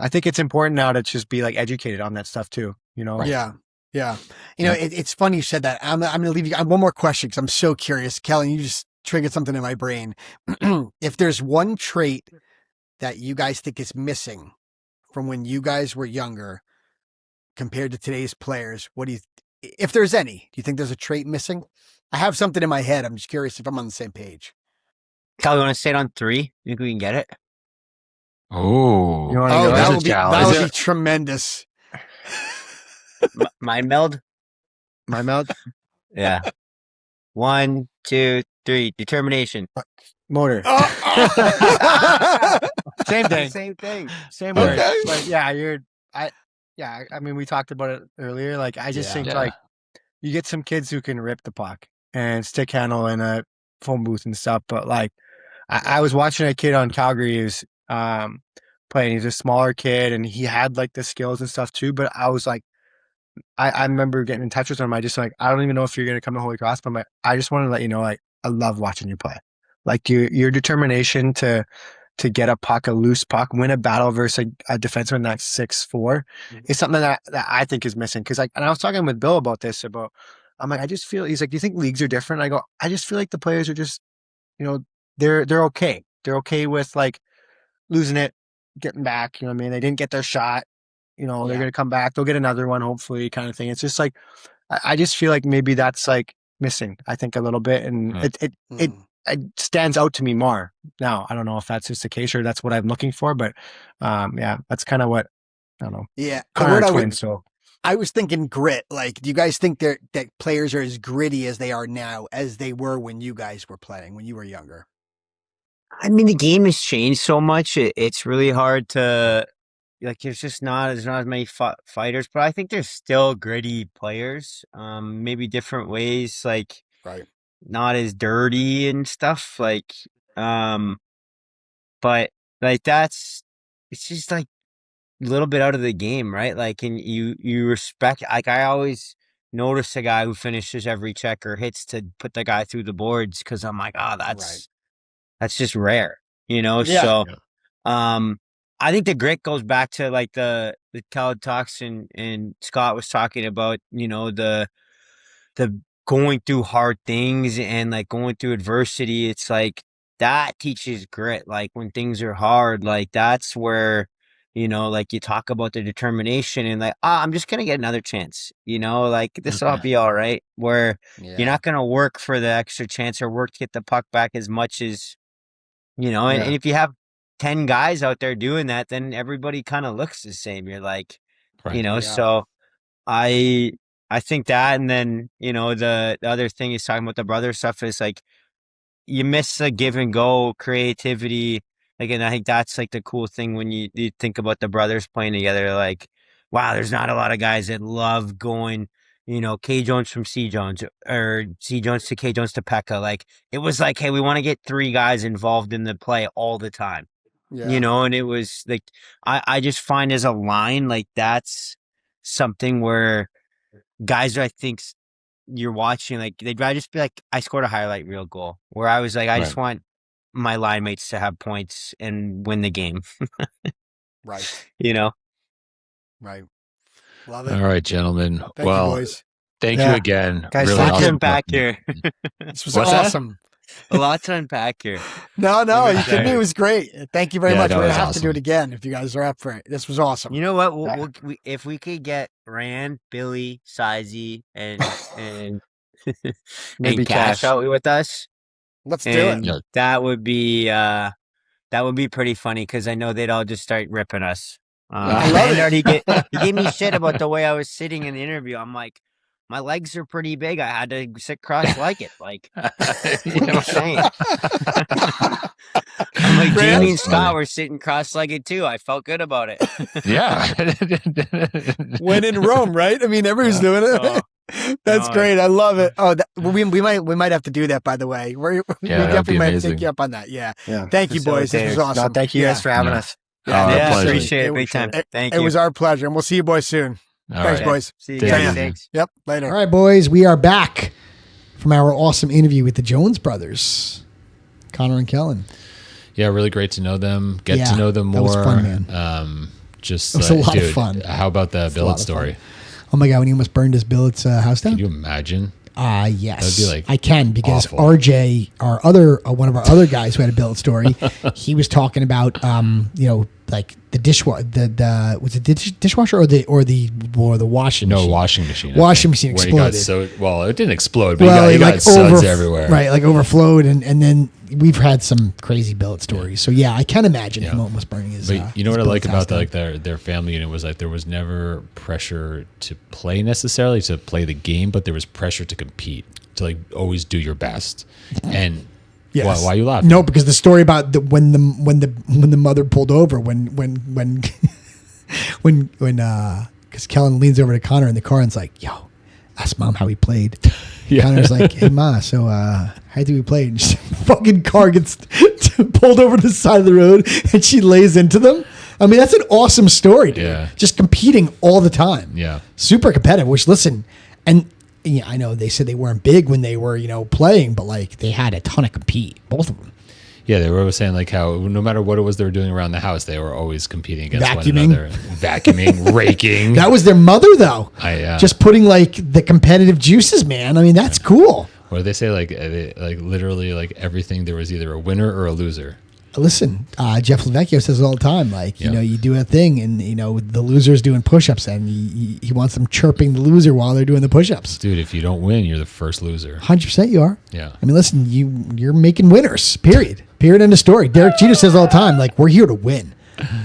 think it's important now to just be like educated on that stuff too. Yeah. It's funny you said that. I'm going to leave you. I have one more question because I'm so curious. Kellen, you just triggered something in my brain. If there's one trait that you guys think is missing from when you guys were younger compared to today's players, if there's any, do you think there's a trait missing? I have something in my head. I'm just curious if I'm on the same page. Cal, you want to say it on 3? You think we can get it? Oh, You wanna Oh, go? that That's a would be challenge. tremendous. Mind meld? My mouth, Yeah. 1, 2, 3. Determination. motor. Oh. Same thing. Same thing. Same word. Okay. But yeah, I mean, we talked about it earlier. Like, I just think like you get some kids who can rip the puck and stick handle in a phone booth and stuff. But like, I was watching a kid on Calgary who's playing. He's a smaller kid and he had like the skills and stuff too. But I was like, I remember getting in touch with him. I just like, I don't even know if you're going to come to Holy Cross, but I just want to let you know, like, I love watching you play. Like your determination to get a puck, a loose puck, win a battle versus a defenseman that's 6'4" is something that I think is missing. Cause and I was talking with Bill about this, I'm like, I just feel, he's like, do you think leagues are different? I go, I just feel like the players are just, they're okay. They're okay with like losing it, getting back, you know what I mean? They didn't get their shot, they're going to come back. They'll get another one, hopefully, kind of thing. It's just like, I just feel like maybe that's like missing, I think, a little bit. And it stands out to me more now. I don't know if that's just the case or that's what I'm looking for, but that's kind of what, I don't know. Yeah. I was thinking grit. Like, do you guys think that players are as gritty as they are now as they were when you guys were playing, when you were younger? I mean, the game has changed so much. It's really hard to, like, there's not as many fighters, but I think there's still gritty players. Maybe different ways, like, right, not as dirty and stuff. Like, but like it's just like a little bit out of the game, right? Like, and you respect. Like, I always notice a guy who finishes every check or hits to put the guy through the boards because I'm like, oh, that's just rare, Yeah. So, I think the grit goes back to like the Kellen talks and Scott was talking about, the going through hard things and like going through adversity. It's like that teaches grit. Like when things are hard, like that's where, like you talk about the determination and like, I'm just going to get another chance, like this will be all right. Where you're not going to work for the extra chance or work to get the puck back as much as, and if you have 10 guys out there doing that, then everybody kind of looks the same. You're like, so I think that, and then, the other thing he's talking about the brother stuff is like, you miss the give and go creativity. Like, and I think that's like the cool thing when you think about the brothers playing together, like, wow, there's not a lot of guys that love going, K Jones from C Jones or C Jones to K Jones to Pekka. Like, it was like, hey, we want to get 3 guys involved in the play all the time, and it was like, I just find as a line, like that's something where guys, I think you're watching, like they'd rather just be like, I scored a highlight reel goal, where I was like, I just want my line mates to have points and win the game. Right. Right. Love it. All right, gentlemen. Thank you, boys. Thank you again. Guys, really Lots to awesome. unpack here. This was What's that? awesome. A lot to unpack here. No, you kidding me? It was great. Thank you very much. no, We're it going was to have to do awesome. it again if you guys are up for it. This was awesome. You know what? If we could get Rand, Billy, Sizey, and Maybe and Cash Cash. out with us, Let's do and it. that would be pretty funny because I know they'd all just start ripping us. I love Rand it. he gave me shit about the way I was sitting in the interview. I'm like, my legs are pretty big. I had to sit cross-legged. Like, you know what I'm saying? I'm like, Jamie and Scott were sitting cross-legged too. I felt good about it. Yeah. When in Rome, right? I mean, everyone's doing it. That's great. I love it. Oh, we might have to do that. By the way, we definitely might take you up on that. Yeah. Thank you, boys. This was awesome. No, thank you guys for having us. Yeah, appreciate it. Big time. Thank you. It was our pleasure, and we'll see you boys soon. Thanks, boys. See you guys. Thanks. Yep. Later. All right, boys, we are back from our awesome interview with the Jones brothers, Connor and Kellen. Yeah, really great to know them. Get to know them more. That was fun, man. Just it was a lot of fun. How about the billet story? Oh my God, when he almost burned his billet's house down. Can you imagine? Yes. That'd be like I can, because awful. RJ, one of our other guys who had a billet story, he was talking about like the dishwasher, was it dishwasher or the washing machine? No, washing machine. Washing machine exploded. It didn't explode, but he got suds everywhere. Right, like overflowed, and then we've had some crazy billet stories. So yeah, I can imagine him almost burning his. But you know what I like about that, like their family unit was like there was never pressure to play necessarily to play the game, but there was pressure to compete, to like always do your best. And yes. Why are you laughing? No, because the story about when the mother pulled over when because Kellen leans over to Connor in the car and's like, "Yo, ask Mom how he played." Connor's like, "Hey Ma, so how do we play?" And just fucking car gets pulled over to the side of the road and she lays into them. I mean, that's an awesome story, dude. Yeah. Just competing all the time. Yeah. Super competitive, which listen, and yeah, I know they said they weren't big when they were, playing, but like they had a ton of compete, both of them. Yeah, they were always saying like how no matter what it was they were doing around the house, they were always competing against one Vacuuming. another. Vacuuming, raking. That was their mother, though. Just putting like the competitive juices, man. I mean, that's cool. What do they say? Like literally, like everything. There was either a winner or a loser. Listen, Jeff Lavecchio says it all the time. Like, you do a thing and, the loser's doing push-ups and he wants them chirping the loser while they're doing the push-ups. Dude, if you don't win, you're the first loser. 100% you are. Yeah. I mean, listen, you're making winners, period. Period, end of story. Derek Jeter says all the time, like, we're here to win.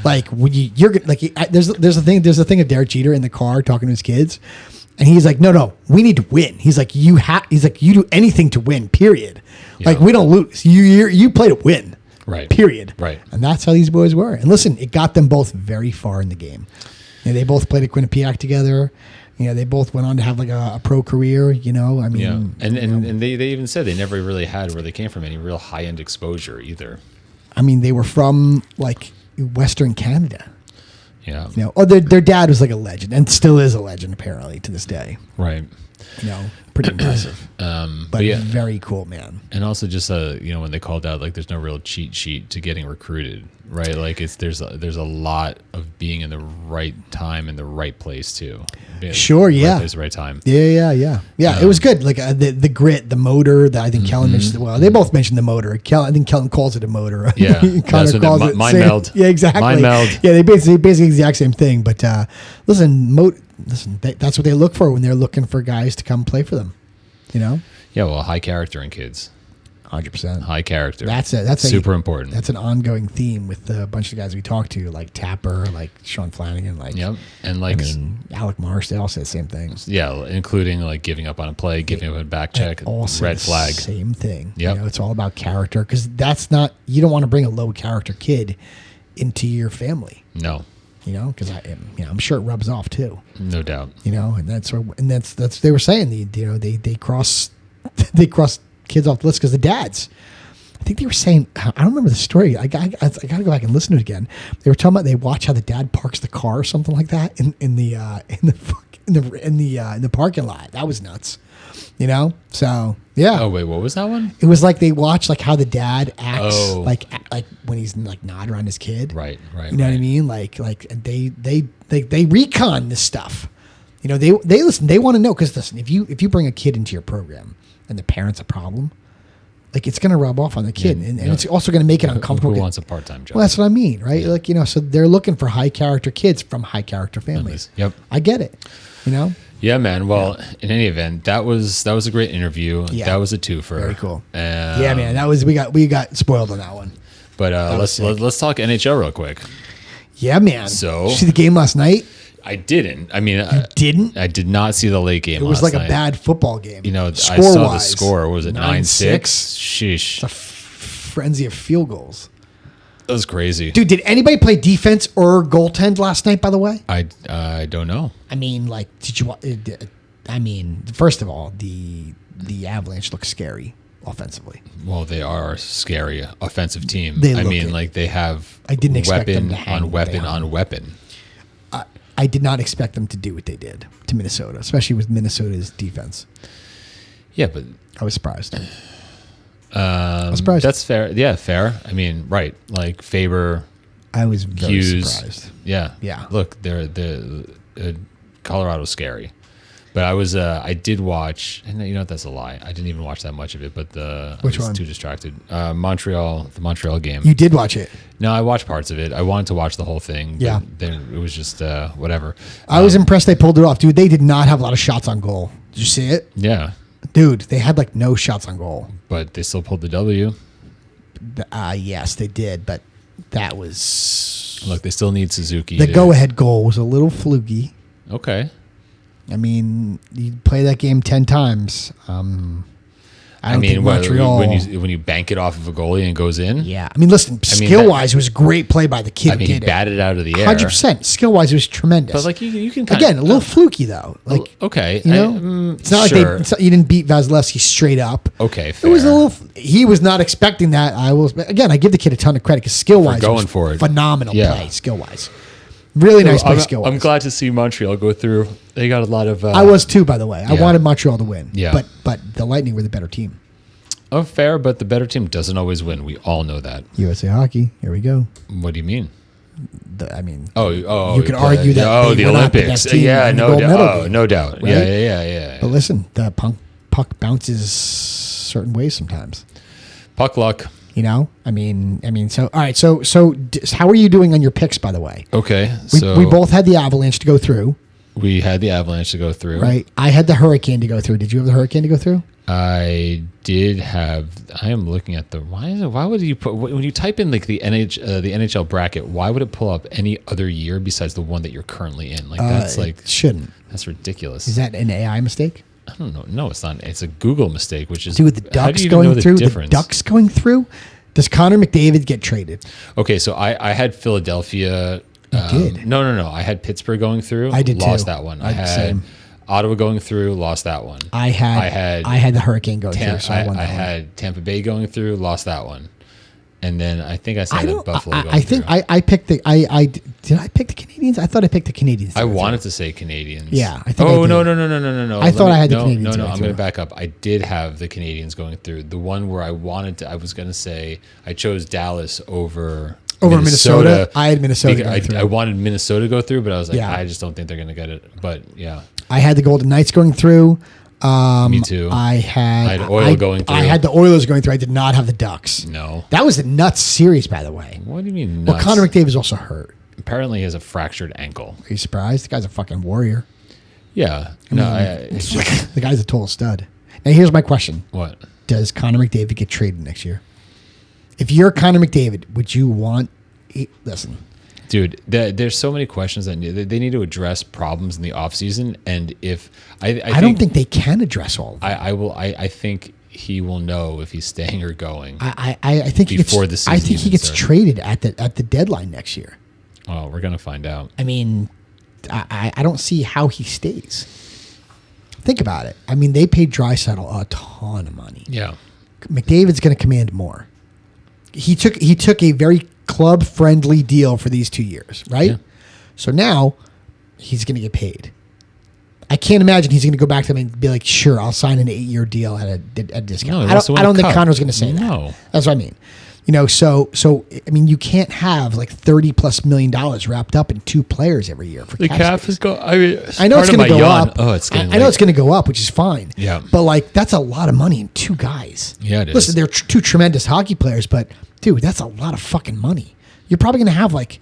Like, when you're like, there's a thing of Derek Jeter in the car talking to his kids. And he's like, no, we need to win. He's like, you do anything to win, period. Yeah. Like, we don't lose. You play to win. Right. Period. Right. And that's how these boys were. And listen, it got them both very far in the game. They both played at Quinnipiac together. They both went on to have like a pro career, I mean. Yeah. And they even said they never really had where they came from any real high end exposure either. I mean, they were from like Western Canada. Yeah. Their dad was like a legend and still is a legend apparently to this day. Right. Pretty impressive. But yeah, very cool, man. And also just when they called out like there's no real cheat sheet to getting recruited, right? Like there's a lot of being in the right time in the right place too. Sure, yeah. Right place, right time. Yeah. It was good. Like the grit, the motor. That I think Kellen mentioned. Well, they both mentioned the motor. I think Kellen calls it a motor. Yeah, Connor calls it mind meld. Yeah, exactly. Mind meld. Yeah, they basically the exact same thing. But listen, that's what they look for when they're looking for guys to come play for them. Yeah, well, high character in kids. 100%. High character. That's super important. That's an ongoing theme with a bunch of guys we talk to, like Tapper, like Sean Flanagan, like and like Alec Marsh. They all say the same things. Yeah, including like giving up on a play, giving up a back check, red flag. Same thing. Yeah, it's all about character because you don't want to bring a low character kid into your family. No. Because I'm sure it rubs off too. No doubt. And that's they were saying they cross kids off the list because the dads. I think they were saying I don't remember the story. I got to go back and listen to it again. They were talking about they watch how the dad parks the car or something like that in the parking lot. That was nuts. So yeah. Oh wait, what was that one? It was like they watch like how the dad acts like when he's like not around his kid. Right. You know what I mean? Like they recon this stuff. They listen. They want to know because listen, if you bring a kid into your program and the parent's a problem, like it's going to rub off on the kid, and it's also going to make it uncomfortable. Who wants a part-time job? Well, that's what I mean, right? Yeah. Like so they're looking for high character kids from high character families. Yep, I get it. Yeah, man. Well, in any event, that was a great interview. Yeah. That was a twofer. Very cool. Yeah, man. That was we got spoiled on that one. But let's talk NHL real quick. Yeah, man. So did you see the game last night? I didn't. I mean, you didn't? I did not see the late game. It was last like night. a bad football game. I saw the score. Was it 9-6? 9-6? Sheesh. It's a frenzy of field goals. That was crazy. Dude, did anybody play defense or goaltend last night, by the way? I don't know. I mean, like, did you? I mean, first of all, the Avalanche looks scary offensively. Well, they are a scary offensive team. They have I didn't expect them to hang on weapon on weapon. I did not expect them to do what they did to Minnesota, especially with Minnesota's defense. Yeah, but I was surprised. I was surprised. That's fair. Yeah, fair. I mean, right. Like Faber. I was very Hughes. surprised. Yeah. Look, they're Colorado's scary. But I did watch, and you know what, that's a lie. I didn't even watch that much of it, but I was too distracted. The Montreal game. You did watch it? No, I watched parts of it. I wanted to watch the whole thing. But yeah. Then it was just whatever. I was impressed they pulled it off. Dude, they did not have a lot of shots on goal. Did you see it? Yeah. Dude, they had like no shots on goal. But they still pulled the W. Yes, they did, but that was... Look, they still need Suzuki. The go-ahead goal was a little fluky. Okay. I mean, you play that game 10 times. I I don't think Montreal. when you bank it off of a goalie and goes in. Yeah, I mean, listen, skill wise, it was a great play by the kid. I mean, who he did batted out of the air. 100%. Skill wise, it was tremendous. But like you can again a little fluky though. Like okay, you know, it's not sure. like you didn't beat Vasilevsky straight up. Okay, fair. It was a little. He was not expecting that. I give the kid a ton of credit because skill wise, going for it. Phenomenal Yeah. play skill wise. Really nice play skill wise. I'm glad to see Montreal go through. They got a lot of. I was too, by the way. I yeah. wanted Montreal to win. Yeah. But the Lightning were the better team. Oh, fair, but the better team doesn't always win. We all know that. USA Hockey. Here we go. What do you mean? You could argue that the were not the Olympics. best team Yeah, in the no gold doubt. medal Oh, game, no doubt. right? Yeah. But listen, the puck bounces certain ways sometimes. Puck luck. You know, I mean. So all right. So how are you doing on your picks, by the way? Okay, We both had the Avalanche to go through. We had the Avalanche to go through. Right. I had the Hurricane to go through. Did you have the Hurricane to go through? I did have. I am looking at the. Why would you put when you type in like the NHL bracket? Why would it pull up any other year besides the one that you're currently in? Like that's It shouldn't. That's ridiculous. Is that an AI mistake? I don't know. No, it's not. It's a Google mistake, which is. Dude, the how do Ducks you even know going the through. difference? The Ducks going through. Does Connor McDavid get traded? Okay, so I had Philadelphia. did? No. I had Pittsburgh going through. I did lost too. that one. I I did the had same. Ottawa going through. Lost that one. I had the Hurricane going through. So I won I that one. had Tampa Bay going through. Lost that one. And then I think I said Buffalo. I think I picked the. Did I pick the Canadians? I thought I picked the Canadians. I wanted to say Canadians. Yeah, I think Oh I did. no! I thought I had the Canadians No, going I'm going to through. back up. I did have the Canadians going through. The one where I was going to say I chose Dallas over Minnesota. I had Minnesota going through. I wanted Minnesota to go through, but I was like, Yeah. I just don't think they're going to get it. But yeah, I had the Golden Knights going through. me too. I had Oil going through. I had the Oilers going through. I did not have the Ducks. No. That was a nuts series, by the way. What do you mean? Well, Nuts? Connor McDavid is also hurt. Apparently he has a fractured ankle. Are you surprised? The guy's a fucking warrior. Yeah. No. It's just, The guy's a total stud. Now, here's my question. what? Does Connor McDavid get traded next year? If you're Connor McDavid, would you want... Listen. Dude, there's so many questions that they need to address problems in the offseason. And if I don't think they can address all of them. I think he will know if he's staying or going. I think Before the season he even gets starts. traded at the deadline next year. Oh, we're gonna find out. I mean, I don't see how he stays. Think about it. I mean, they paid Draisaitl a ton of money. Yeah. McDavid's going to command more. He took a very club friendly deal for these 2 years, right? Yeah. So now he's going to get paid. I can't imagine he's going to go back to them and be like, "Sure, I'll sign an 8-year deal at a discount." No, he I wants to win don't a think cup. Connor's going to say that. No. That's what I mean. You know, so I mean, you can't have like $30+ million wrapped up in 2 players every year for The cap space. is going. I I know it's going to go up. Oh, it's getting. I know it's going to go up, which is fine. Yeah. But like, that's a lot of money in 2 guys. Yeah, it is. Listen, they're 2 tremendous hockey players, but dude, that's a lot of fucking money. You're probably going to have like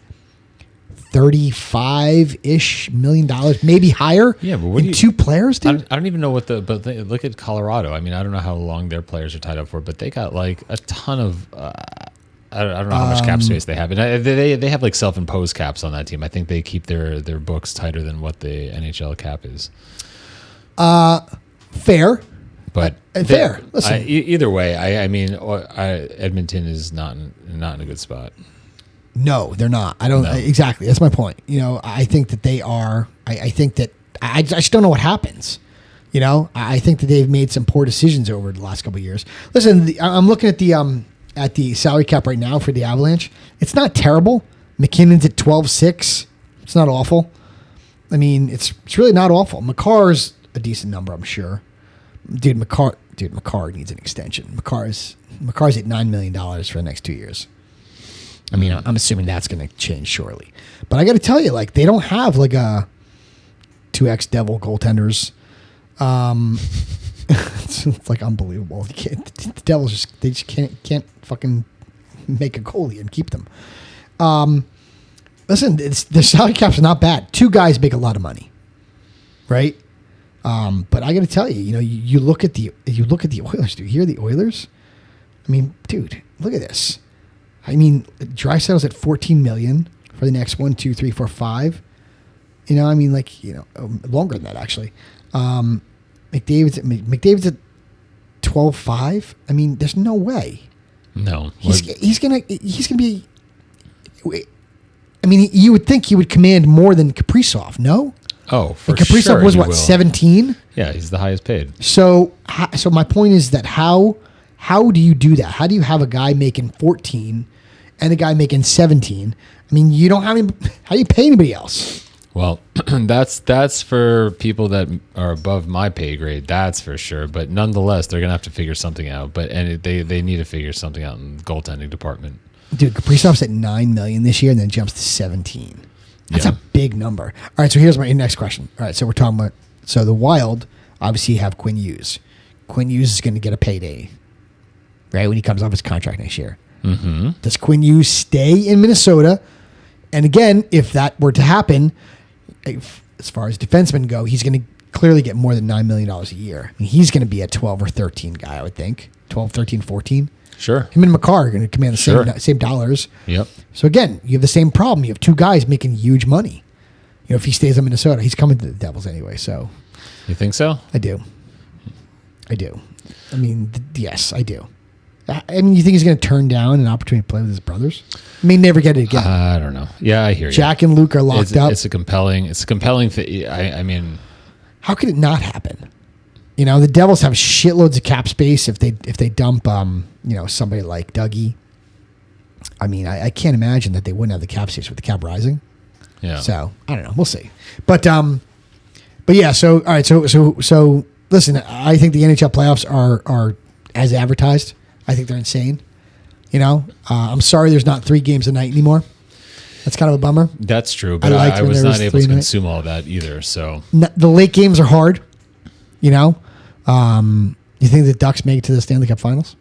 $35-ish million, maybe higher. Yeah, but what in do you- 2 players, dude. I don't even know look at Colorado. I mean, I don't know how long their players are tied up for, but they got like a ton of. I don't know how much cap space they have, and they have like self-imposed caps on that team. I think they keep their books tighter than what the NHL cap is. Fair. But Fair. Listen. Either way, I mean, Edmonton is not in a good spot. No, they're not. I don't exactly. That's my point. You know, I think that they are. I think that I just don't know what happens. You know, I think that they've made some poor decisions over the last couple of years. Listen, I'm looking at the salary cap right now for the Avalanche. It's not terrible. McKinnon's at 12.6. It's not awful. I mean, it's really not awful. McCarr's a decent number, I'm sure. McCarr needs an extension. McCarr's at $9 million for the next 2 years. I mean, I'm assuming that's going to change shortly. But I got to tell you, like, they don't have like a 2X Devil goaltenders. It's like unbelievable. The Devils just can't fucking make a goalie and keep them. Listen, the salary cap's not bad. 2 guys make a lot of money, right? But I got to tell you, you know, you look at the Oilers. Do you hear the Oilers? I mean, dude, look at this. I mean, Draisaitl's at $14 million for the next 1, 2, 3, 4, 5. You know, I mean, like, you know, longer than that actually. McDavid's at 12.5. I mean, there's no way. No. He's gonna be. I mean, you would think he would command more than Kaprizov, no? Oh, for And Kaprizov sure was he what, will. 17? Yeah, he's the highest paid. So my point is that how do you do that? How do you have a guy making 14 and a guy making 17? I mean, you don't have any. How do you pay anybody else? Well, that's for people that are above my pay grade. That's for sure. But nonetheless, they're gonna have to figure something out. They need to figure something out in the goaltending department. Dude, Kaprizov's at $9 million this year and then jumps to 17. That's Yeah. a big number. All right, so here's my next question. All right, so we're talking about the Wild obviously have Quinn Hughes. Quinn Hughes is going to get a payday, right, when he comes off his contract next year. Mm-hmm. Does Quinn Hughes stay in Minnesota? And again, if that were to happen, as far as defensemen go, he's going to clearly get more than $9 million a year. I mean, he's going to be a 12 or 13 guy, I would think. 12, 13, 14. Sure. Him and McCarr are going to command the same dollars. Yep. So again, you have the same problem. You have two guys making huge money. You know, if he stays in Minnesota, he's coming to the Devils anyway. So You think so? I do. I mean, yes, I do. I mean, you think he's going to turn down an opportunity to play with his brothers? I mean, never get it again. I don't know. Yeah, I hear you. Jack and Luke are locked up. It's a compelling thing. I mean, How could it not happen? You know, the Devils have shitloads of cap space if they dump somebody like Dougie. I mean, I can't imagine that they wouldn't have the cap space with the cap rising. yeah. So I don't know. We'll see. But yeah. So all right. So listen. I think the NHL playoffs are as advertised. I think they're insane. You know, I'm sorry there's not 3 games a night anymore. That's kind of a bummer. That's true, but liked I when was there not was able 3 to nights. consume all of that either. So The late games are hard. You know, you think the Ducks make it to the Stanley Cup Finals?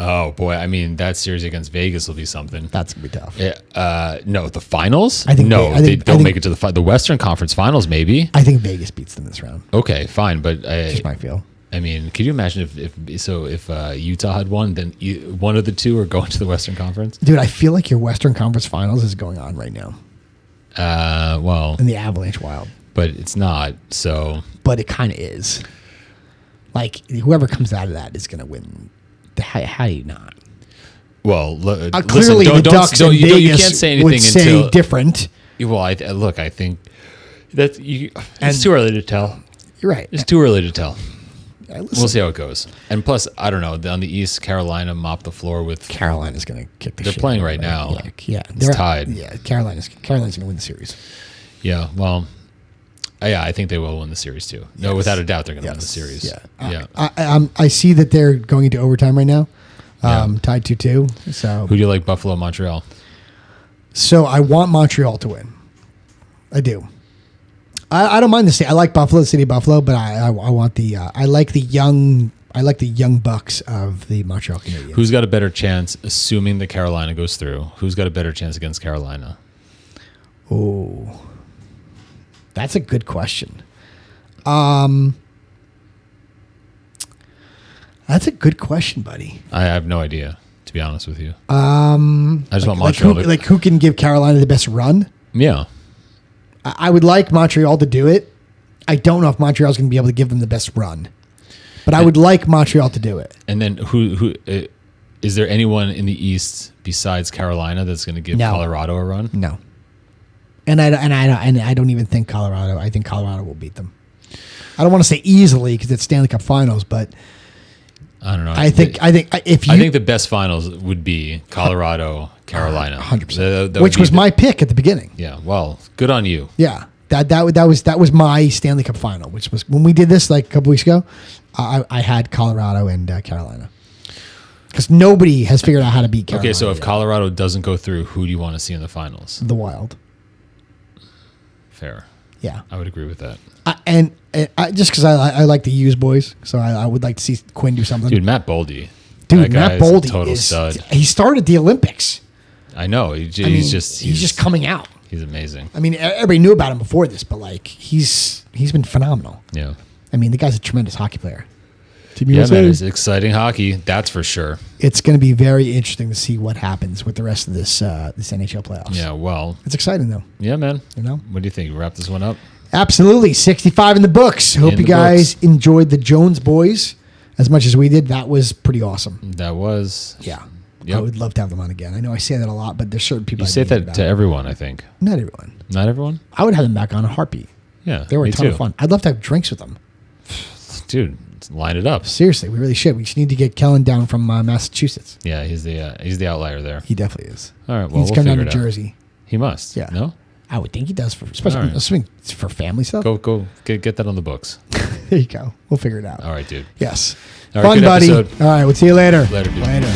oh boy, I mean that series against Vegas will be something. That's gonna be tough. No, the finals? I think no, they- they don't make it to the Western Conference Finals. Maybe. I think Vegas beats them this round. Okay, fine, but Just my feel. I mean, could you imagine if Utah had won, then one of the two are going to the Western Conference? Dude, I feel like your Western Conference Finals is going on right now Well, in the Avalanche Wild, but it's not. So but it kind of is. Like whoever comes out of that is going to win. How do you not? well, Clearly, listen, the Ducks in you Vegas can't say would anything say until different. Well, I think that it's too early to tell. You're right. It's too early to tell. Listen, We'll see how it goes. And plus, I don't know. On the East, Carolina mopped the floor with. Carolina's going to kick the They're shit playing out of right now. everybody. Yeah, It's tied. Yeah, Carolina's going to win the series. Yeah, well, yeah, I think they will win the series too. No, Yes. without a doubt, they're going to win the Yes. series. Yeah. yeah. I see that they're going into overtime right now, tied 2-2. So Who do you like, Buffalo, Montreal? So I want Montreal to win. I do. I don't mind the city. I like Buffalo, the city of Buffalo, but I want the I like the young bucks of the Montreal Canadiens. Who's got a better chance, assuming that Carolina goes through? Who's got a better chance against Carolina? Oh, that's a good question. That's a good question, buddy. I have no idea, to be honest with you. I just want Montreal to. who can give Carolina the best run? Yeah. I would like Montreal to do it. I don't know if Montreal's going to be able to give them the best run, but I would like Montreal to do it. And then who is there anyone in the East besides Carolina that's going to give No. Colorado a run? No, and I don't even think Colorado. I think Colorado will beat them. I don't want to say easily because it's Stanley Cup Finals, but I don't know. I think if you, I think the best finals would be Colorado, Carolina, 100%, That which would be was my pick at the beginning. Yeah, well, good on you. Yeah, that was my Stanley Cup final, which was when we did this like a couple weeks ago. I had Colorado and Carolina because nobody has figured out how to beat Carolina. Okay, so if yet. Colorado doesn't go through, who do you want to see in the finals? The Wild, Fair. yeah, I would agree with that. and just because I like the Hughes boys, so I would like to see Quinn do something. Dude, Matt Boldy. Dude, That Matt guy's a Boldy total is stud. he started the Olympics. I know. I mean, He's just coming out. He's amazing. I mean, everybody knew about him before this, but like he's been phenomenal. Yeah. I mean, the guy's a tremendous hockey player. Team Yeah, USA. man, it's exciting hockey. That's for sure. It's going to be very interesting to see what happens with the rest of this NHL playoffs. Yeah, well, It's exciting though. yeah, man. You know? What do you think? Wrap this one up? Absolutely. 65 in the books. Hope In you the guys books. enjoyed the Jones boys. as much as we did. That was pretty awesome. That was. Yeah. Yep. I would love to have them on again. I know I say that a lot, but there's certain people. You say that to everyone, I think. Not everyone. Not everyone? I would have them back on a heartbeat. Yeah. They were a me ton too. of fun. I'd love to have drinks with them. Dude, line it up. Seriously, we really should. We just need to get Kellen down from Massachusetts. Yeah, he's the outlier there. He definitely is. All right, well, He needs to we'll come down figure to it out. Jersey. He must. Yeah. No? I would think he does, especially All right. assuming it's for family stuff. Go get that on the books. There you go. We'll figure it out. All right, dude. Yes. All right, Fun, good buddy. episode. All right, we'll see you later. Later, dude. Later.